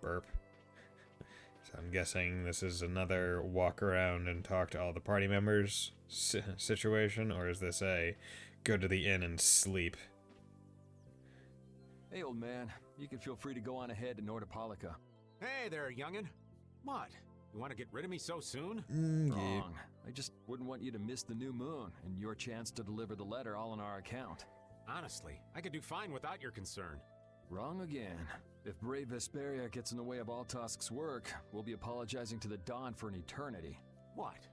Burp. So I'm guessing this is another walk around and talk to all the party members situation, or is this a go to the inn and sleep? Hey, old man. You can feel free to go on ahead to Nordopolica. Hey there, youngin'. What? You want to get rid of me so soon? Wrong. I just wouldn't want you to miss the new moon and your chance to deliver the letter all on our account. Honestly, I could do fine without your concern. Wrong again. If brave Vesperia gets in the way of Altosk's work, we'll be apologizing to the Dawn for an eternity. What?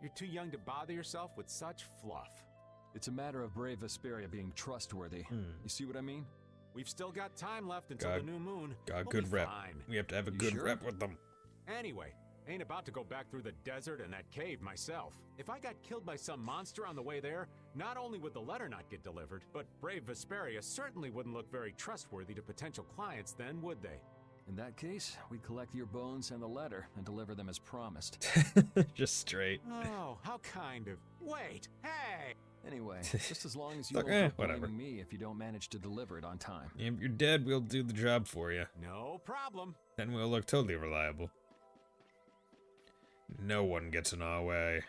You're too young to bother yourself with such fluff. It's a matter of brave Vesperia being trustworthy. You see what I mean? We've still got time left until the new moon. Got We'll good be rep. fine. We have to have a You good sure? rep with them. Anyway, ain't about to go back through the desert and that cave myself. If I got killed by some monster on the way there, not only would the letter not get delivered, but brave Vesperia certainly wouldn't look very trustworthy to potential clients then, would they? In that case, we'd collect your bones and the letter and deliver them as promised. Just straight. Oh, how kind of. Wait, hey! Anyway, just as long as you Okay, don't quit whatever. blaming me if you don't manage to deliver it on time. If you're dead, we'll do the job for you. No problem. Then we'll look totally reliable. No one gets in our way.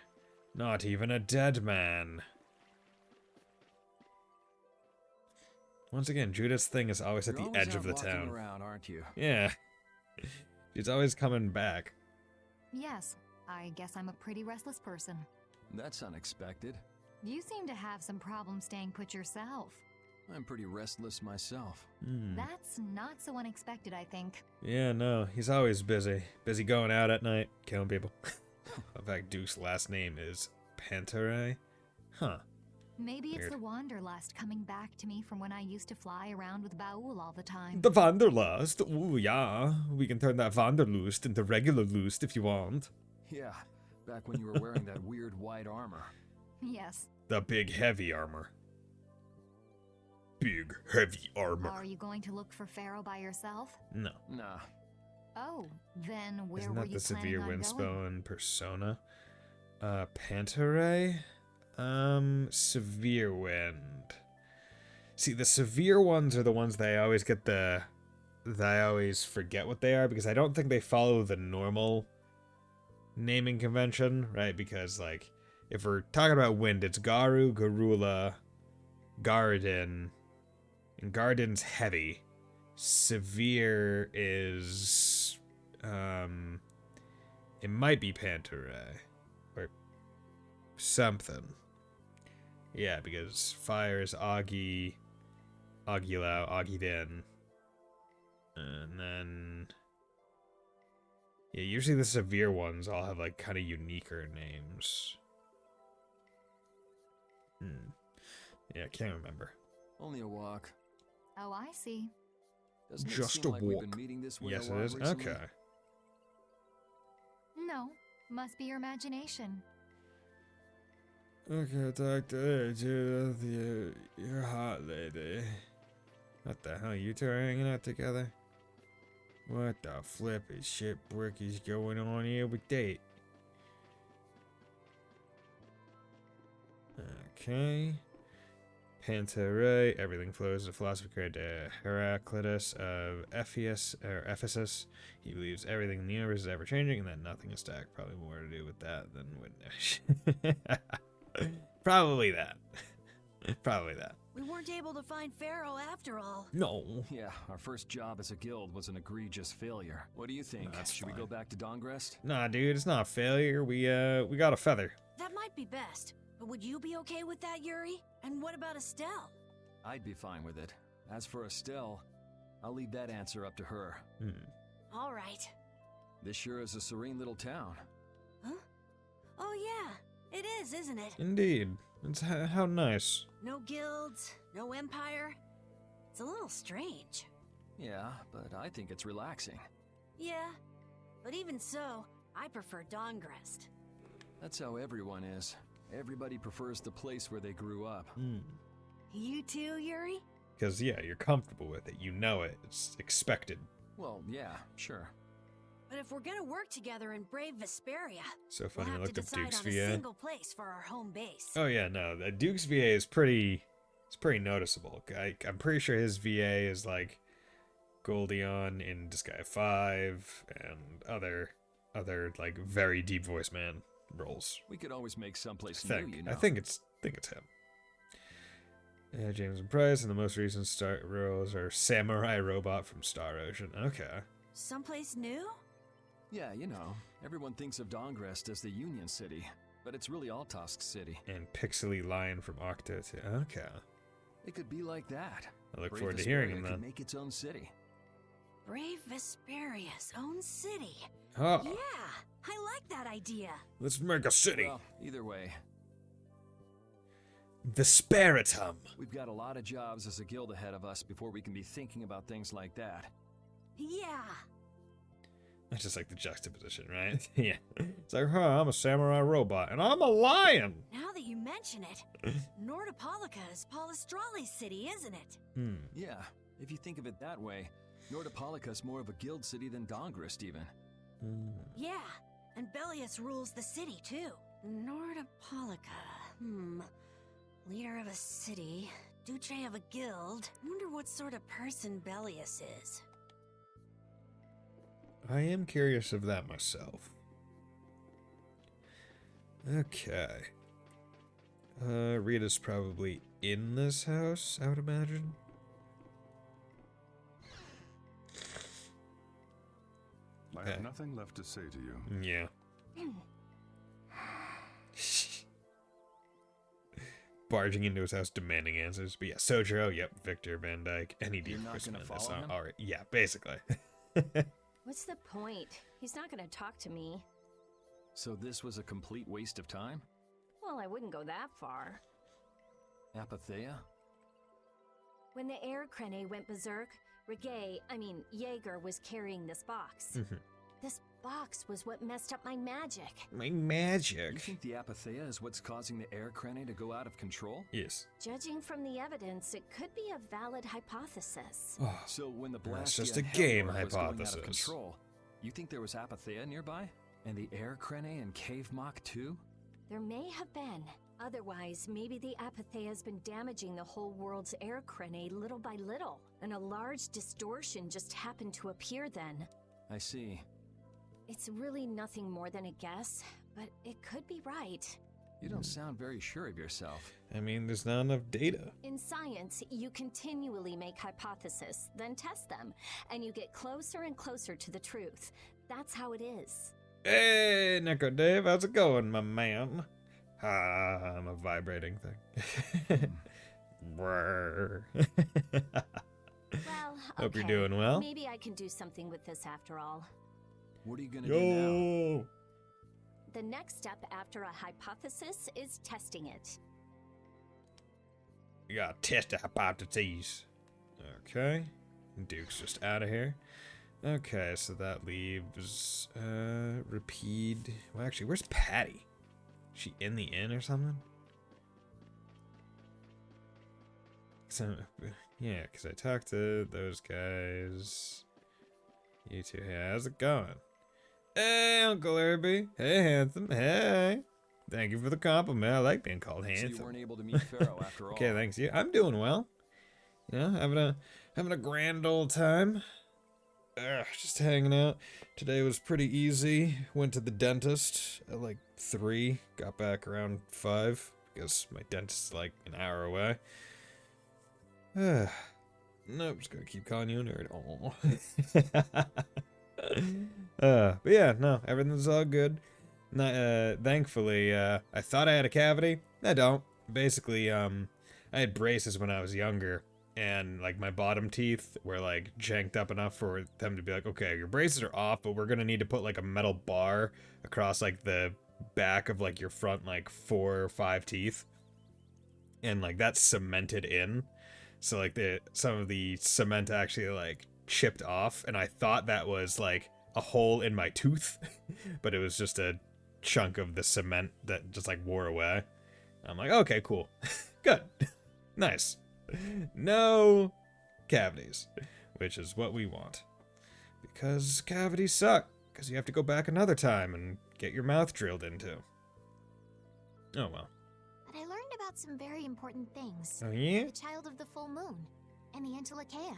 Not even a dead man. Once again, Judith's thing is always at You're the always edge of the out walking town. around, aren't you? Yeah. She's always coming back. Yes, I guess I'm a pretty restless person. That's unexpected. You seem to have some problem staying put yourself. I'm pretty restless myself. That's not so unexpected, I think. Yeah, no, he's always busy. Busy going out at night, killing people. In fact, Duke's last name is Pantere? Huh. Maybe it's Weird. the wanderlust coming back to me from when I used to fly around with Baul all the time. The Wanderlust? Ooh, yeah. We can turn that Wanderlust into regular lust if you want. Yeah, back when you were wearing that weird white armor. Yes. The big heavy armor. Big heavy armor. Are you going to look for Pharaoh by yourself? No. Nah. Oh, then where Isn't were that you the planning severe on going? windspow in Persona? Pantere? Severe wind. See, the severe ones are the ones that I always get that I always forget what they are, because I don't think they follow the normal naming convention, right? Because, like, if we're talking about wind, it's Garu, Garula, Garden, and Garden's heavy. Severe is, it might be Pantere, or something. Yeah, because fire is Augie, Augilao, Augiden, and then, yeah, usually the severe ones all have, like, kind of uniquer names. Yeah, I can't remember. Only a walk. Oh, I see. Doesn't it Just seem a like we've walk. been meeting this way Yes, a it lot is. recently? Okay. No, must be your imagination. Okay, talk to Judith, you're hot lady. What the hell, you two are hanging out together? What the flippy shit brick is going on here with that? Okay. Pantere, everything flows. The philosopher created Heraclitus of Ephesus. He believes everything in the universe is ever changing and that nothing is static. Probably more to do with that than with Probably that. Probably that. We weren't able to find Pharaoh after all. No. Yeah, our first job as a guild was an egregious failure. What do you think? That's Should we go back to Dongrest? Nah, dude, it's not a failure. We got a feather. That might be best. But would you be okay with that, Yuri? And what about Estelle? I'd be fine with it. As for Estelle, I'll leave that answer up to her. All right. This sure is a serene little town. Huh? Oh yeah, it is, isn't it? Indeed. It's how nice. No guilds, no empire. It's a little strange. Yeah, but I think it's relaxing. Yeah, but even so, I prefer Dongrest. That's how everyone is. Everybody prefers the place where they grew up. You too, Yuri? Because, yeah, you're comfortable with it. You know it. It's expected. Well, yeah, sure. But if we're gonna work together in brave Vesperia, So funny, we'll I have to looked up decide Duke's on a VA. single place for our home base. Oh, yeah, no. The Duke's VA is pretty noticeable. I'm pretty sure his VA is like Goldion in Disgaea 5 and other like very deep voice man roles. We could always make someplace I new, you know. I think it's him. Yeah, James and Price, and the most recent star roles are Samurai Robot from Star Ocean. Okay. Someplace new? Yeah, you know, everyone thinks of Dongrest as the Union City, but it's really Altosk City. And Pixely Lion from Octo too. Okay. It could be like that. I look Brave forward to hearing Vesperia him could then. make its own city. Brave Vesperia's own city. Oh. Yeah, I like that idea. Let's make a city. Well, either way, Vesperitum. we've got a lot of jobs as a guild ahead of us before we can be thinking about things like that. Yeah. I just like the juxtaposition, right? Yeah. It's like, I'm a samurai robot, and I'm a lion. Now that you mention it, Nordopolica is Palestrali's city, isn't it? Yeah, if you think of it that way, Nordopolica's more of a guild city than Dongrist, even. Yeah, and Bellius rules the city, too. Nordopolica. Leader of a city, Duce of a guild. Wonder what sort of person Bellius is. I am curious of that myself. Okay. Rita's probably in this house, I would imagine. I have nothing left to say to you. Yeah. Barging into his house, demanding answers. But yeah, Sojiro, yep, Victor, Van Dyke, any deep Christmas. Alright, yeah, basically. What's the point? He's not gonna talk to me. So this was a complete waste of time? Well, I wouldn't go that far. Apatheia? When the air crane went berserk, Jaeger was carrying this box. This box was what messed up my magic. My magic? You think the Apatheia is what's causing the air crane to go out of control? Yes. Judging from the evidence, it could be a valid hypothesis. So when the Blastia That's just a game was going out hypothesis. of control, you think there was Apatheia nearby? And the air crane and cave mock too? There may have been. Otherwise, maybe the Apatheia has been damaging the whole world's air crane little by little, and a large distortion just happened to appear then. I see. It's really nothing more than a guess, but it could be right. You don't sound very sure of yourself. I mean, there's not enough data. In science, you continually make hypotheses, then test them, and you get closer and closer to the truth. That's how it is. Hey, Neko Dave, how's it going, my man? I'm a vibrating thing. Well, Hope you're okay. doing well. Maybe I can do something with this after all. What are you gonna do now? The next step after a hypothesis is testing it. You gotta test the hypotheses. Okay. Duke's just out of here. Okay, so that leaves Repeat. Well, actually, where's Patty? Is she in the inn or something? So, yeah, because I talked to those guys. You two, hey, how's it going? Hey, Uncle Herbie. Hey, handsome. Hey. Thank you for the compliment. I like being called handsome. So you weren't able to meet Pharaoh after all. Okay, thanks. You. I'm doing well. You know, having a grand old time. Just hanging out. Today was pretty easy. Went to the dentist at like 3. Got back around 5 because my dentist is like an hour away. Nope, just gonna keep calling you a nerd. But yeah, no, everything's all good. Thankfully, I thought I had a cavity. I don't. Basically, I had braces when I was younger. And, like, my bottom teeth were, like, janked up enough for them to be like, okay, your braces are off, but we're gonna need to put, like, a metal bar across, like, the back of, like, your front, like, 4 or 5 teeth. And, like, that's cemented in. So, like, some of the cement actually, like, chipped off. And I thought that was, like, a hole in my tooth. But it was just a chunk of the cement that just, like, wore away. I'm like, okay, cool. Good. Nice. No cavities, which is what we want. Because cavities suck, because you have to go back another time and get your mouth drilled into. Oh well. But I learned about some very important things. Oh yeah? The Child of the Full Moon, and the Antilocheia.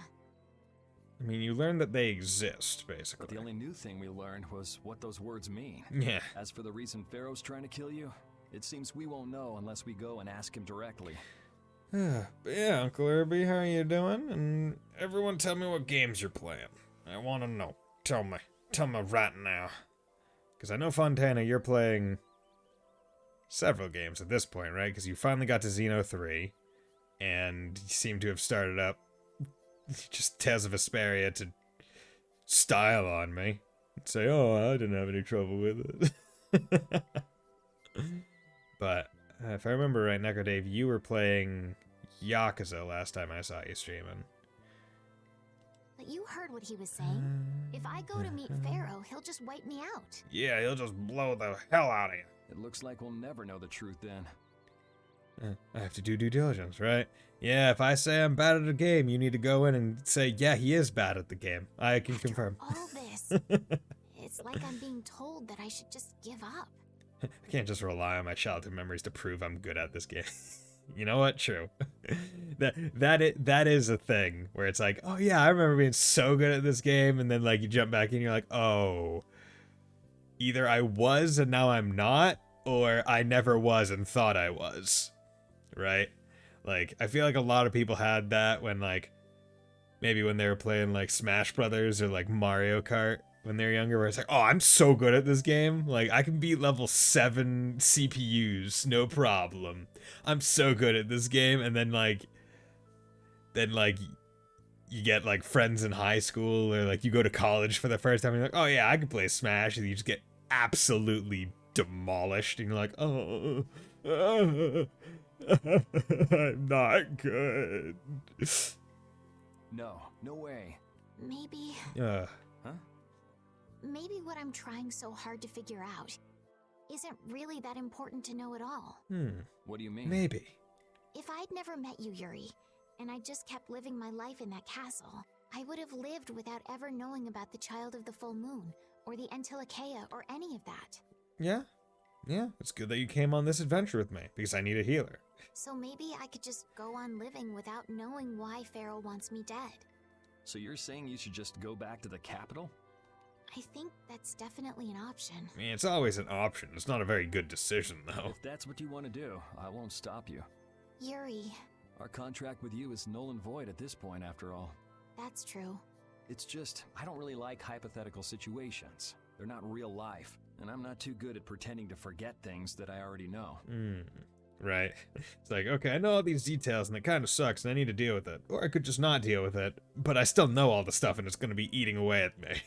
I mean, you learned that they exist, basically. But the only new thing we learned was what those words mean. Yeah. As for the reason Pharaoh's trying to kill you, it seems we won't know unless we go and ask him directly. But yeah, Uncle Herbie, how are you doing? And everyone tell me what games you're playing. I want to know. Tell me right now. Because I know, Fontana, you're playing several games at this point, right? Because you finally got to Xeno 3, and you seem to have started up just Tales of Vesperia to style on me. And say, oh, I didn't have any trouble with it. But if I remember right, Neko Dave, you were playing Yakuza last time I saw you streaming. But you heard what he was saying. If I go to meet Pharaoh, he'll just wipe me out. Yeah, he'll just blow the hell out of you. It looks like we'll never know the truth then. I have to do due diligence, right? Yeah, if I say I'm bad at a game, you need to go in and say, yeah, he is bad at the game. I can confirm. All this, it's like I'm being told that I should just give up. I can't just rely on my childhood memories to prove I'm good at this game. You know what? True. that is a thing where it's like, oh yeah, I remember being so good at this game, and then like you jump back in and you're like, oh, either I was and now I'm not, or I never was and thought I was. Right? Like, I feel like a lot of people had that when like, maybe when they were playing like Smash Brothers or like Mario Kart when they were younger, where it's like, oh, I'm so good at this game. Like, I can beat level 7 CPUs, no problem. I'm so good at this game. And then you get like friends in high school, or like you go to college for the first time and you're like, oh yeah, I can play Smash, and you just get absolutely demolished and you're like, oh, I'm not good. No way. Maybe... Huh? Maybe what I'm trying so hard to figure out isn't really that important to know at all. What do you mean? Maybe. If I'd never met you, Yuri, and I just kept living my life in that castle, I would have lived without ever knowing about the Child of the Full Moon, or the Antilocheia, or any of that. Yeah. Yeah, it's good that you came on this adventure with me, because I need a healer. So maybe I could just go on living without knowing why Pharaoh wants me dead. So you're saying you should just go back to the capital? I think that's definitely an option. I mean, it's always an option. It's not a very good decision, though. If that's what you want to do, I won't stop you. Yuri. Our contract with you is null and void at this point, after all. That's true. It's just, I don't really like hypothetical situations. They're not real life, and I'm not too good at pretending to forget things that I already know. Right. It's like, okay, I know all these details, and it kind of sucks, and I need to deal with it. Or I could just not deal with it, but I still know all the stuff, and it's going to be eating away at me.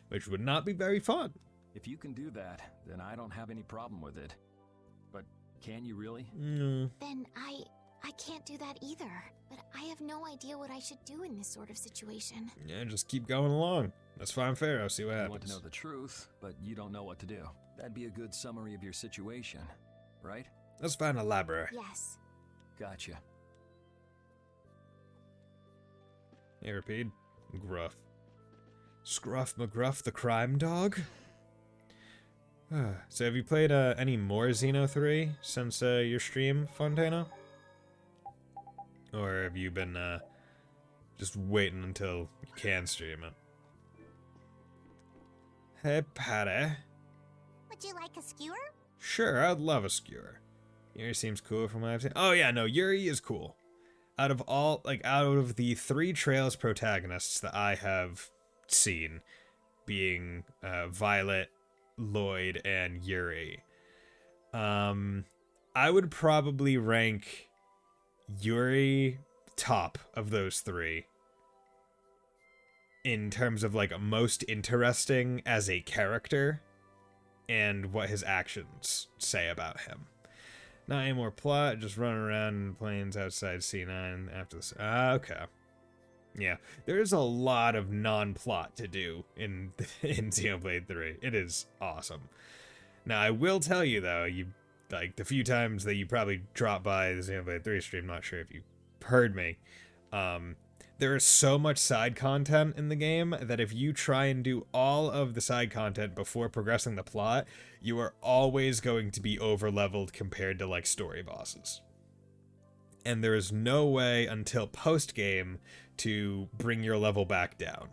Which would not be very fun. If you can do that, then I don't have any problem with it. But can you really? No. Then I can't do that either. But I have no idea what I should do in this sort of situation. Yeah, just keep going along. Let's find Pharaoh, see what happens. You want to know the truth, but you don't know what to do. That'd be a good summary of your situation, right? Let's find a library. Yes. Gotcha. Hey, repeat. Gruff. Scruff McGruff the crime dog? So have you played any more Xeno 3 since your stream, Fontana? Or have you been just waiting until you can stream it? Hey, Patty. Would you like a skewer? Sure, I'd love a skewer. Yuri seems cool from what I've seen. Oh yeah, no, Yuri is cool. Out of the 3 Trails protagonists that I have seen, being Violet, Lloyd, and Yuri, I would probably rank Yuri top of those 3 in terms of like most interesting as a character and what his actions say about him. Not any more plot, just running around in plains outside C9 after this. Okay. Yeah, there's a lot of non-plot to do in Xenoblade 3. It is awesome. Now, I will tell you, though, like, the few times that you probably dropped by the Xenoblade 3 stream, not sure if you heard me, there is so much side content in the game that if you try and do all of the side content before progressing the plot, you are always going to be over-leveled compared to, like, story bosses. And there is no way until post-game to bring your level back down.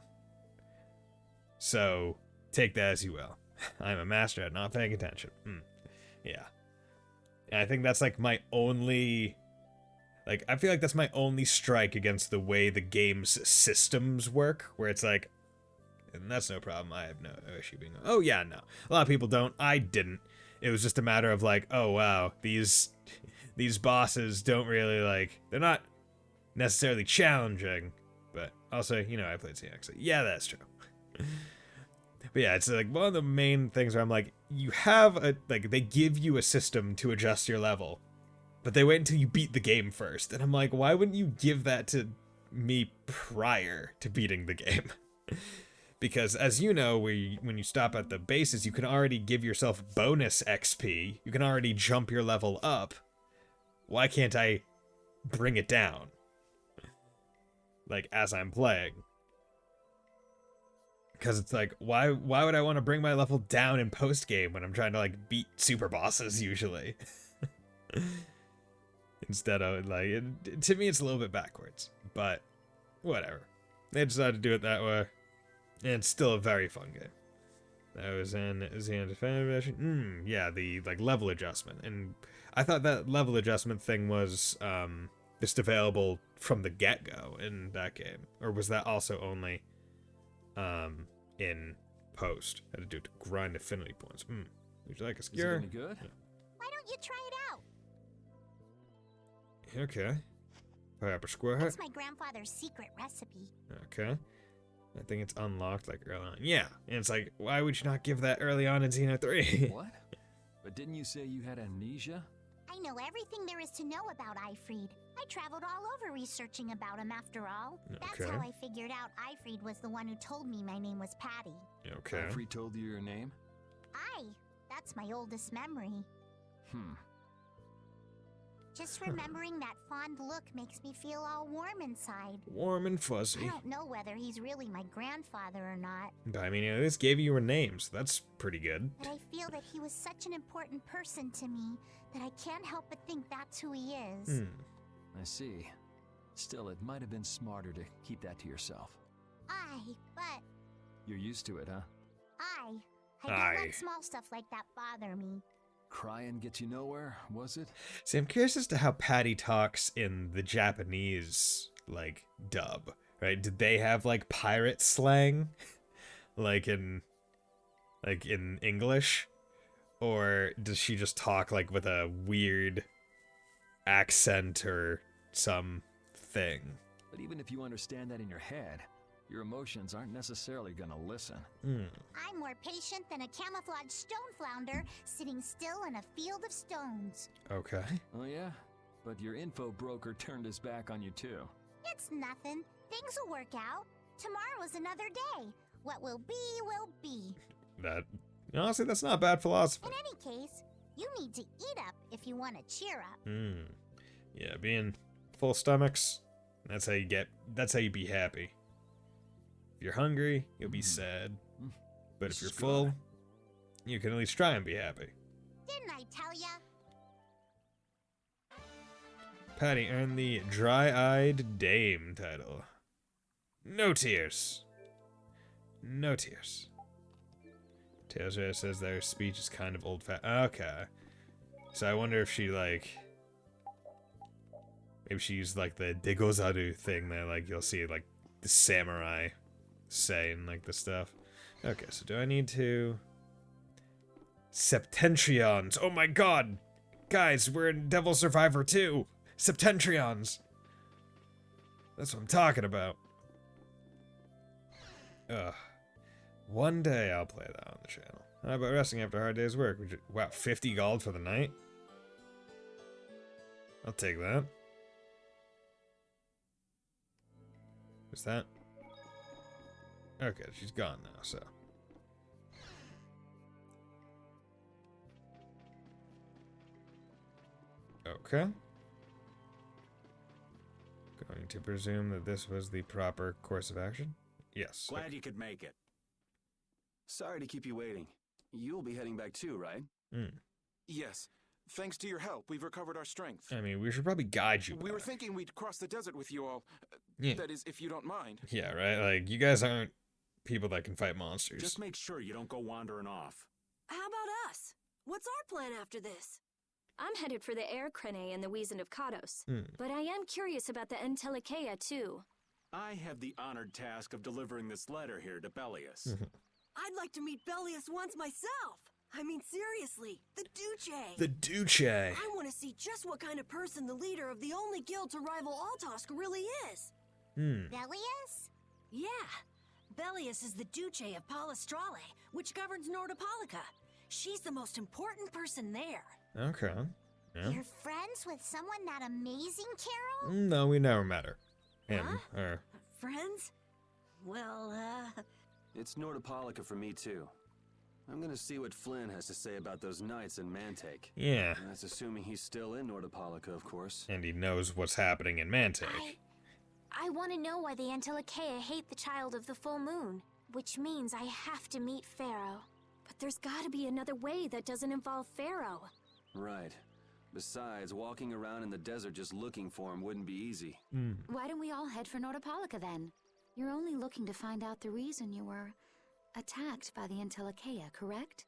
So, take that as you will. I'm a master at not paying attention. Yeah. And I think that's, like, my only... Like, I feel like that's my only strike against the way the game's systems work, where it's like, and that's no problem, I have no issue being, oh yeah, no. A lot of people don't, I didn't. It was just a matter of like, oh wow, these bosses don't really like, they're not necessarily challenging, but also, you know, I played CX, so yeah, that's true. But yeah, it's like one of the main things where I'm like, you have a, like, they give you a system to adjust your level, but they wait until you beat the game first. And I'm like, why wouldn't you give that to me prior to beating the game? Because as you know, when you stop at the bases, you can already give yourself bonus XP. You can already jump your level up why can't I bring it down? Like, as I'm playing. Because it's like, why would I want to bring my level down in post-game when I'm trying to, like, beat super bosses, usually? Instead of, like, to me, it's a little bit backwards. But, whatever. They decided to do it that way. And it's still a very fun game. That was in Xeno Definitive Edition. Yeah, the, like, level adjustment. And I thought that level adjustment thing was, just available from the get-go in that game. Or was that also only, in post? Had to do it to grind affinity points. Would you like a skewer? Is it any good? Yeah. Why don't you try it out? Okay. Pineapple square head. That's my grandfather's secret recipe. Okay. I think it's unlocked like early on. Yeah. And it's like, why would you not give that early on in Xeno 3? What? But didn't you say you had amnesia? I know everything there is to know about Eifried. I traveled all over researching about him after all. That's Okay. how I figured out Eifried was the one who told me my name was Patty. Okay. Alfred told you your name? That's my oldest memory. Just remembering that fond look makes me feel all warm inside. Warm and I fuzzy. don't know whether he's really my grandfather or not, But I mean, this gave you a name, so that's pretty good. but I feel that he was such an important person to me that I can't help but think that's who he is. I see. Still, it might have been smarter to keep that to yourself. But You're used to it, huh? I don't let small stuff like that bother me. Crying get you nowhere, was it? See, I'm curious as to how Patty talks in the Japanese, like, dub, right? Did they have, like, pirate slang? like in English? Or does she just talk, like, with a weird accent or something? But even if you understand that in your head, your emotions aren't necessarily gonna listen. I'm more patient than a camouflaged stone flounder sitting still in a field of stones. Okay. Oh yeah? But your info broker turned his back on you too. It's nothing. Things will work out. Tomorrow's another day. What will be, will be. That, honestly, that's not bad philosophy. In any case, you need to eat up if you want to cheer up. Yeah, being full stomachs, that's how you be happy. If you're hungry, you'll be sad. But if you're full, you can at least try and be happy. Didn't I tell ya? Patty earned the Dry-Eyed Dame title. No tears. No tears. Tails says their speech is kind of old-fashioned. Okay. So I wonder if she, like... Maybe she used, like, the Degozaru thing that, like, you'll see, like, the samurai saying, like, the stuff. Okay, so do I need to... Septentrions! Oh my god! Guys, we're in Devil Survivor 2! Septentrions! That's what I'm talking about. Ugh. One day I'll play that on the channel. How about resting after a hard day's work? Wow, 50 gold for the night? I'll take that. What's that? Okay, she's gone now, so. Okay. Going to presume that this was the proper course of action? Yes. Glad you could make it. Sorry to keep you waiting. You'll be heading back too, right? Yes. Thanks to your help, we've recovered our strength. I mean, we should probably guide you. We were thinking we'd cross the desert with you all. Yeah. That is, if you don't mind. Yeah, right? Like, you guys aren't people that can fight monsters. Just make sure you don't go wandering off. How about us? What's our plan after this? I'm headed for the Air Crane and the Wizened of Kados. But I am curious about the Entelikeia, too. I have the honored task of delivering this letter here to Bellius. I'd like to meet Bellius once myself. I mean, seriously, the Duce. The Duce. I want to see just what kind of person the leader of the only guild to rival Altosk really is. Bellius? Yeah. Bellius is the Duce of Palestrale, which governs Nordopolica. She's the most important person there. Okay. Yeah. You're friends with someone that amazing, Carol? No, we never met her. Him. Huh? Or... Friends? Well, It's Nordopolica for me, too. I'm gonna see what Flynn has to say about those knights in Mantake. Yeah. That's assuming he's still in Nordopolica, of course. And he knows what's happening in Mantake. I want to know why the Antilochea hate the child of the full moon, which means I have to meet Pharaoh. But there's gotta be another way that doesn't involve Pharaoh. Right. Besides, walking around in the desert just looking for him wouldn't be easy. Why don't we all head for Nordopolica then? You're only looking to find out the reason you were attacked by the Antilochea, correct?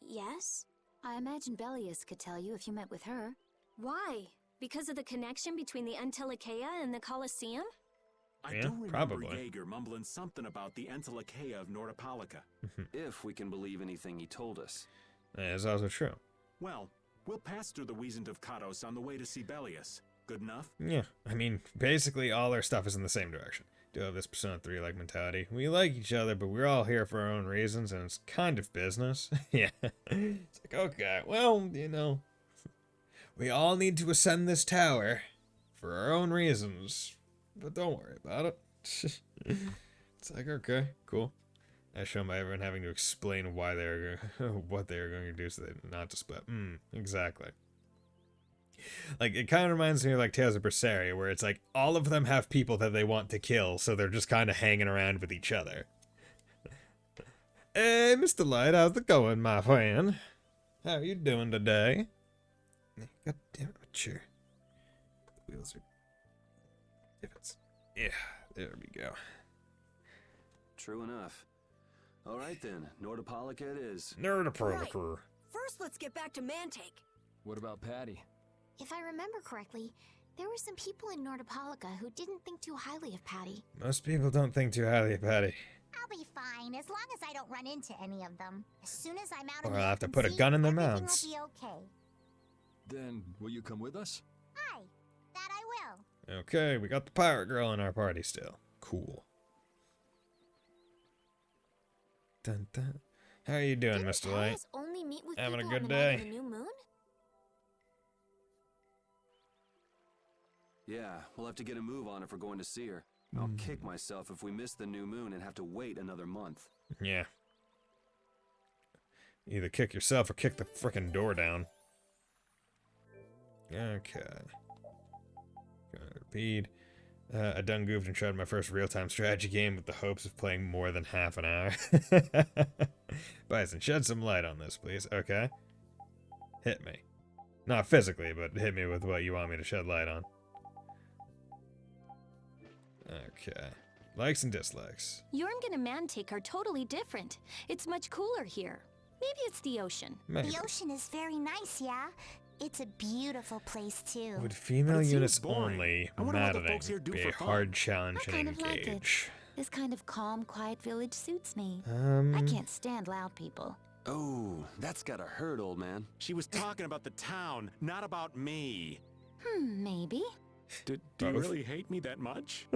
Yes? I imagine Belius could tell you if you met with her. Why? Because of the connection between the Antilochea and the Colosseum? I Yeah, do remember probably. Jaeger mumbling something about the Antilochea of Nordopolica. If we can believe anything he told us. That is also true. Well, we'll pass through the Wiesent of Katos on the way to see Belius. Good enough? Yeah, I mean, basically all our stuff is in the same direction. Do have this Persona 3-like mentality. We like each other, but we're all here for our own reasons, and it's kind of business. Yeah. It's like, okay, well, you know, we all need to ascend this tower for our own reasons, but don't worry about it. It's like, okay, cool. As shown by everyone having to explain why they're what they're going to do so they not to split. Exactly. Like, it kind of reminds me of like Tales of Berseria, where it's like all of them have people that they want to kill, so they're just kind of hanging around with each other. Hey, Mr. Light, how's it going, my friend? How are you doing today? God damn it, sure. The wheels are divots. Yeah, there we go. True enough. All right then, Nordopolica it is. Nordopolica. First, let's get back to Mantake. What about Patty? If I remember correctly, there were some people in Nordopolica who didn't think too highly of Patty. Most people don't think too highly of Patty. I'll be fine, as long as I don't run into any of them. As soon as I'm out Or in the I'll have to open put a sea, gun in their everything mouths. will be okay. Then, will you come with us? Aye, that I will. Okay, we got the pirate girl in our party still. Cool. Dun, dun. How are you doing, Mr. Light? Alice only meet with Having a people good on the night of day? the new moon? Yeah, we'll have to get a move on if we're going to see her. I'll kick myself if we miss the new moon and have to wait another month. Yeah. Either kick yourself or kick the frickin' door down. Okay. Gonna repeat. I done goofed and tried my first real-time strategy game with the hopes of playing more than half an hour. Bison, shed some light on this, please. Okay. Hit me. Not physically, but hit me with what you want me to shed light on. Okay. Likes and dislikes. Yormgren and Mantake are totally different. It's much cooler here. Maybe it's the ocean. Maybe. The ocean is very nice, yeah? It's a beautiful place, too. Would female But it seems units boring. only I wonder what the maddening folks here do be for a fun. hard challenge I and kind of like it. engage? This kind of calm, quiet village suits me. I can't stand loud people. Oh, that's gotta hurt, old man. She was talking about the town, not about me. Maybe. Do you Both. really hate me that much?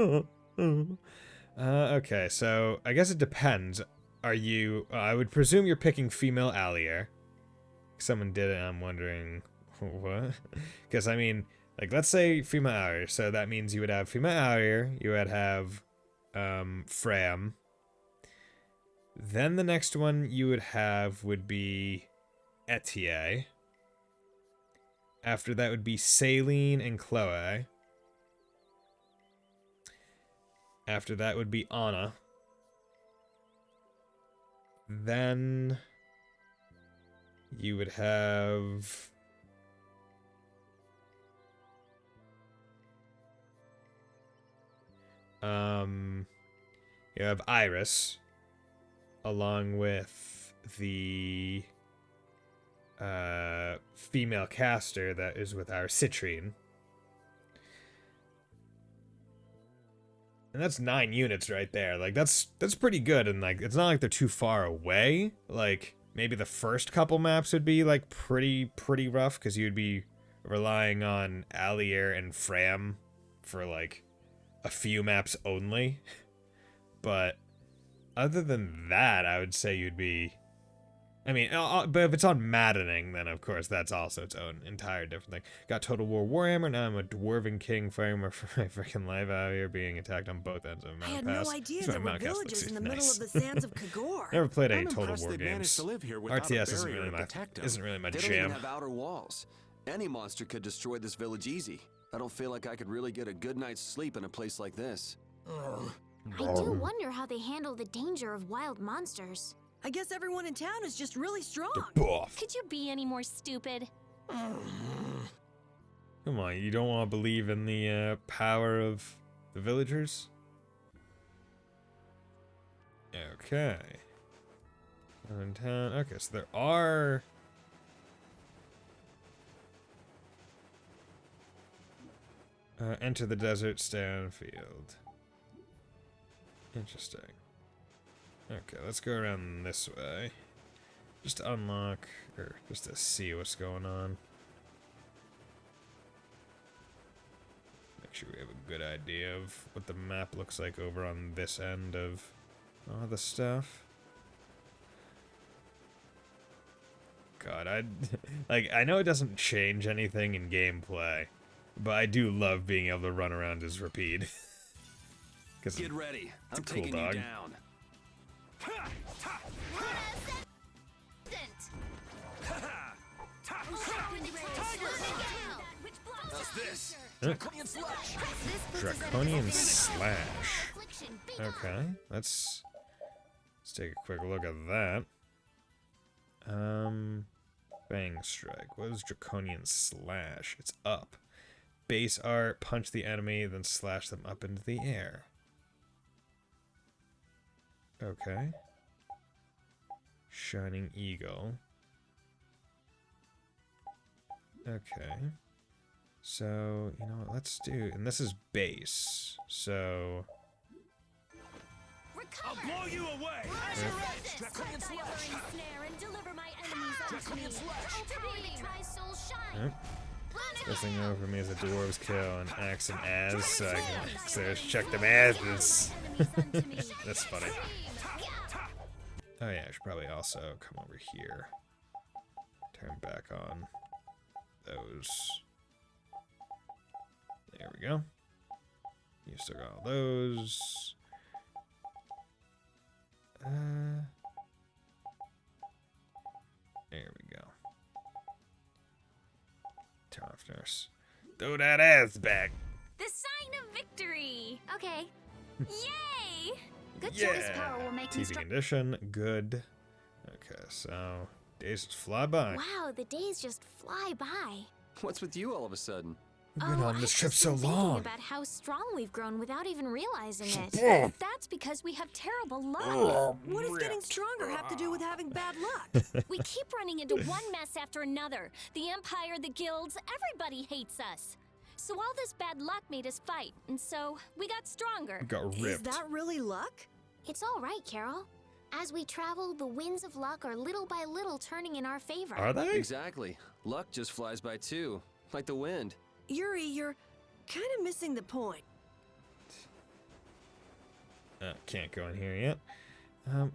Okay, so I guess it depends. Are you... I would presume you're picking female allier. Someone did it, and I'm wondering... What? Because, I mean, like, let's say female allier. So that means you would have female allier, you would have Fram. Then the next one you would have would be Etier. After that would be Saline and Chloe. After that would be Anna. Then you would have... you have Iris, along with the female caster that is with our Citrine. And that's 9 units right there. Like, that's pretty good, and, like, it's not like they're too far away. Like, maybe the first couple maps would be, like, pretty rough, because you'd be relying on Allier and Fram for, like, a few maps only. But other than that, I would say you'd be... I mean, but if it's on maddening, then of course that's also its own entire different thing. Got Total War Warhammer, now I'm a Dwarven King fighting for my freaking life out here, being attacked on both ends of a mountain pass. I had no idea there were villages in the middle of the sands of Kagor. Never played any I'm Total impressed War they managed games. to live here without a RTS isn't barrier really to my protect 'em. isn't really my They don't jam. even have outer walls. Any monster could destroy this village easy. I don't feel like I could really get a good night's sleep in a place like this. I do wonder how they handle the danger of wild monsters. I guess everyone in town is just really strong. Buff. Could you be any more stupid? Come on, you don't want to believe in the power of the villagers? Okay. In town. Okay, so there are... enter the desert, stay on field. Interesting. Okay, let's go around this way. Just to unlock, or just to see what's going on. Make sure we have a good idea of what the map looks like over on this end of all the stuff. God, I know it doesn't change anything in gameplay, but I do love being able to run around as Rapide. Get ready. I'm a cool taking dog. you down. How's this? Draconian slash. Draconian slash. Okay, let's take a quick look at that. Bang strike. What is Draconian slash? It's up. Base art, punch the enemy, then slash them up into the air. Okay. Shining Eagle. Okay. So, you know what, let's do... And this is base, so... I'll blow you away! Draconian slash! And deliver my enemies unto me. Try soul shine. Yep. Best thing over me is a dwarves kill and axe and as, so I can check them asses. That's funny. Oh yeah, I should probably also come over here. Turn back on those. There we go. You still got all those. There we go. Toughness. Throw that ass back. The sign of victory. Okay. Yay! Good choice, power will make me TV condition, good. Okay, so days just fly by. Wow, the days just fly by. What's with you all of a sudden? We've been on this trip so long. About how strong we've grown without even realizing it. That's because we have terrible luck. What does getting stronger have to do with having bad luck? We keep running into one mess after another. The Empire, the guilds, everybody hates us. So all this bad luck made us fight, and so we got stronger. Got ripped. Is that really luck? It's all right, Carol. As we travel, the winds of luck are little by little turning in our favor. Are they? Exactly. Luck just flies by too, like the wind. Yuri, you're kind of missing the point. Can't go in here yet.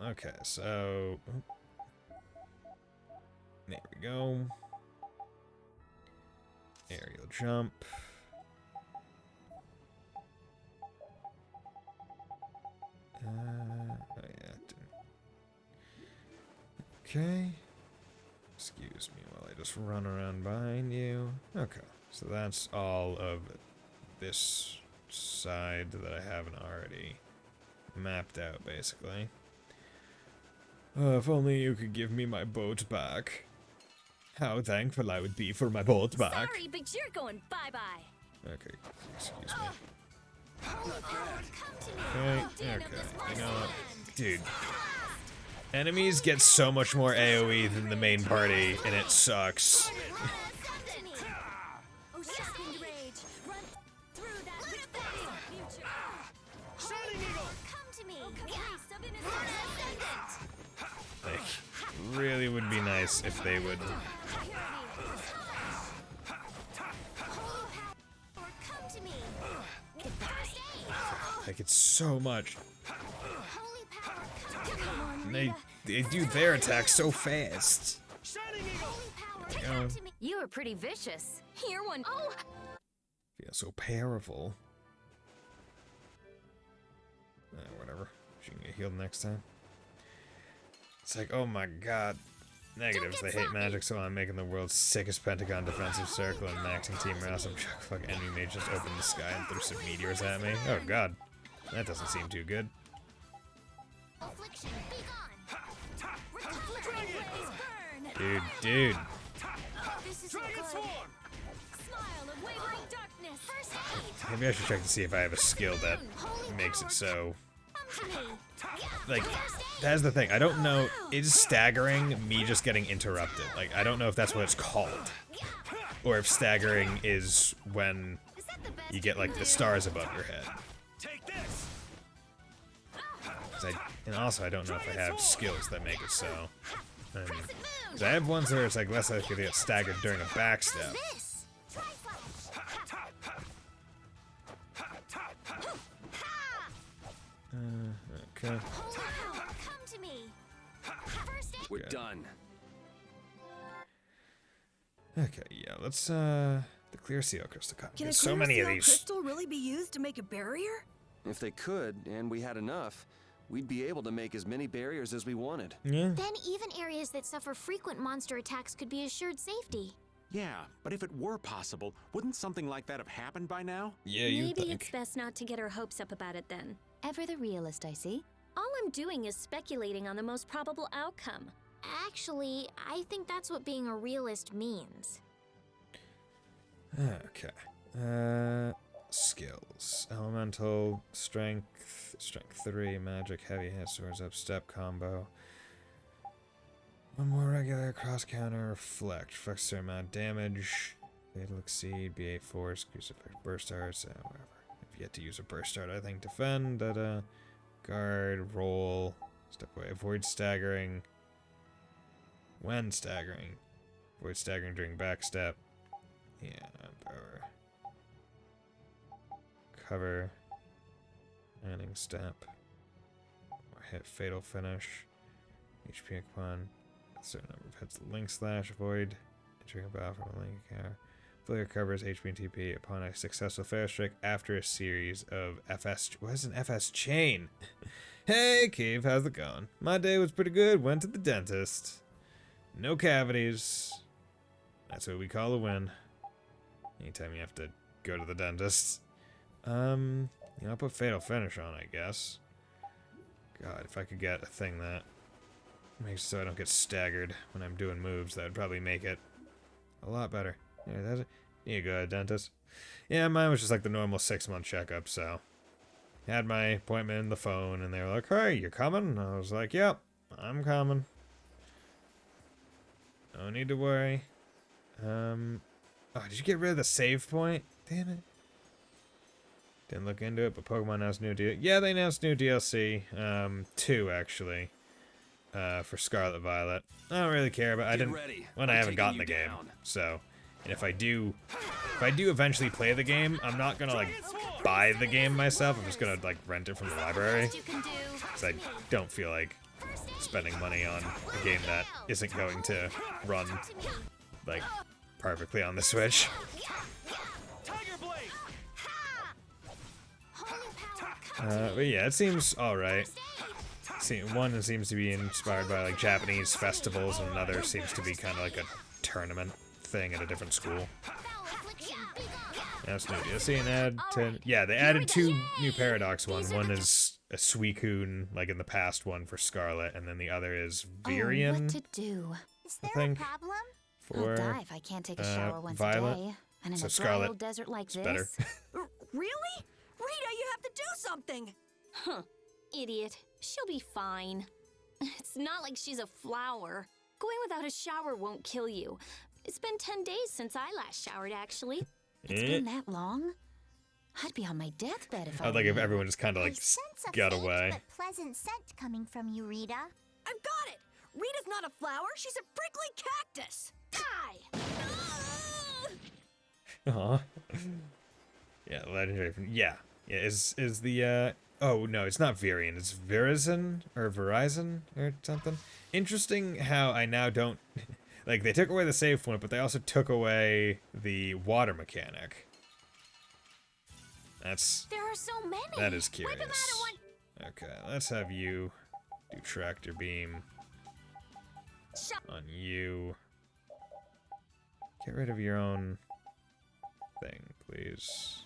Okay, so... There we go. Aerial jump. Oh yeah, okay. Excuse me while I just run around behind you. Okay, so that's all of this side that I haven't already mapped out, basically. If only you could give me my boat back. How thankful I would be for my boat back. Sorry, but you're going bye-bye. Okay, excuse me. Okay, you know what? Dude. Enemies get so much more AoE than the main party, and it sucks. Like, really would be nice if they would... Like, it's so much. And they they do their attacks so fast. You were pretty vicious. You're one. Oh! Feel so powerful. Whatever. She can get healed next time. It's like, oh my god. Negatives. They hate magic, so I'm making the world's sickest Pentagon defensive circle and maxing Team Rouse. I'm chuck fuck enemy mage just opened the sky and threw some meteors at me. Oh god. That doesn't seem too good. Dude. Maybe I should check to see if I have a skill that makes it so. Like, that's the thing. I don't know. Is staggering me just getting interrupted? Like, I don't know if that's what it's called. Or if staggering is when you get, like, the stars above your head. And also, I don't know if I have skills that make it so. Because I have ones where it's, like, less likely to get staggered during a backstep. Okay. We're done. Okay, yeah, let's the clear seal crystal cup. Can There's a so many of these. crystal really be used to make a barrier? If they could, and we had enough, we'd be able to make as many barriers as we wanted. Yeah. Then even areas that suffer frequent monster attacks could be assured safety. Yeah, but if it were possible, wouldn't something like that have happened by now? Yeah, you Maybe think. it's best not to get our hopes up about it then. Ever the realist, I see. All I'm doing is speculating on the most probable outcome. Actually, I think that's what being a realist means. Okay. Skills. Elemental, strength 3, magic, heavy hit, swords up, step combo. One more regular, cross counter, reflect, reflects a certain amount of damage. Fatal exceed, BA force, crucifix, burst darts, whatever. I've yet to use a burst dart, I think. Defend, guard, roll, step away, avoid staggering. When staggering. Avoid staggering during backstep. Yeah, power. Cover. Landing step. Or hit fatal finish. HP upon a certain number of hits. Link slash. Avoid entering a battle from a link encounter. Fully recovers HP and TP upon a successful fair strike after a series of FS. What is an FS chain? Hey, Cave, how's it going? My day was pretty good. Went to the dentist. No cavities. That's what we call a win. Anytime you have to go to the dentist. I'll put fatal finish on, I guess. God, if I could get a thing that makes it so I don't get staggered when I'm doing moves, that would probably make it a lot better. Yeah, that's it. You go, dentist. Yeah, mine was just like the normal 6-month checkup, so. Had my appointment in the phone, and they were like, hey, you coming? And I was like, yep, I'm coming. No need to worry. Oh, did you get rid of the save point? Damn it. Didn't look into it, but Pokemon announced new DLC. Yeah, they announced new DLC. 2, actually. For Scarlet Violet. I don't really care, but I didn't. When I haven't gotten the game, so. And if I do eventually play the game, I'm not gonna like buy the game myself. I'm just gonna like rent it from the library. Because I don't feel like spending money on a game that isn't going to run like perfectly on the Switch. But yeah, it seems alright. One seems to be inspired by like Japanese festivals, and another seems to be kind of like a tournament thing at a different school. That's new DLC and add 10. Yeah, they added 2 new Paradox ones. One is a Suicune, like in the past one for Scarlet, and then the other is Virion. Oh, what to do? Is I there a think. problem? For I'll die if I can't take a shower once Violet. a day. And in So a Scarlet, old desert like it's this. better. Really? Rita, you have to do something! Huh. Idiot. She'll be fine. It's not like she's a flower. Going without a shower won't kill you. It's been 10 days since I last showered, actually. It's been that long? I'd be on my deathbed if I I'd like if everyone just kind of like I sense a got faint away. but pleasant scent coming from you, Rita. I've got it! Rita's not a flower, she's a prickly cactus! Die! Aw. Yeah, legendary. Yeah, is the Oh, no, it's not Virion. It's Verizon or Verizon or something. Interesting how I now don't... Like, they took away the save point, but they also took away the water mechanic. That's... There are so many. That is curious. Okay, let's have you do tractor beam on you. Get rid of your own thing, please.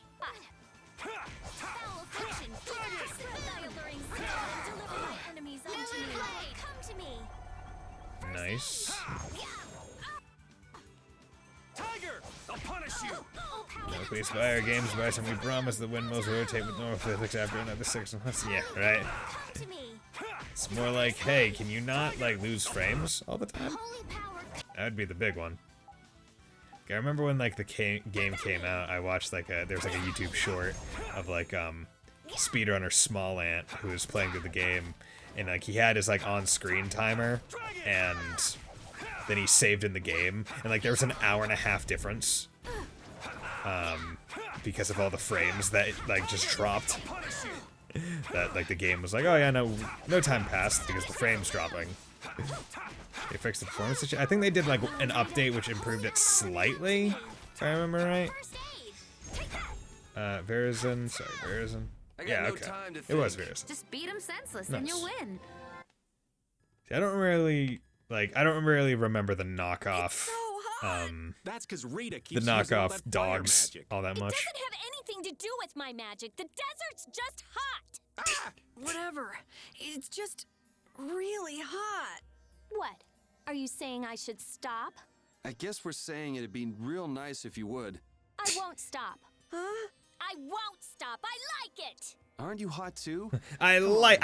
Nice. Tiger, I'll punish you. No, please fire games, Bison. We promise the windmills will rotate with normal physics after another 6 months. Yeah, right. It's more like, hey, can you not like lose frames all the time? That would be the big one. I remember when like the game came out, I watched like there's like a YouTube short of like speedrunner Small Ant who was playing through the game, and like he had his like on-screen timer, and then he saved in the game, and like there was an 1.5-hour difference because of all the frames that like just dropped. That like the game was like, oh yeah, no time passed because the frames dropping. They fixed the performance issue. I think they did like an update which improved it slightly, if I remember right. Verizon, sorry, Verizon. Yeah, okay. It was Verizon. Just beat him senseless Nice. and you'll win. See, I don't really remember the knockoff. That's because Rita The keeps using all knockoff that fire dogs magic. all that It much. doesn't have anything to do with my magic. The desert's just hot. Whatever. It's just really hot. What? Are you saying I should stop? I guess we're saying it'd be real nice if you would. I won't stop. Huh? I won't stop. I like it. Aren't you hot too? I like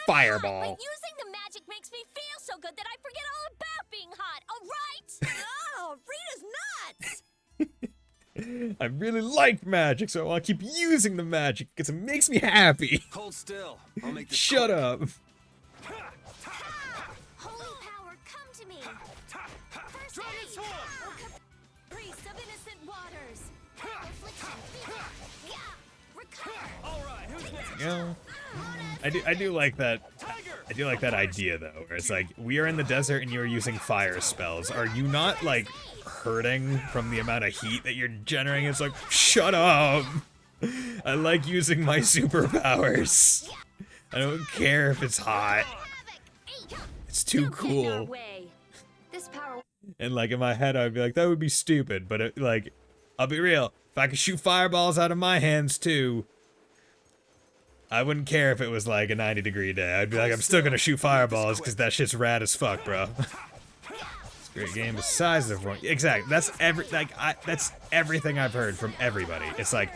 Fireball. But using the magic makes me feel so good that I forget all about being hot. All right? Oh, Rita's nuts! I really like magic, so I want to keep using the magic because it makes me happy. Hold still. I'll make this Shut up. Holy power, come to me. First aid. Priest of innocent waters. Affliction, fever. Yeah. Recover. All right, who's next? Yeah. I do like that. I do like that idea though, where it's like we are in the desert and you're using fire spells. Are you not like hurting from the amount of heat that you're generating? It's like, shut up. I like using my superpowers. I don't care if it's hot. It's too cool. This power. And like in my head, I'd be like, that would be stupid. But it, like, I'll be real. If I could shoot fireballs out of my hands too, I wouldn't care if it was like a 90-degree day. I'd be like, I'm still gonna shoot fireballs because that shit's rad as fuck, bro. It's a great game. Besides everyone, exactly. That's that's everything I've heard from everybody. It's like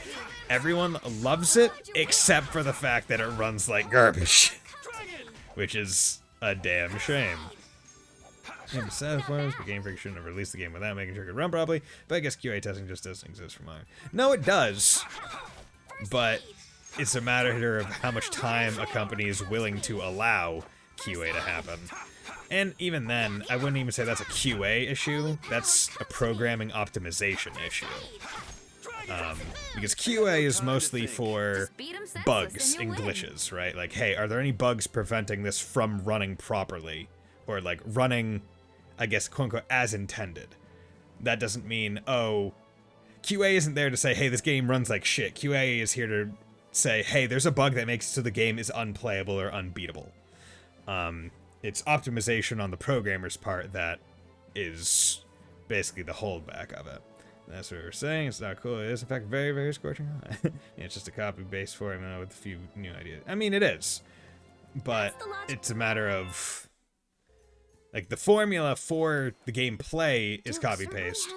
everyone loves it except for the fact that it runs like garbage, which is a damn shame. And besides, the Game Freak shouldn't have released the game without making sure it could run properly. But I guess QA testing just doesn't exist for mine. No, it does. But it's a matter of how much time a company is willing to allow QA to happen. And even then, I wouldn't even say that's a QA issue. That's a programming optimization issue. Because QA is mostly for bugs and glitches, right? Like, hey, are there any bugs preventing this from running properly? Or, like, running, I guess, quote-unquote, as intended. That doesn't mean, oh, QA isn't there to say, hey, this game runs like shit. QA is here to say, hey, there's a bug that makes it so the game is unplayable or unbeatable. It's optimization on the programmer's part that is basically the holdback of it. That's what we're saying. It's not cool. It is, in fact, very, very scorching hot. Yeah, it's just a copy-paste formula with a few new ideas. I mean, it is. But it's a matter of... Like, the formula for the gameplay is copy-paste,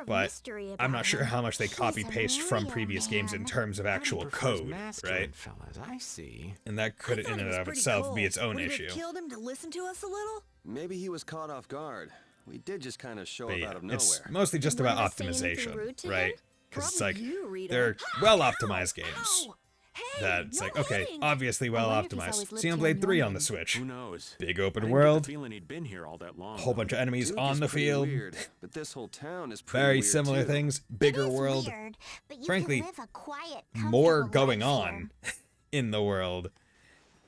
but I'm not sure how much they copy-paste from previous games in terms of actual code, right? Fellas, I see. And that could, in and of itself, be its own Would issue. it have killed him to listen to us a little? Maybe he was caught off guard. We did just kind of show But up yeah, out of nowhere. it's mostly just about optimization, right? Because it's like, they're well-optimized games. That it's like, okay, obviously well-optimized. Xenoblade 3 on the Switch. Who knows? Big I open didn't world. Get the feeling he'd been here all that long. Whole bunch of enemies Duke on is the pretty field. Weird, but this whole town is pretty Very weird similar too. things. Bigger world. Weird, but you Frankly, can live a quiet, more comfortable going life on. in the world,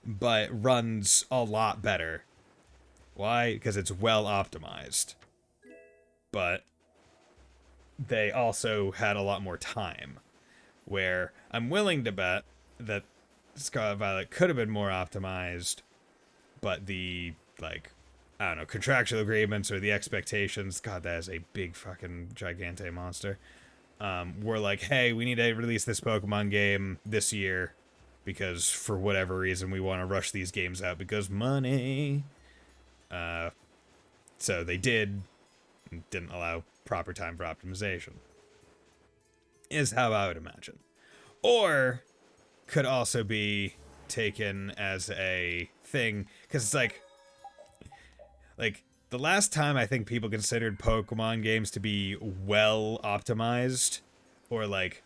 but runs a lot better. Why? Because it's well optimized. But they also had a lot more time, where I'm willing to bet that Scarlet Violet could have been more optimized, but the, like, I don't know, contractual agreements or the expectations, God, that is a big fucking gigante monster, were like, hey, we need to release this Pokemon game this year because for whatever reason we want to rush these games out because money. So they didn't allow proper time for optimization, is how I would imagine. Or could also be taken as a thing, because it's like the last time I think people considered Pokemon games to be well optimized or like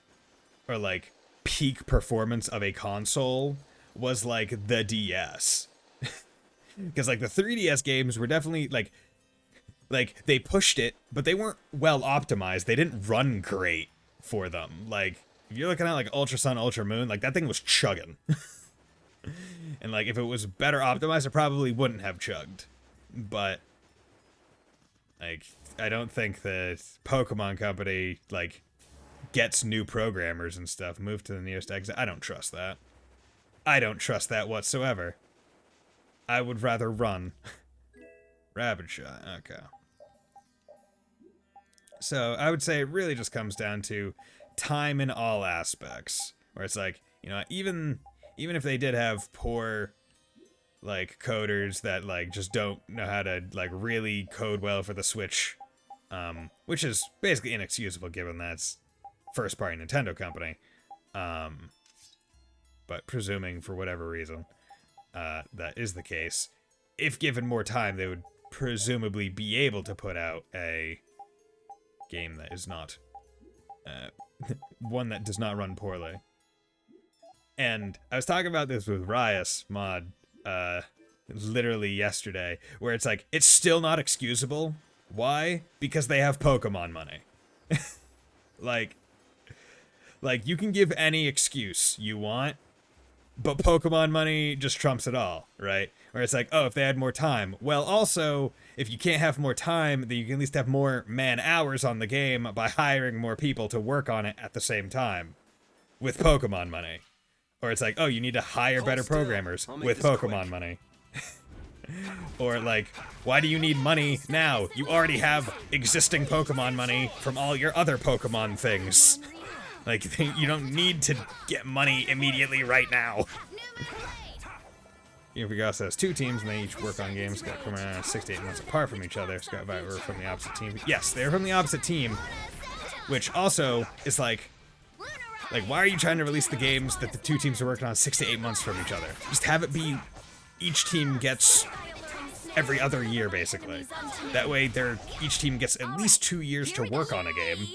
peak performance of a console was like the DS. Because like the 3DS games were definitely like they pushed it, but they weren't well optimized. They didn't run great for them. Like if you're looking at like Ultra Sun, Ultra Moon, like that thing was chugging. And like if it was better optimized, it probably wouldn't have chugged. But like I don't think the Pokemon Company like gets new programmers and stuff moved to the nearest exit. I don't trust that. I don't trust that whatsoever. I would rather run. Rapid shot. Okay. So I would say it really just comes down to time in all aspects, where it's like, you know, even if they did have poor like coders that like just don't know how to like really code well for the Switch, which is basically inexcusable given that's first party Nintendo company, but presuming for whatever reason that is the case, if given more time they would presumably be able to put out a game that is not one that does not run poorly. And I was talking about this with Rias Mod literally yesterday, where it's like, it's still not excusable. Why? Because they have Pokemon money. like you can give any excuse you want, but Pokemon money just trumps it all, right? Where it's like, oh, if they had more time. Well, also, if you can't have more time, then you can at least have more man-hours on the game by hiring more people to work on it at the same time with Pokemon money. Or it's like, oh, you need to hire better programmers with Pokemon money. Or like, why do you need money now? You already have existing Pokemon money from all your other Pokemon things. Like, you don't need to get money immediately right now. Universe has two teams, and they each work on games that come around 6 to 8 months apart from each other. Scott Violet were from the opposite team. Yes, they're from the opposite team, which also is like, why are you trying to release the games that the two teams are working on 6 to 8 months from each other? Just have it be each team gets every other year, basically. That way, each team gets at least 2 years to work on a game.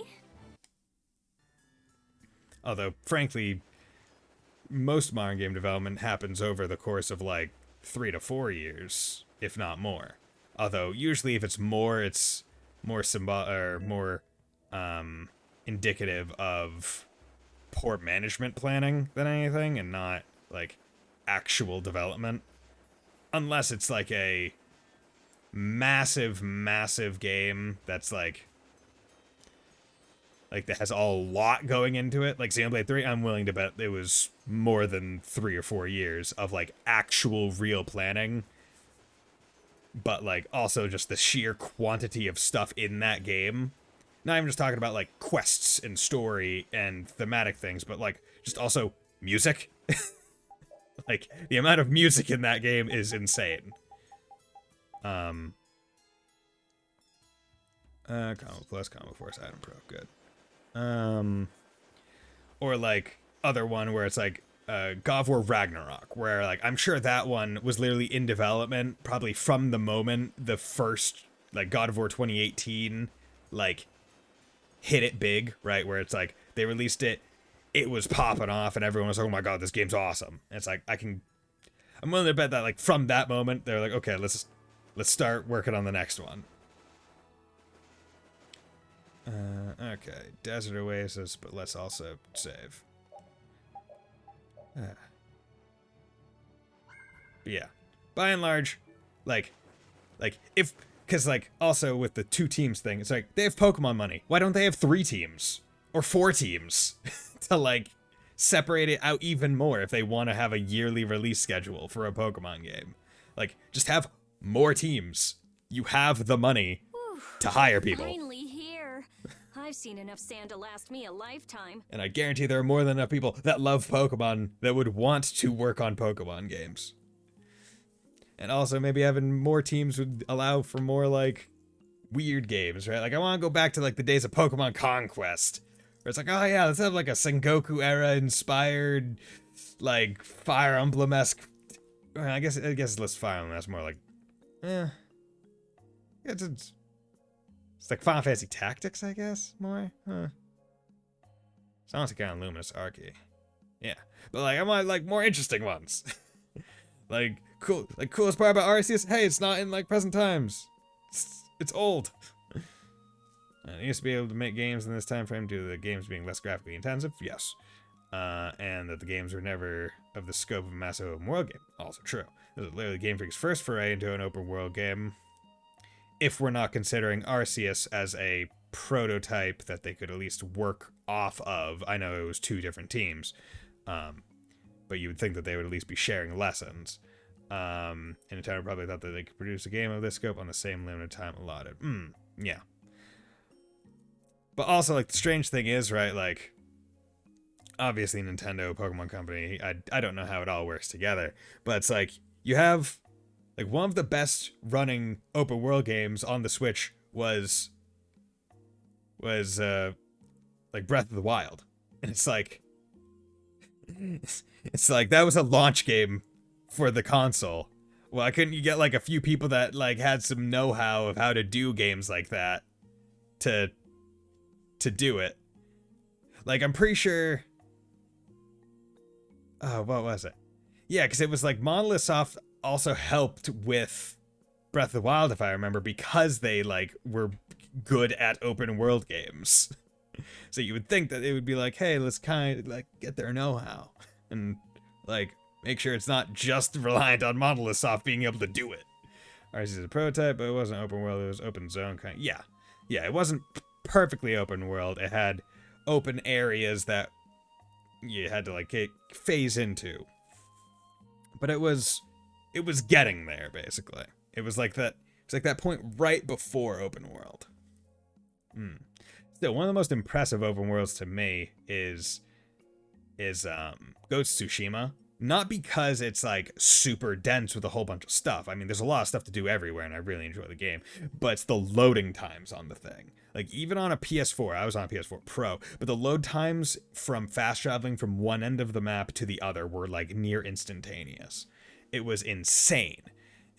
Although, frankly, most modern game development happens over the course of, like, 3 to 4 years, if not more. Although, usually if it's more indicative of poor management planning than anything, and not, like, actual development. Unless it's, like, a massive, massive game that's, like that has a lot going into it. Like Xenoblade 3, I'm willing to bet it was more than 3 or 4 years of, like, actual real planning. But, like, also just the sheer quantity of stuff in that game. Not even just talking about, like, quests and story and thematic things, but, like, just also music. Like, the amount of music in that game is insane. Combo Plus, Combo Force, Item Pro, good. Or like other one where it's like God of War Ragnarok, where like I'm sure that one was literally in development probably from the moment the first like God of War 2018 like hit it big, right? Where it's like they released it, it was popping off, and everyone was like, "Oh my god, this game's awesome!" And it's like I'm willing to bet that like from that moment they're like, "Okay, let's start working on the next one." Okay, Desert Oasis, but let's also save. But yeah, by and large, like if, because like also with the 2 teams thing, it's like they have Pokemon money. Why don't they have 3 teams or 4 teams to like separate it out even more if they want to have a yearly release schedule for a Pokemon game? Like, just have more teams. You have the money to hire people. Finally here. I've seen enough sand to last me a lifetime. And I guarantee there are more than enough people that love Pokemon that would want to work on Pokemon games. And also maybe having more teams would allow for more like weird games, right? Like I want to go back to like the days of Pokemon Conquest, where it's like, oh yeah, let's have like a Sengoku era inspired, like Fire Emblem-esque. I guess less Fire Emblem. That's more like, it's like Final Fantasy Tactics, I guess, more. Sounds like kind of Luminous Archy. Yeah, but like I want like more interesting ones. Like cool, like coolest part about Arceus, hey, it's not in like present times. It's old. It used to be able to make games in this time frame due to the games being less graphically intensive, yes. And that the games were never of the scope of a massive open world game, also true. This is literally Game Freak's first foray into an open world game, if we're not considering Arceus as a prototype that they could at least work off of. I know it was 2 different teams, but you would think that they would at least be sharing lessons. And Nintendo probably thought that they could produce a game of this scope on the same limited time allotted. Yeah. But also, like, the strange thing is, right, like, obviously Nintendo, Pokemon Company, I don't know how it all works together, but it's like, you have, like, one of the best running open world games on the Switch was like, Breath of the Wild. And it's like that was a launch game for the console. Why couldn't you get like a few people that like had some know-how of how to do games like that to do it? Like I'm pretty sure. Oh, what was it? Yeah, because it was like Monolith Soft also helped with Breath of the Wild, if I remember, because they like were good at open world games. So you would think that it would be like, hey, let's kind of like get their know-how and like make sure it's not just reliant on Monolith Soft being able to do it. Ours is a prototype, but it wasn't open world, it was open zone kind of. Yeah, it wasn't perfectly open world. It had open areas that you had to like phase into. But it was getting there, basically. It was like that point right before open world. Still, one of the most impressive open worlds to me is Ghost of Tsushima. Not because it's like super dense with a whole bunch of stuff. I mean, there's a lot of stuff to do everywhere, and I really enjoy the game. But it's the loading times on the thing. Like even on a PS4, I was on a PS4 Pro, but the load times from fast traveling from one end of the map to the other were like near instantaneous. It was insane.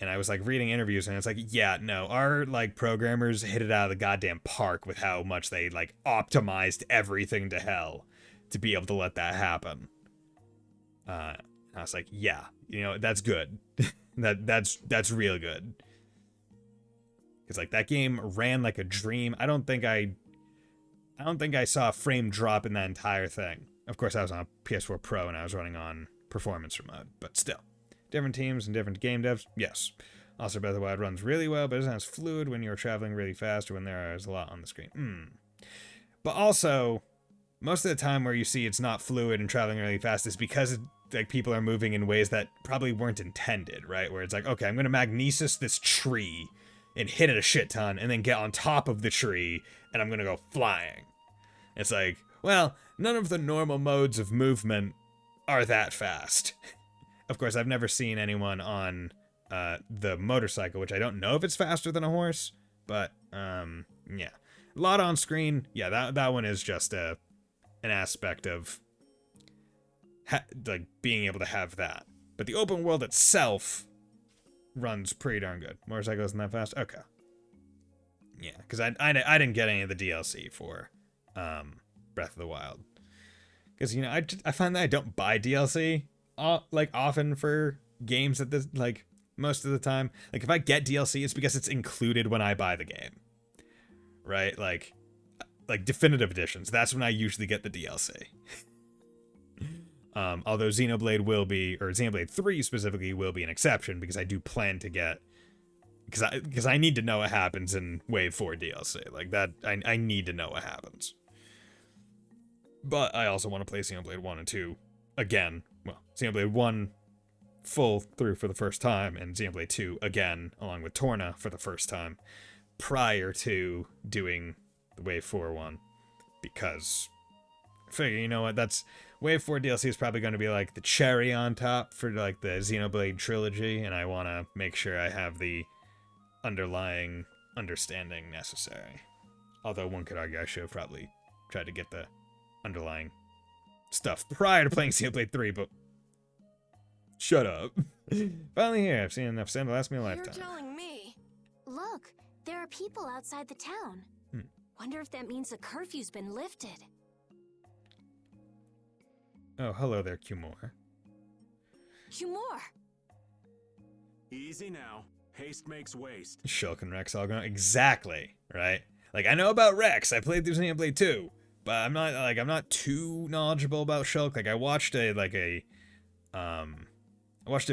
And I was like reading interviews and it's like, yeah, no, our like programmers hit it out of the goddamn park with how much they like optimized everything to hell to be able to let that happen. I was like, yeah, you know, that's good. that's real good. Cause like that game ran like a dream. I don't think I saw a frame drop in that entire thing. Of course, I was on a PS4 Pro and I was running on performance mode, but still. Different teams and different game devs, yes. Also, Breath of the Wild runs really well, but it isn't as fluid when you're traveling really fast or when there is a lot on the screen. But also, most of the time where you see it's not fluid and traveling really fast is because like people are moving in ways that probably weren't intended, right? Where it's like, okay, I'm going to magnesis this tree and hit it a shit ton and then get on top of the tree and I'm going to go flying. It's like, well, none of the normal modes of movement are that fast. Of course, I've never seen anyone on the motorcycle, which I don't know if it's faster than a horse, but yeah. A lot on screen. Yeah, that one is just an aspect of like being able to have that. But the open world itself runs pretty darn good. Motorcycle isn't that fast? Okay. Yeah, because I didn't get any of the DLC for Breath of the Wild. Because, you know, I find that I don't buy DLC like often for games at this, like most of the time. Like if I get DLC, it's because it's included when I buy the game, right? Like definitive editions. That's when I usually get the DLC. Although Xenoblade will be, or Xenoblade 3 specifically will be an exception, because I do plan to get, because I need to know what happens in Wave 4 DLC. Like that, I need to know what happens. But I also want to play Xenoblade 1 and 2 again. Well, Xenoblade 1 full through for the first time, and Xenoblade 2 again, along with Torna for the first time, prior to doing the Wave 4 one. Because I figure, you know what, that's Wave 4 DLC is probably going to be like the cherry on top for like the Xenoblade trilogy, and I want to make sure I have the underlying understanding necessary. Although one could argue I should have probably tried to get the underlying stuff prior to playing Xenoblade 3, but shut up. Finally here, I've seen enough sand to last me a lifetime. You're telling me. Look, there are people outside the town. Wonder if that means the curfew's been lifted. Oh, hello there, Cumore. Cumore! Easy now. Haste makes waste. Shulk and Rex all going exactly, right? Like, I know about Rex. I played through Xenoblade 2, but I'm not too knowledgeable about Shulk. Like, I watched a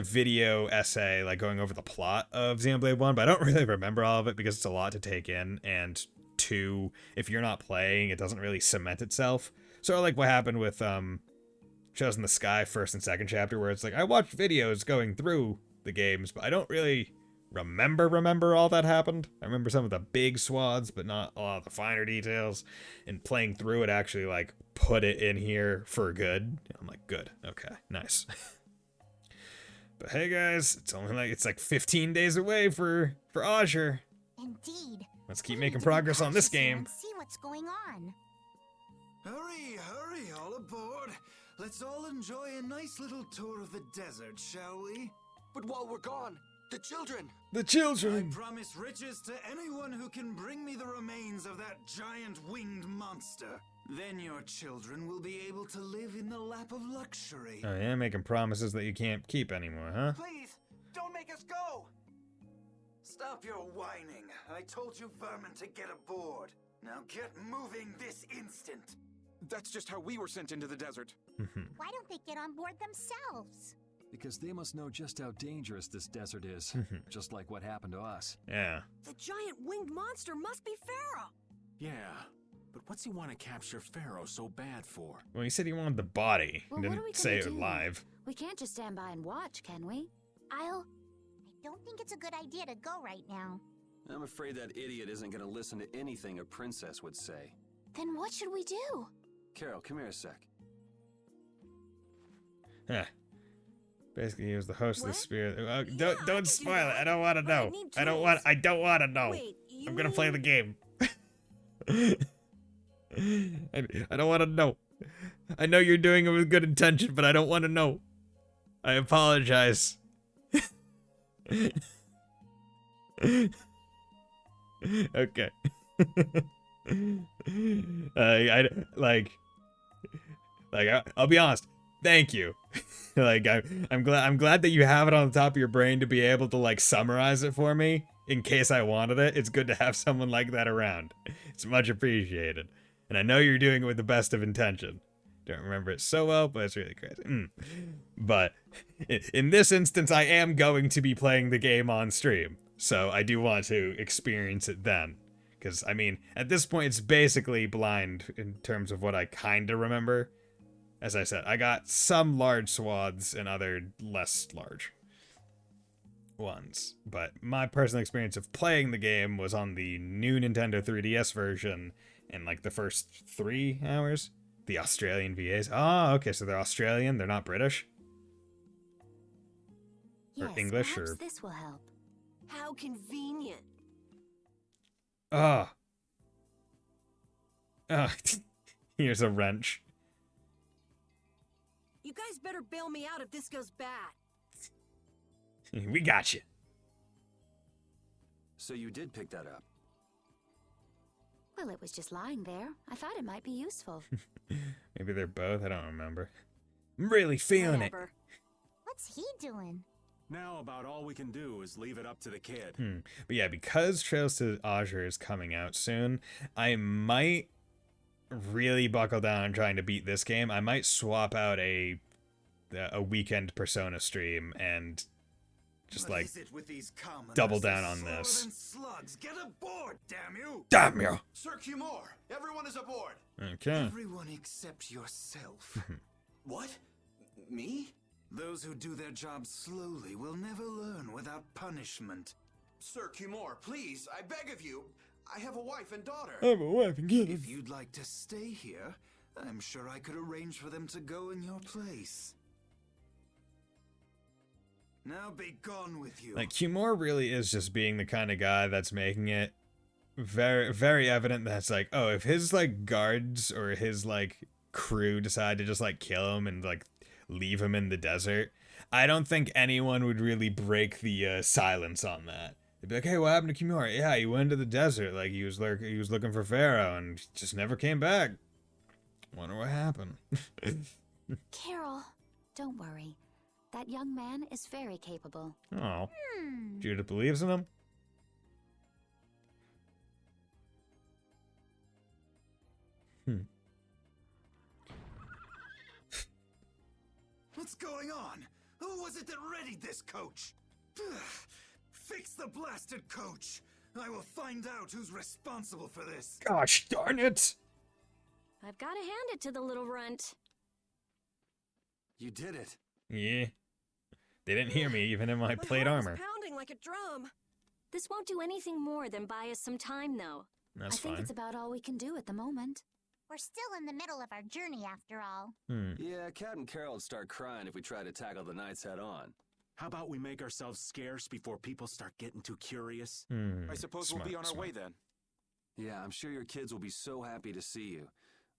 video essay, like, going over the plot of Xenoblade 1, but I don't really remember all of it because it's a lot to take in, and 2, if you're not playing, it doesn't really cement itself. Sort of like what happened with, Shadows in the Sky first and second chapter, where it's like, I watched videos going through the games, but I don't really remember all that happened. I remember some of the big swaths, but not a lot of the finer details, and playing through it actually, like, put it in here for good. I'm like, good, okay, nice. But hey guys, it's like 15 days away for Azure. Indeed. Let's keep making progress on this game. And see what's going on. Hurry, hurry, all aboard. Let's all enjoy a nice little tour of the desert, shall we? But while we're gone, the children! The children! I promise riches to anyone who can bring me the remains of that giant winged monster. Then your children will be able to live in the lap of luxury. Oh yeah, making promises that you can't keep anymore, huh? Please, don't make us go! Stop your whining. I told you vermin to get aboard. Now get moving this instant. That's just how we were sent into the desert. Why don't they get on board themselves? Because they must know just how dangerous this desert is. Just like what happened to us. Yeah. The giant winged monster must be Pharaoh. Yeah, but what's he want to capture Pharaoh so bad for? Well, he said he wanted the body. Well, He what are we didn't say gonna it do? live. We can't just stand by and watch, can we? I don't think it's a good idea to go right now. I'm afraid that idiot isn't going to listen to anything a princess would say. Then what should we do? Carol, come here a sec. Yeah. Basically, he was the host of the spirit. Don't spoil it. I don't want to know. I don't want to know. Wait, I'm gonna play the game. I don't want to know. I know you're doing it with good intention, but I don't want to know. I apologize. Okay. I'll be honest. Thank you. Like, I'm glad that you have it on the top of your brain to be able to, like, summarize it for me in case I wanted it. It's good to have someone like that around. It's much appreciated. And I know you're doing it with the best of intention. Don't remember it so well, but it's really crazy. But in this instance, I am going to be playing the game on stream. So I do want to experience it then. Because, I mean, at this point, it's basically blind in terms of what I kind of remember. As I said, I got some large swaths and other less large ones. But my personal experience of playing the game was on the new Nintendo 3DS version in, like, the first 3 hours. The Australian VAs. Oh, okay, so they're Australian, they're not British? Or Yes, English, perhaps or... this will help. How convenient. Ah. Here's a wrench. You guys better bail me out if this goes bad. We got you. So you did pick that up? Well, it was just lying there. I thought it might be useful. Maybe they're both, I don't remember. I'm really feeling it. What's he doing? Now about all we can do is leave it up to the kid. But yeah, because Trails to Azure is coming out soon, I might really buckle down on trying to beat this game. I might swap out a a weekend Persona stream and just What like is it with these commoners? double down They're on slower this. than slugs. Get aboard, damn you! Damn you! Sir Cumore, everyone is aboard. Okay. Everyone except yourself. What? Me? Those who do their jobs slowly will never learn without punishment. Sir Cumore, please, I beg of you. I have a wife and daughter. I have a wife and kids. If you'd like to stay here, I'm sure I could arrange for them to go in your place. Now be gone with you. Like, Cumore really is just being the kind of guy that's making it very, very evident that's like, oh, if his, like, guards or his, like, crew decide to just, like, kill him and, like, leave him in the desert, I don't think anyone would really break the silence on that. They'd be like, hey, what happened to Cumore? Yeah, he went to the desert. Like, he was looking for Pharaoh and just never came back. Wonder what happened. Carol, don't worry. That young man is very capable. Oh. Judith believes in him? What's going on? Who was it that readied this coach? Fix the blasted coach. I will find out who's responsible for this. Gosh darn it! I've got to hand it to the little runt. You did it. Yeah. They didn't hear me, even in my plate heart is armor. pounding like a drum. This won't do anything more than buy us some time, though. That's I think it's about all we can do at the moment. We're still in the middle of our journey after all. Yeah, Cat and Carol would start crying if we tried to tackle the knights head on. How about we make ourselves scarce before people start getting too curious? I suppose we'll be on our way then. Yeah, I'm sure your kids will be so happy to see you.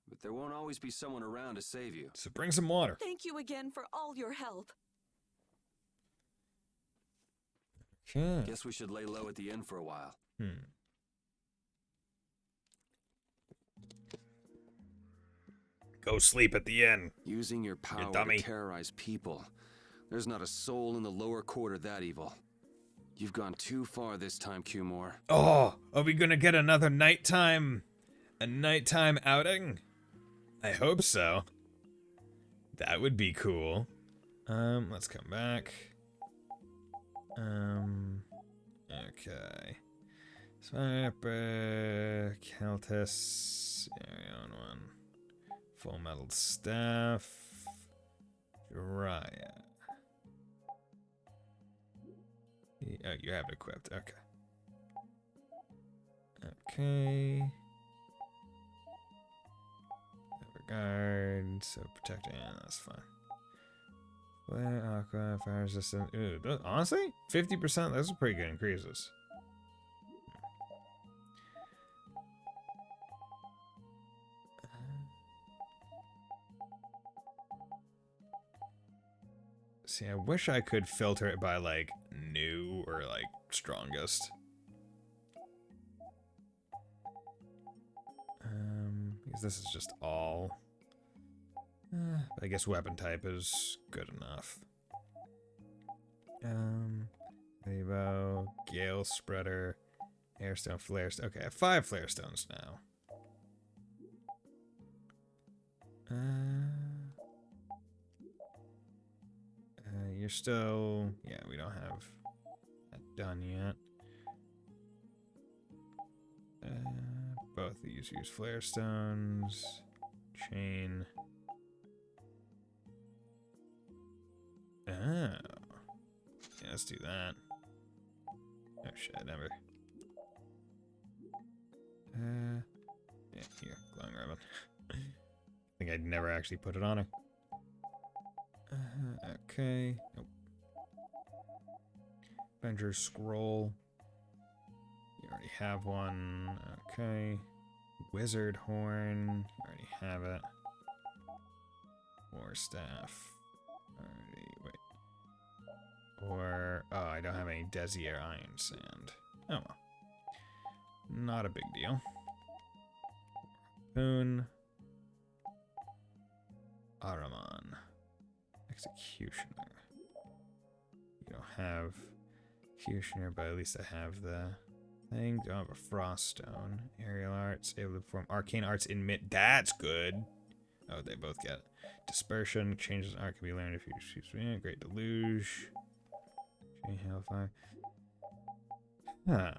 But there won't always be someone around to save you. So bring some water. Thank you again for all your help. Okay. Guess we should lay low at the inn for a while. Go sleep at the inn. Using your power to terrorize people. There's not a soul in the lower quarter that evil. You've gone too far this time, Cumore. Oh, are we gonna get another nighttime outing? I hope so. That would be cool. Let's come back. Okay. Sniper, Keltis, Arion one. Full metal staff. Jiraiya. Oh, you have it equipped. Okay. Okay. Regard. So protecting. Yeah, that's fine. Flare, aqua, fire resistant. Ooh, honestly, 50%. Those are pretty good increases. See, I wish I could filter it by, like, new or, like, strongest. Because this is just all. I guess weapon type is good enough. Lebo, Gale Spreader, Airstone, Flare Stone. Okay, I have 5 Flare Stones now. You're still... Yeah, we don't have that done yet. Both of these use Flare Stones. Chain. Oh. Yeah, let's do that. Oh shit, never. Yeah, here, glowing ribbon. I think I'd never actually put it on her. Okay. Nope. Avenger's Scroll. You already have one. Okay. Wizard Horn. You already have it. War Staff. Already, wait. Or, oh, I don't have any Desier Iron Sand. Oh well. Not a big deal. Boon. Ahriman. Executioner. You don't have Executioner, but at least I have the thing. Don't have a Frost Stone. Aerial Arts, able to perform Arcane Arts in mid. That's good. Oh, they both get dispersion. Changes art can be learned if you choose. Great deluge. Hellfire. Huh.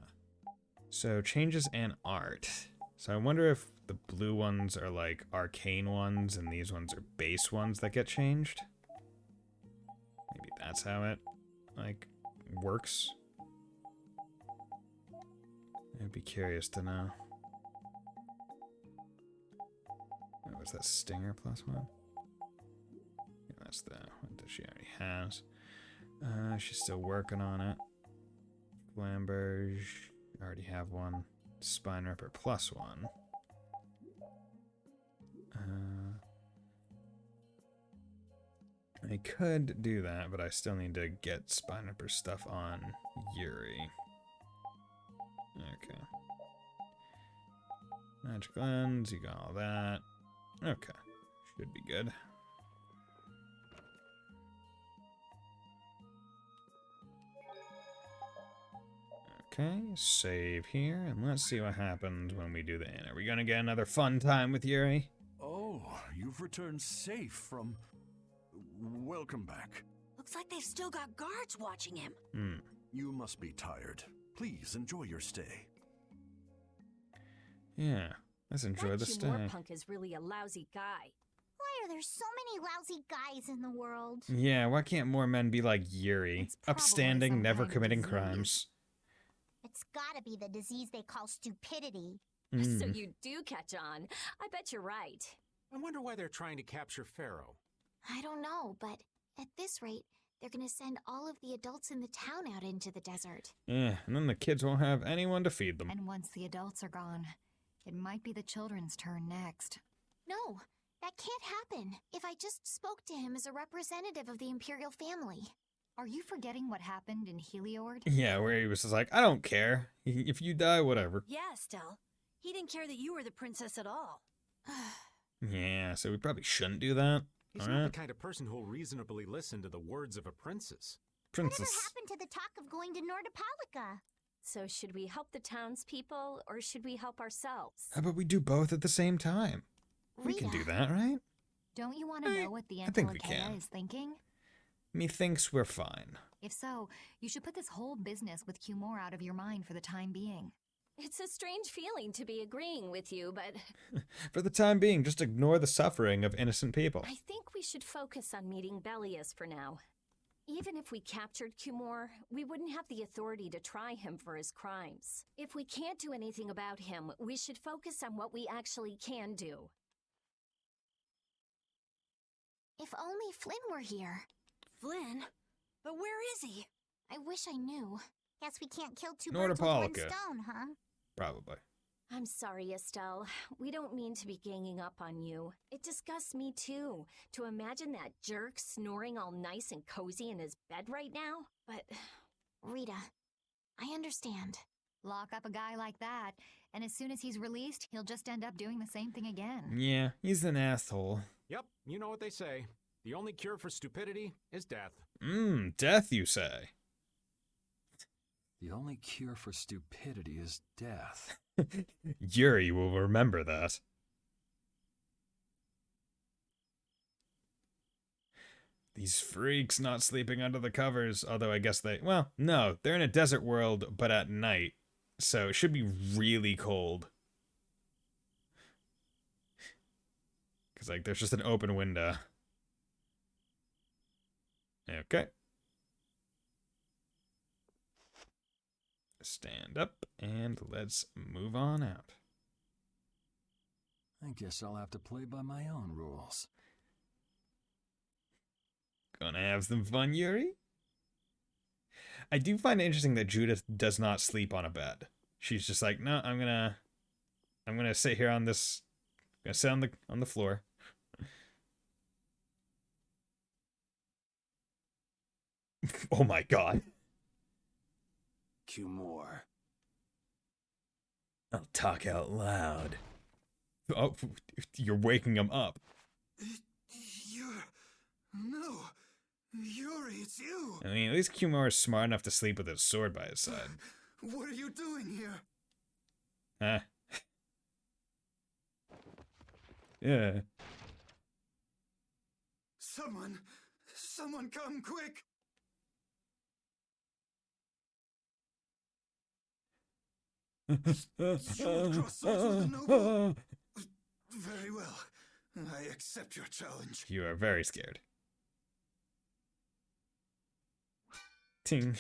So changes and art. So I wonder if the blue ones are like arcane ones and these ones are base ones that get changed. Maybe that's how it like works. I'd be curious to know. Oh, was that Stinger +1? Yeah, that's the one that she already has. She's still working on it. Flamberge, already have one. Spine Ripper +1. I could do that, but I still need to get Spine Ripper stuff on Yuri. Okay. Magic Lens, you got all that. Okay. Should be good. Okay, save here, and let's see what happens when we do the inn. Are we gonna get another fun time with Yuri? Oh, you've returned safe from... Welcome back. Looks like they've still got guards watching him. You must be tired. Please enjoy your stay. Yeah, let's enjoy the stay. That punk is really a lousy guy. Why are there so many lousy guys in the world? Yeah, why can't more men be like Yuri? Upstanding, never committing crimes. It's gotta be the disease they call stupidity. So you do catch on. I bet you're right. I wonder why they're trying to capture Pharaoh. I don't know, but at this rate, they're gonna send all of the adults in the town out into the desert. Yeah, and then the kids won't have anyone to feed them. And once the adults are gone, it might be the children's turn next. No, that can't happen. If I just spoke to him as a representative of the Imperial family. Are you forgetting what happened in Heliord? Yeah, where he was just like, I don't care. If you die, whatever. Yeah, Estelle. He didn't care that you were the princess at all. Yeah, so we probably shouldn't do that. He's not the kind of person who'll reasonably listen to the words of a princess. Whatever happened to the talk of going to Nordopolica? So should we help the townspeople, or should we help ourselves? How about we do both at the same time? We can do that, right? Don't you want to know what the I think we Antilochea can. is thinking? Methinks we're fine. If so, you should put this whole business with Cumore out of your mind for the time being. It's a strange feeling to be agreeing with you, but... For the time being, just ignore the suffering of innocent people. I think we should focus on meeting Belius for now. Even if we captured Cumore, we wouldn't have the authority to try him for his crimes. If we can't do anything about him, we should focus on what we actually can do. If only Flynn were here. Flynn? But where is he? I wish I knew. Guess we can't kill two birds with one stone, huh? Probably. I'm sorry, Estelle. We don't mean to be ganging up on you. It disgusts me too, to imagine that jerk snoring all nice and cozy in his bed right now. But... Rita, I understand. Lock up a guy like that, and as soon as he's released, he'll just end up doing the same thing again. Yeah, he's an asshole. Yep, you know what they say. The only cure for stupidity is death. Death, you say? The only cure for stupidity is death. Yuri will remember that. These freaks not sleeping under the covers, although I guess they... Well, no, they're in a desert world, but at night, so it should be really cold. Because, like, there's just an open window. Okay. Stand up, and let's move on out. I guess I'll have to play by my own rules. Gonna have some fun, Yuri? I do find it interesting that Judith does not sleep on a bed. She's just like, no, I'm gonna sit here on this... I'm gonna sit on the floor. Oh my god. Cumore. I'll talk out loud. Oh, you're waking him up. No. Yuri, it's you. I mean, at least Cumore is smart enough to sleep with his sword by his side. What are you doing here? Huh? Yeah. Someone come quick! Sword-cross swords with the noble? Very well. I accept your challenge. You are very scared. Ting.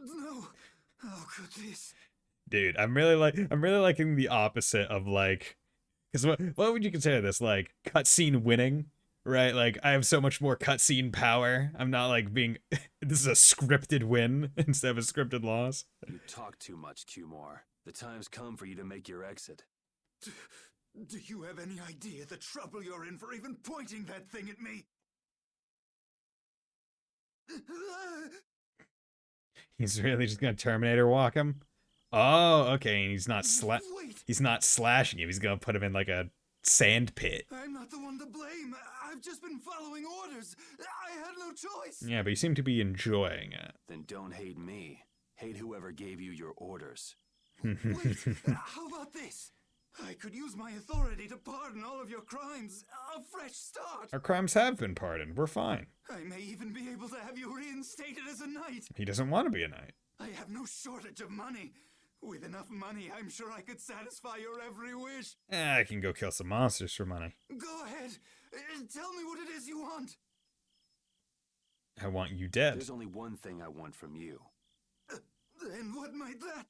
No. How could this? Dude, I'm really liking the opposite of like, because what would you consider this, like cutscene winning, right? Like I have so much more cutscene power. I'm not like being this is a scripted win instead of a scripted loss. You talk too much, Q-More. The time's come for you to make your exit. Do you have any idea the trouble you're in for even pointing that thing at me? He's really just gonna Terminator walk him? Oh, okay, and he's not slashing him. He's gonna put him in like a sand pit. I'm not the one to blame. I've just been following orders. I had no choice. Yeah, but you seem to be enjoying it. Then don't hate me. Hate whoever gave you your orders. Wait, how about this? I could use my authority to pardon all of your crimes. A fresh start. Our crimes have been pardoned. We're fine. I may even be able to have you reinstated as a knight. He doesn't want to be a knight. I have no shortage of money. With enough money, I'm sure I could satisfy your every wish. I can go kill some monsters for money. Go ahead. Tell me what it is you want. I want you dead. There's only one thing I want from you. And what might that?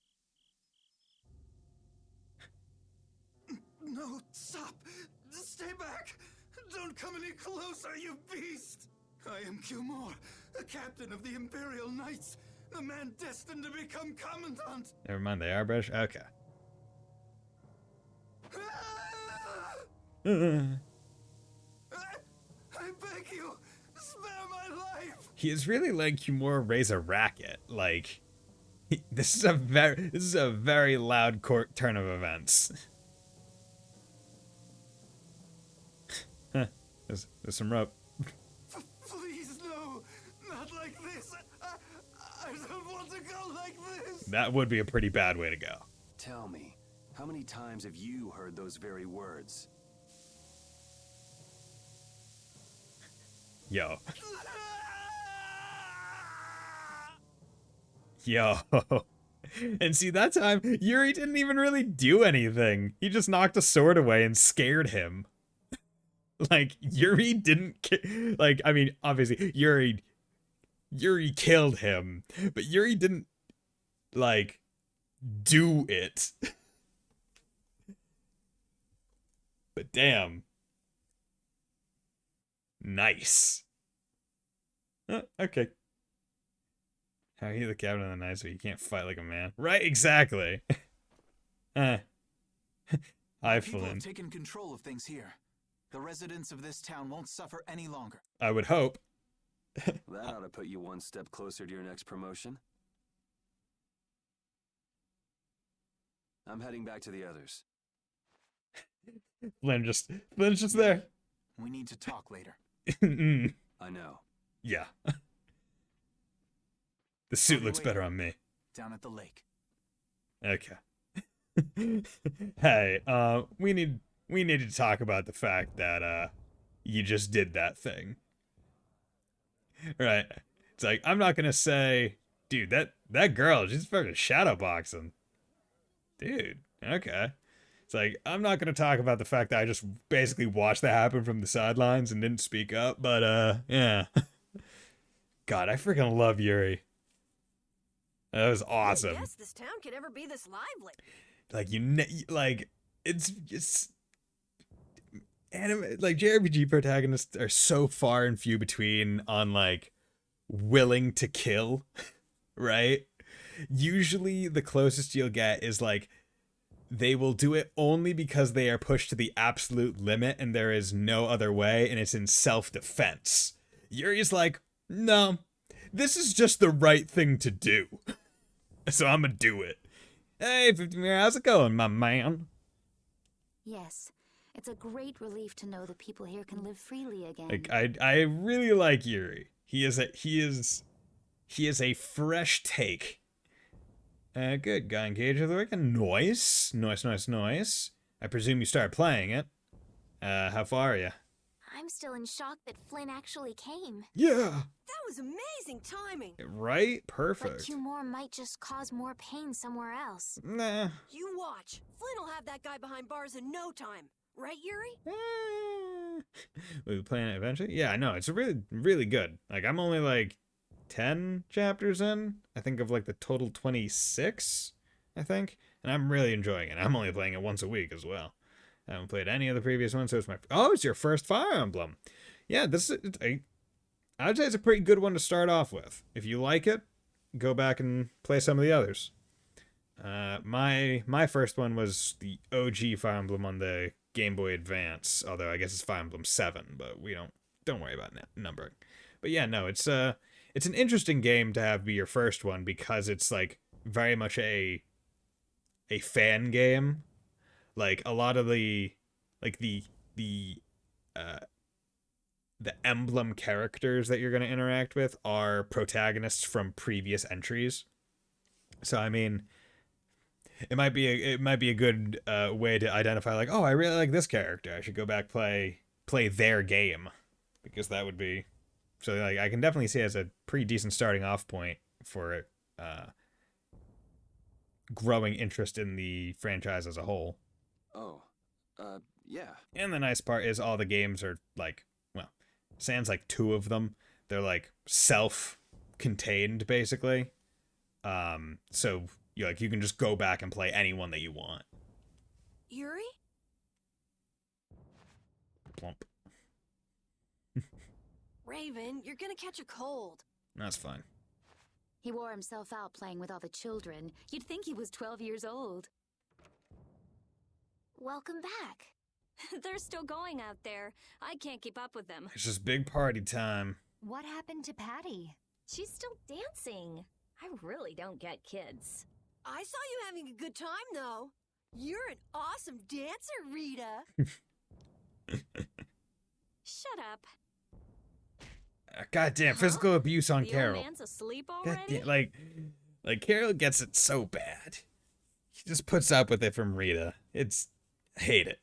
No, stop! Stay back! Don't come any closer, you beast! I am Q-More, a captain of the Imperial Knights, the man destined to become Commandant! Never mind, they are British? Okay. I beg you, spare my life! He is really like Q-More raise a racket. Like, this is a very loud court turn of events. There's some rope. Please, no! Not like this! I don't want to go like this! That would be a pretty bad way to go. Tell me, how many times have you heard those very words? Yo. Yo. And see, that time, Yuri didn't even really do anything. He just knocked a sword away and scared him. Like, Yuri didn't like, I mean, obviously, Yuri killed him, but Yuri didn't, like, do it. But damn. Nice. Okay. How are you the captain of the Knights, but you can't fight like a man? Right, exactly. Hi, People have Flynn. taken control of things here. The residents of this town won't suffer any longer. I would hope. That ought to put you one step closer to your next promotion. I'm heading back to the others. Flynn's just there. We need to talk later. I know. Yeah. The suit looks better on me. Down at the lake. Okay. Hey, we need to talk about the fact that you just did that thing. Right. It's like, I'm not gonna say, dude, that girl, she's fucking shadowboxing. Dude, okay. It's like, I'm not gonna talk about the fact that I just basically watched that happen from the sidelines and didn't speak up, but yeah. God, I freaking love Yuri. That was awesome. Yes, this town could ever be this lively. Like like it's anime, like JRPG protagonists are so far and few between on like willing to kill, right? Usually the closest you'll get is like they will do it only because they are pushed to the absolute limit and there is no other way and it's in self-defense. Yuri's like, no, this is just the right thing to do. So I'm gonna do it. Hey, 50 Mirror, how's it going, my man? Yes, it's a great relief to know that people here can live freely again. Like, I really like Yuri. He is a fresh take. Good. Got engaged with like a noise. Noise. I presume you started playing it. How far are you? I'm still in shock that Flynn actually came. Yeah. That was amazing timing. Right? But Perfect. Cumore might just cause more pain somewhere else. Nah. You watch. Flynn will have that guy behind bars in no time. Right, Yuri? We'll be playing it eventually? Yeah, no, it's really, really good. Like, I'm only like 10 chapters in, I think, of like the total 26, I think. And I'm really enjoying it. I'm only playing it once a week as well. I haven't played any of the previous ones, so it's my... Oh, it's your first Fire Emblem. Yeah, this is... I'd say it's a pretty good one to start off with. If you like it, go back and play some of the others. My first one was the OG Fire Emblem on the Game Boy Advance, although I guess it's Fire Emblem 7, but we don't worry about numbering. But yeah, no, it's an interesting game to have be your first one because it's like very much a fan game. Like a lot of the emblem characters that you're going to interact with are protagonists from previous entries. So I mean, it might be a good way to identify, like, oh, I really like this character. I should go back play their game, because that would be so. Like, I can definitely see it as a pretty decent starting off point for growing interest in the franchise as a whole. Oh, yeah. And the nice part is all the games are like, well, sans like 2 of them, they're like self-contained basically. So you can just go back and play any one that you want. Yuri? Plump. Raven, you're gonna catch a cold. That's fine. He wore himself out playing with all the children. You'd think he was 12 years old. Welcome back. They're still going out there. I can't keep up with them. It's just big party time. What happened to Patty? She's still dancing. I really don't get kids. I saw you having a good time, though. You're an awesome dancer, Rita. Shut up. Goddamn, physical abuse on The Carol. old man's asleep already? Goddamn, like Carol gets it so bad. She just puts up with it from Rita. I hate it.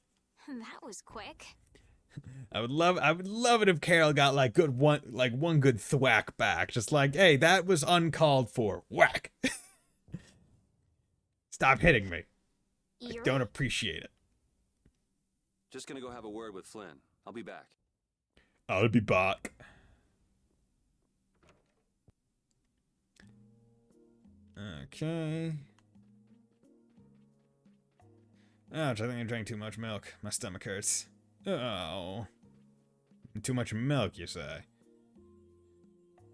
That was quick. I would love it if Carol got one good thwack back. Just like, hey, that was uncalled for. Whack. Stop hitting me. I don't appreciate it. Just gonna go have a word with Flynn. I'll be back. I'll be back. Okay. Ouch, I think I drank too much milk. My stomach hurts. Oh. Too much milk, you say?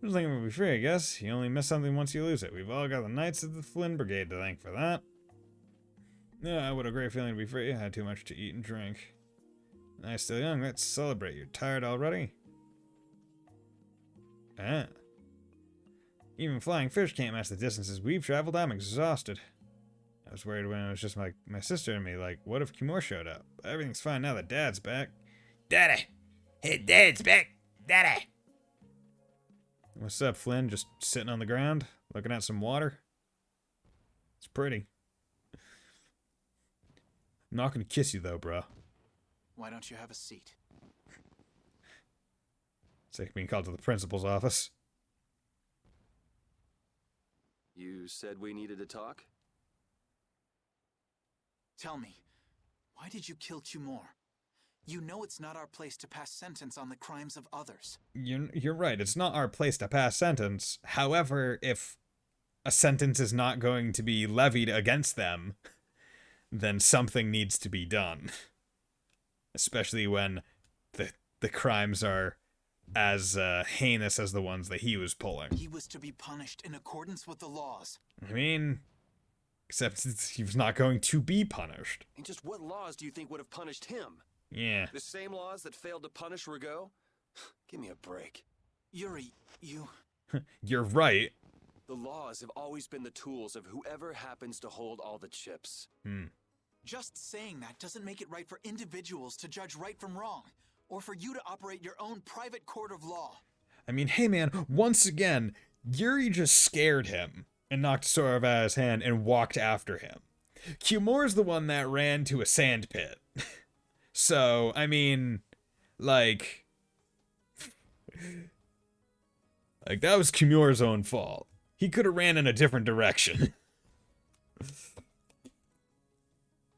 Just thinking we'll be free, I guess. You only miss something once you lose it. We've all got the Knights of the Flynn Brigade to thank for that. Yeah, what a great feeling to be free. I had too much to eat and drink. I'm still young. Let's celebrate. You're tired already? Ah. Even flying fish can't match the distances we've traveled. I'm exhausted. I was worried when it was just my sister and me. Like, what if Cumore showed up? Everything's fine now that Dad's back. Daddy! Hey, Dad's back! Daddy! What's up, Flynn? Just sitting on the ground, looking at some water? It's pretty. I'm not gonna kiss you, though, bro. Why don't you have a seat? It's like being called to the principal's office. You said we needed to talk? Tell me, why did you kill Cumore? You know it's not our place to pass sentence on the crimes of others. You're right, it's not our place to pass sentence. However, if a sentence is not going to be levied against them, then something needs to be done. Especially when the crimes are as heinous as the ones that he was pulling. He was to be punished in accordance with the laws. I mean, except he was not going to be punished. And just what laws do you think would have punished him? Yeah. The same laws that failed to punish Rigaud? Give me a break. Yuri, you... You're right. The laws have always been the tools of whoever happens to hold all the chips. Just saying that doesn't make it right for individuals to judge right from wrong, or for you to operate your own private court of law. I mean, hey man, once again, Yuri just scared him and knocked Sora out of his hand and walked after him. Cumore's the one that ran to a sand pit. So, I mean, like, Like, that was Kimura's own fault. He could have ran in a different direction.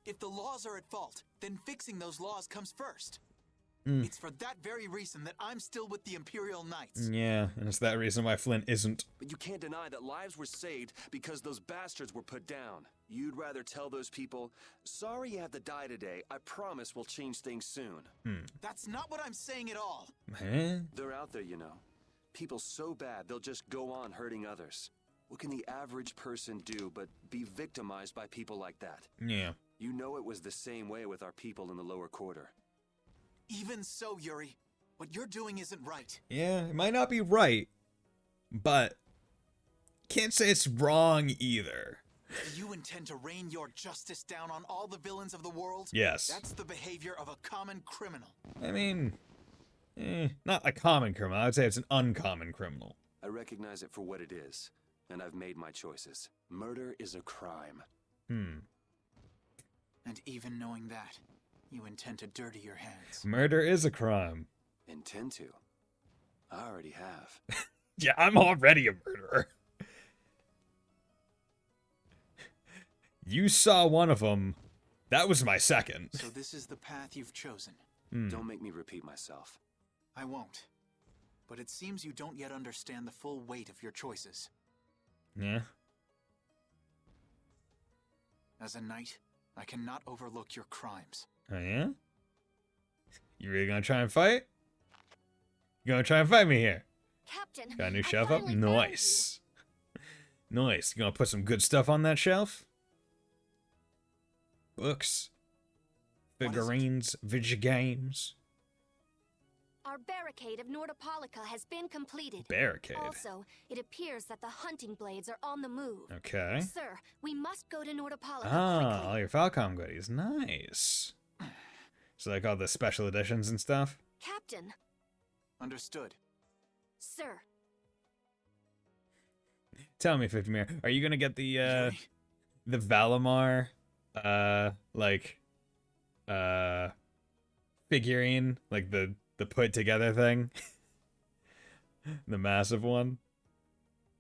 If the laws are at fault, then fixing those laws comes first. Mm. It's for that very reason that I'm still with the Imperial Knights. Yeah, and it's that reason why Flynn isn't. But you can't deny that lives were saved because those bastards were put down. You'd rather tell those people, sorry you have to die today, I promise we'll change things soon. That's not what I'm saying at all. Huh? They're out there, you know. People so bad they'll just go on hurting others. What can the average person do but be victimized by people like that? Yeah. You know it was the same way with our people in the lower quarter. Even so, Yuri, what you're doing isn't right. Yeah, it might not be right, but can't say it's wrong either. Do you intend to rain your justice down on all the villains of the world? Yes. That's the behavior of a common criminal. I mean, not a common criminal. I would say it's an uncommon criminal. I recognize it for what it is, and I've made my choices. Murder is a crime. And even knowing that, you intend to dirty your hands. Murder is a crime. Intend to? I already have. Yeah, I'm already a murderer. You saw one of them. That was my second. So this is the path you've chosen. Don't make me repeat myself. I won't. But it seems you don't yet understand the full weight of your choices. Yeah. As a knight, I cannot overlook your crimes. Oh, yeah? You really gonna try and fight? You gonna try and fight me here? Captain, Got a new shelf up? Nice. Nice. You gonna put some good stuff on that shelf? Books. Figurines. Video games. Our barricade of Nordopolica has been completed. Barricade? Also, it appears that the hunting blades are on the move. Okay. Sir, we must go to Nordopolica Ah, all your Falcom goodies. Nice. So like all the special editions and stuff? Captain. Understood. Sir. Tell me, 50 Mir, are you gonna get the Valimar figurine, like the put together thing? The massive one?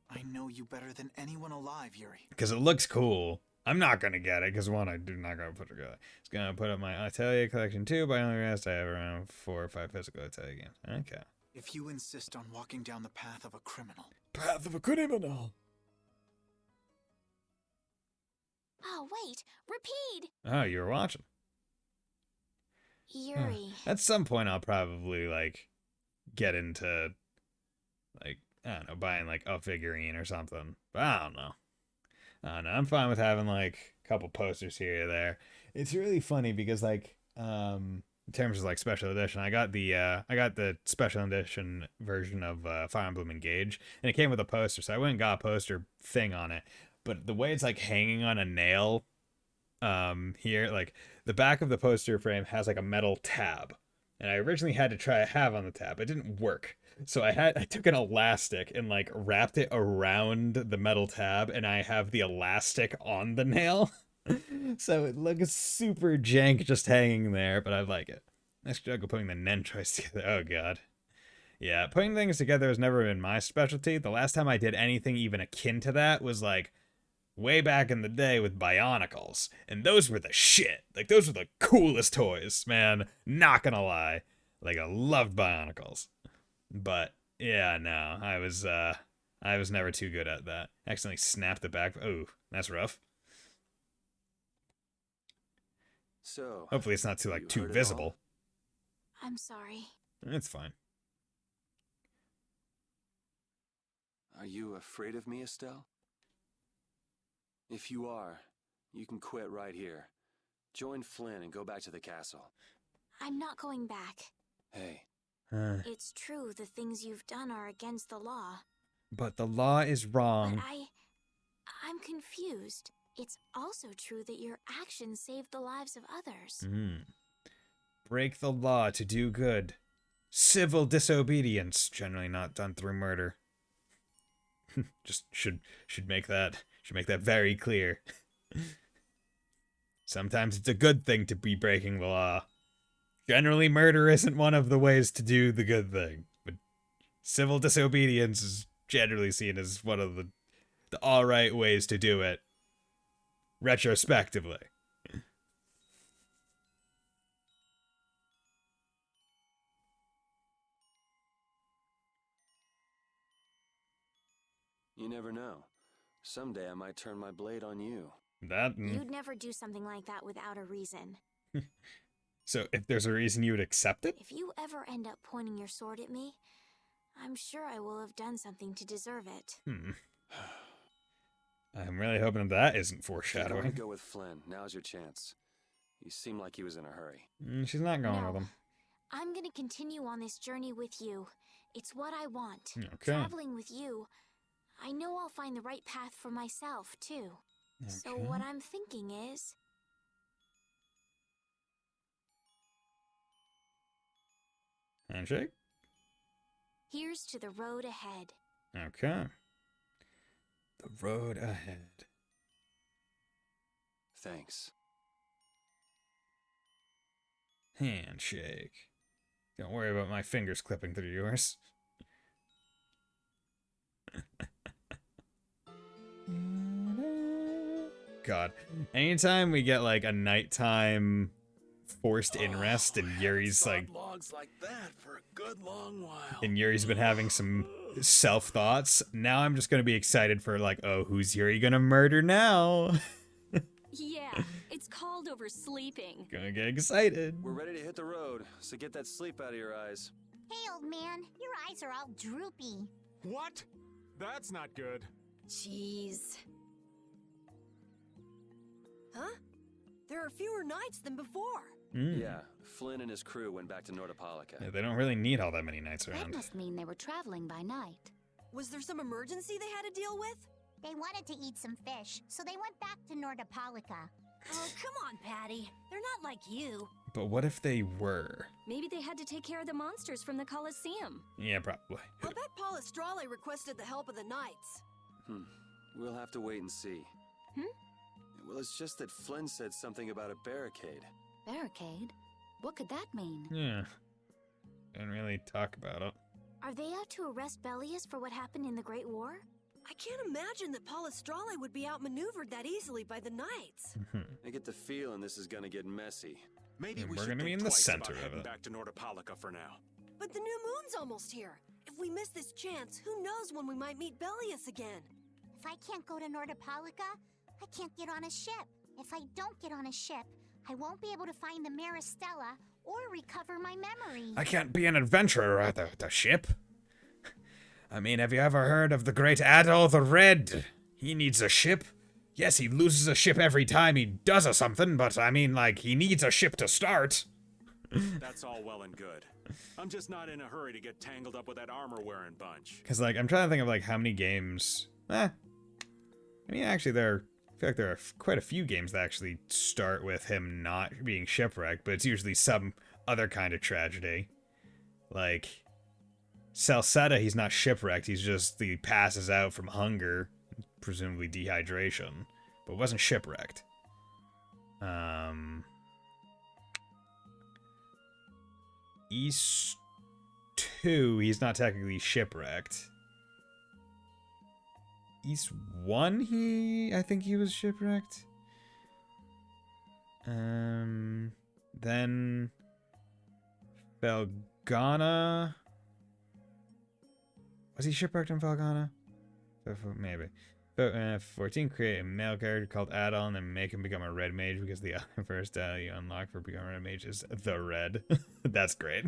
I know you better than anyone alive, Yuri. Because it looks cool. I'm not gonna get it, because one, I do not gonna put it together. It's gonna put up my Atelier collection too, but I only realized I have around 4 or 5 physical Atelier games. Okay. If you insist on walking down the path of a criminal. Path of a criminal! Oh, wait. Repeat! Oh, you were watching. Yuri. At some point, I'll probably, like, get into, like, I don't know, buying, like, a figurine or something. But I don't know. I'm fine with having, like, a couple posters here or there. It's really funny because, like, in terms of, like, special edition, I got the special edition version of Fire Emblem Engage, and it came with a poster, so I went and got a poster thing on it. But the way it's, like, hanging on a nail here, like, the back of the poster frame has, like, a metal tab. And I originally had to try a have on the tab. It didn't work. So I took an elastic and, like, wrapped it around the metal tab, and I have the elastic on the nail. So it looks super jank just hanging there, but I like it. Nice job of putting the Nentroids together. Oh, God. Yeah, putting things together has never been my specialty. The last time I did anything even akin to that was, like, way back in the day with Bionicles. And those were the shit. Like, those were the coolest toys, man. Not gonna lie. Like, I loved Bionicles. But, yeah, no. I was never too good at that. Accidentally snapped the back. Oh, that's rough. So, hopefully it's not too, like, too visible. I'm sorry. It's fine. Are you afraid of me, Estelle? If you are, you can quit right here. Join Flynn and go back to the castle. I'm not going back. Hey. It's true the things you've done are against the law. But the law is wrong. But I'm confused. It's also true that your actions saved the lives of others. Break the law to do good. Civil disobedience, generally not done through murder. Just should make that very clear. Sometimes it's a good thing to be breaking the law. Generally, murder isn't one of the ways to do the good thing, but Civil disobedience is generally seen as one of the alright ways to do it, retrospectively. You never know. Someday I might turn my blade on you. You'd never do something like that without a reason. So if there's a reason you would accept it? If you ever end up pointing your sword at me, I'm sure I will have done something to deserve it. I'm really hoping that isn't If foreshadowing. you're going to go with Flynn, now's your chance. You seem like he was in a hurry. She's not going No. with him. I'm gonna continue on this journey with you. It's what I want. Okay. Traveling with you, I know I'll find the right path for myself, too. So Okay. what I'm thinking is... Handshake? Here's to the road ahead. Okay. The road ahead. Thanks. Handshake. Don't worry about my fingers clipping through yours. God. Anytime we get like a nighttime forced in rest and Yuri's like logs like that for a good long while. and Yuri's been having some self-thoughts, now I'm just gonna be excited for like, oh, who's Yuri gonna murder now? Yeah, it's called oversleeping. Gonna get excited. We're ready to hit the road, so get that sleep out of your eyes. Hey, old man, your eyes are all droopy. What? That's not good. Jeez. Huh? There are fewer nights than before. Yeah, Flynn and his crew went back to Nordopolica. Yeah, they don't really need all that many nights That around. must mean they were traveling by night. Was there some emergency they had to deal with? They wanted to eat some fish, so they went back to Nordopolica. Oh, come on, Patty. They're not like you. But what if they were? Maybe they had to take care of the monsters from the Colosseum. Yeah, probably. I'll bet Paul Estrale requested the help of the Knights. We'll have to wait and see. Well, it's just that Flynn said something about a barricade. Barricade? What could that mean? Yeah. Didn't really talk about it. Are they out to arrest Bellius for what happened in the Great War? I can't imagine that Paul Estrale would be outmaneuvered that easily by the Knights. I get the feeling this is gonna get messy. Maybe And we we're should gonna be think in the twice center about of heading it. back to Nordopolica for now. But the new moon's almost here. If we miss this chance, who knows when we might meet Bellius again? If I can't go to Nordopolica, I can't get on a ship. If I don't get on a ship, I won't be able to find the Mare Estelle or recover my memory. I can't be an adventurer at the ship. I mean, have you ever heard of the great Adol the Red? He needs a ship. Yes, he loses a ship every time he does a something, but I mean, like, he needs a ship to start. That's all well and good. I'm just not in a hurry to get tangled up with that armor-wearing bunch. Because, like, I'm trying to think of, like, how many games... I mean, actually, I feel like there are quite a few games that actually start with him not being shipwrecked, but it's usually some other kind of tragedy. Like, Salsetta, he's not shipwrecked, he passes out from hunger, presumably dehydration, but wasn't shipwrecked. East 2, he's not technically shipwrecked. East 1, I think he was shipwrecked. Then Felgana. Was he shipwrecked in Felgana? Maybe. 14, create a male character called Adol and then make him become a red mage because the first you unlock for becoming a red mage is the red. That's great.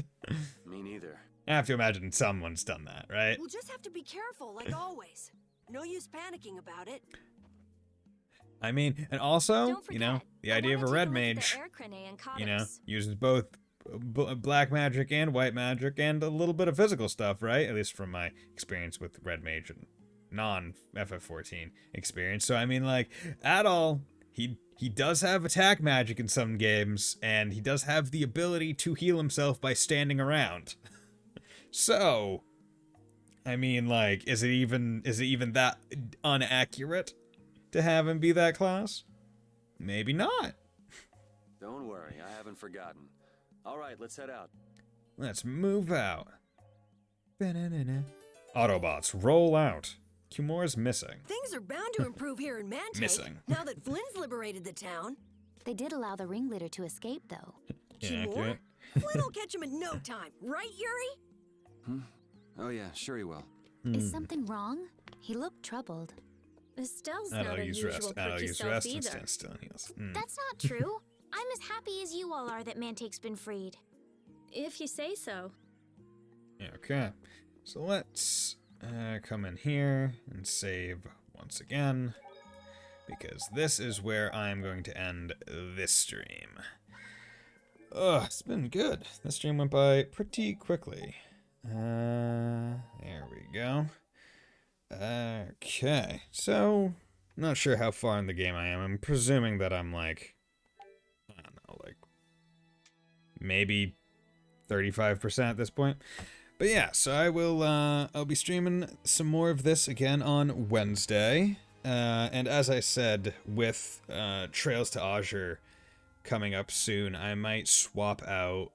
Me neither. I have to imagine someone's done that, right? We'll just have to be careful, like always. No use panicking about it. I mean, and also, you know, the idea of a red mage, you know, uses both black magic and white magic and a little bit of physical stuff, right? At least from my experience with red mage and non-FF14 experience. So, I mean, like, Adol, he does have attack magic in some games, and he does have the ability to heal himself by standing around. So, I mean, like, is it even that inaccurate to have him be that class? Maybe not. Don't worry, I haven't forgotten. All right, let's head out. Let's move out. Autobots, roll out. Cumore's missing. Things are bound to improve here in Mantake. Missing. Now that Flynn's liberated the town. They did allow the ringleader to escape, though. Cumore? Flynn will catch him in no time, right, Yuri? Oh yeah, sure he will. Is something wrong? He looked troubled. Estelle's I not don't a use usual rest. I don't perky use self rest and either. stand still and heals. That's not true. I'm as happy as you all are that Mantake's been freed. If you say so. Okay, so let's come in here and save once again, because this is where I'm going to end this stream. Ugh, it's been good. This stream went by pretty quickly. There we go. Okay, so not sure how far in the game I am. I'm presuming that I'm like, I don't know, like maybe 35% at this point. But yeah, so I will, I'll be streaming some more of this again on Wednesday. And as I said, with Trails to Azure coming up soon, I might swap out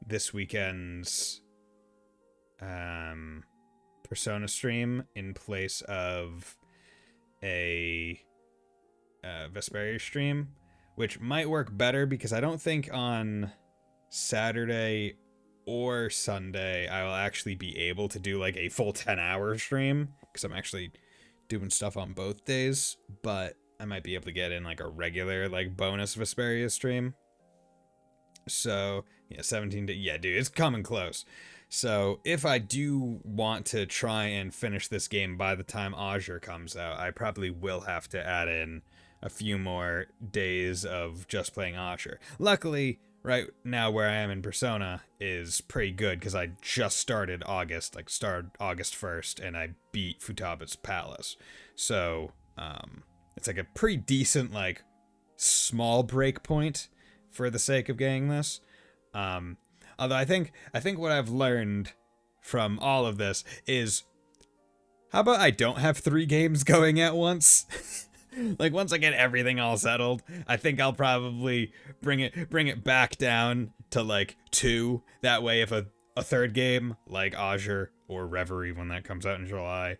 this weekend's Persona stream in place of a Vesperia stream, which might work better because I don't think on Saturday or Sunday I will actually be able to do like a full 10-hour stream because I'm actually doing stuff on both days, but I might be able to get in like a regular like bonus Vesperia stream. So yeah, 17 yeah, dude, it's coming close. So if I do want to try and finish this game by the time Azure comes out, I probably will have to add in a few more days of just playing Azure. Luckily, right now where I am in Persona is pretty good because I just started August 1st, and I beat Futaba's Palace. So it's like a pretty decent like small break point for the sake of getting this. Although I think what I've learned from all of this is, how about I don't have 3 games going at once? Like once I get everything all settled, I think I'll probably bring it back down to like 2. That way if a third game like Azure or Reverie when that comes out in July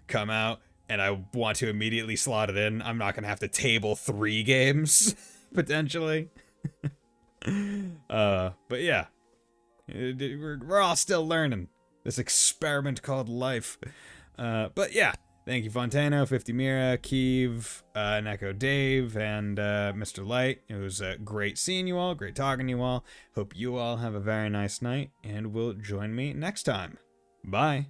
come out and I want to immediately slot it in, I'm not going to have to table 3 games potentially. But yeah. We're all still learning this experiment called life. But yeah, thank you Fontano, 50 Mira, Keeve, Neko Dave, and Mr. Light. It was great seeing you all, great talking to you all. Hope you all have a very nice night, and will join me next time. Bye.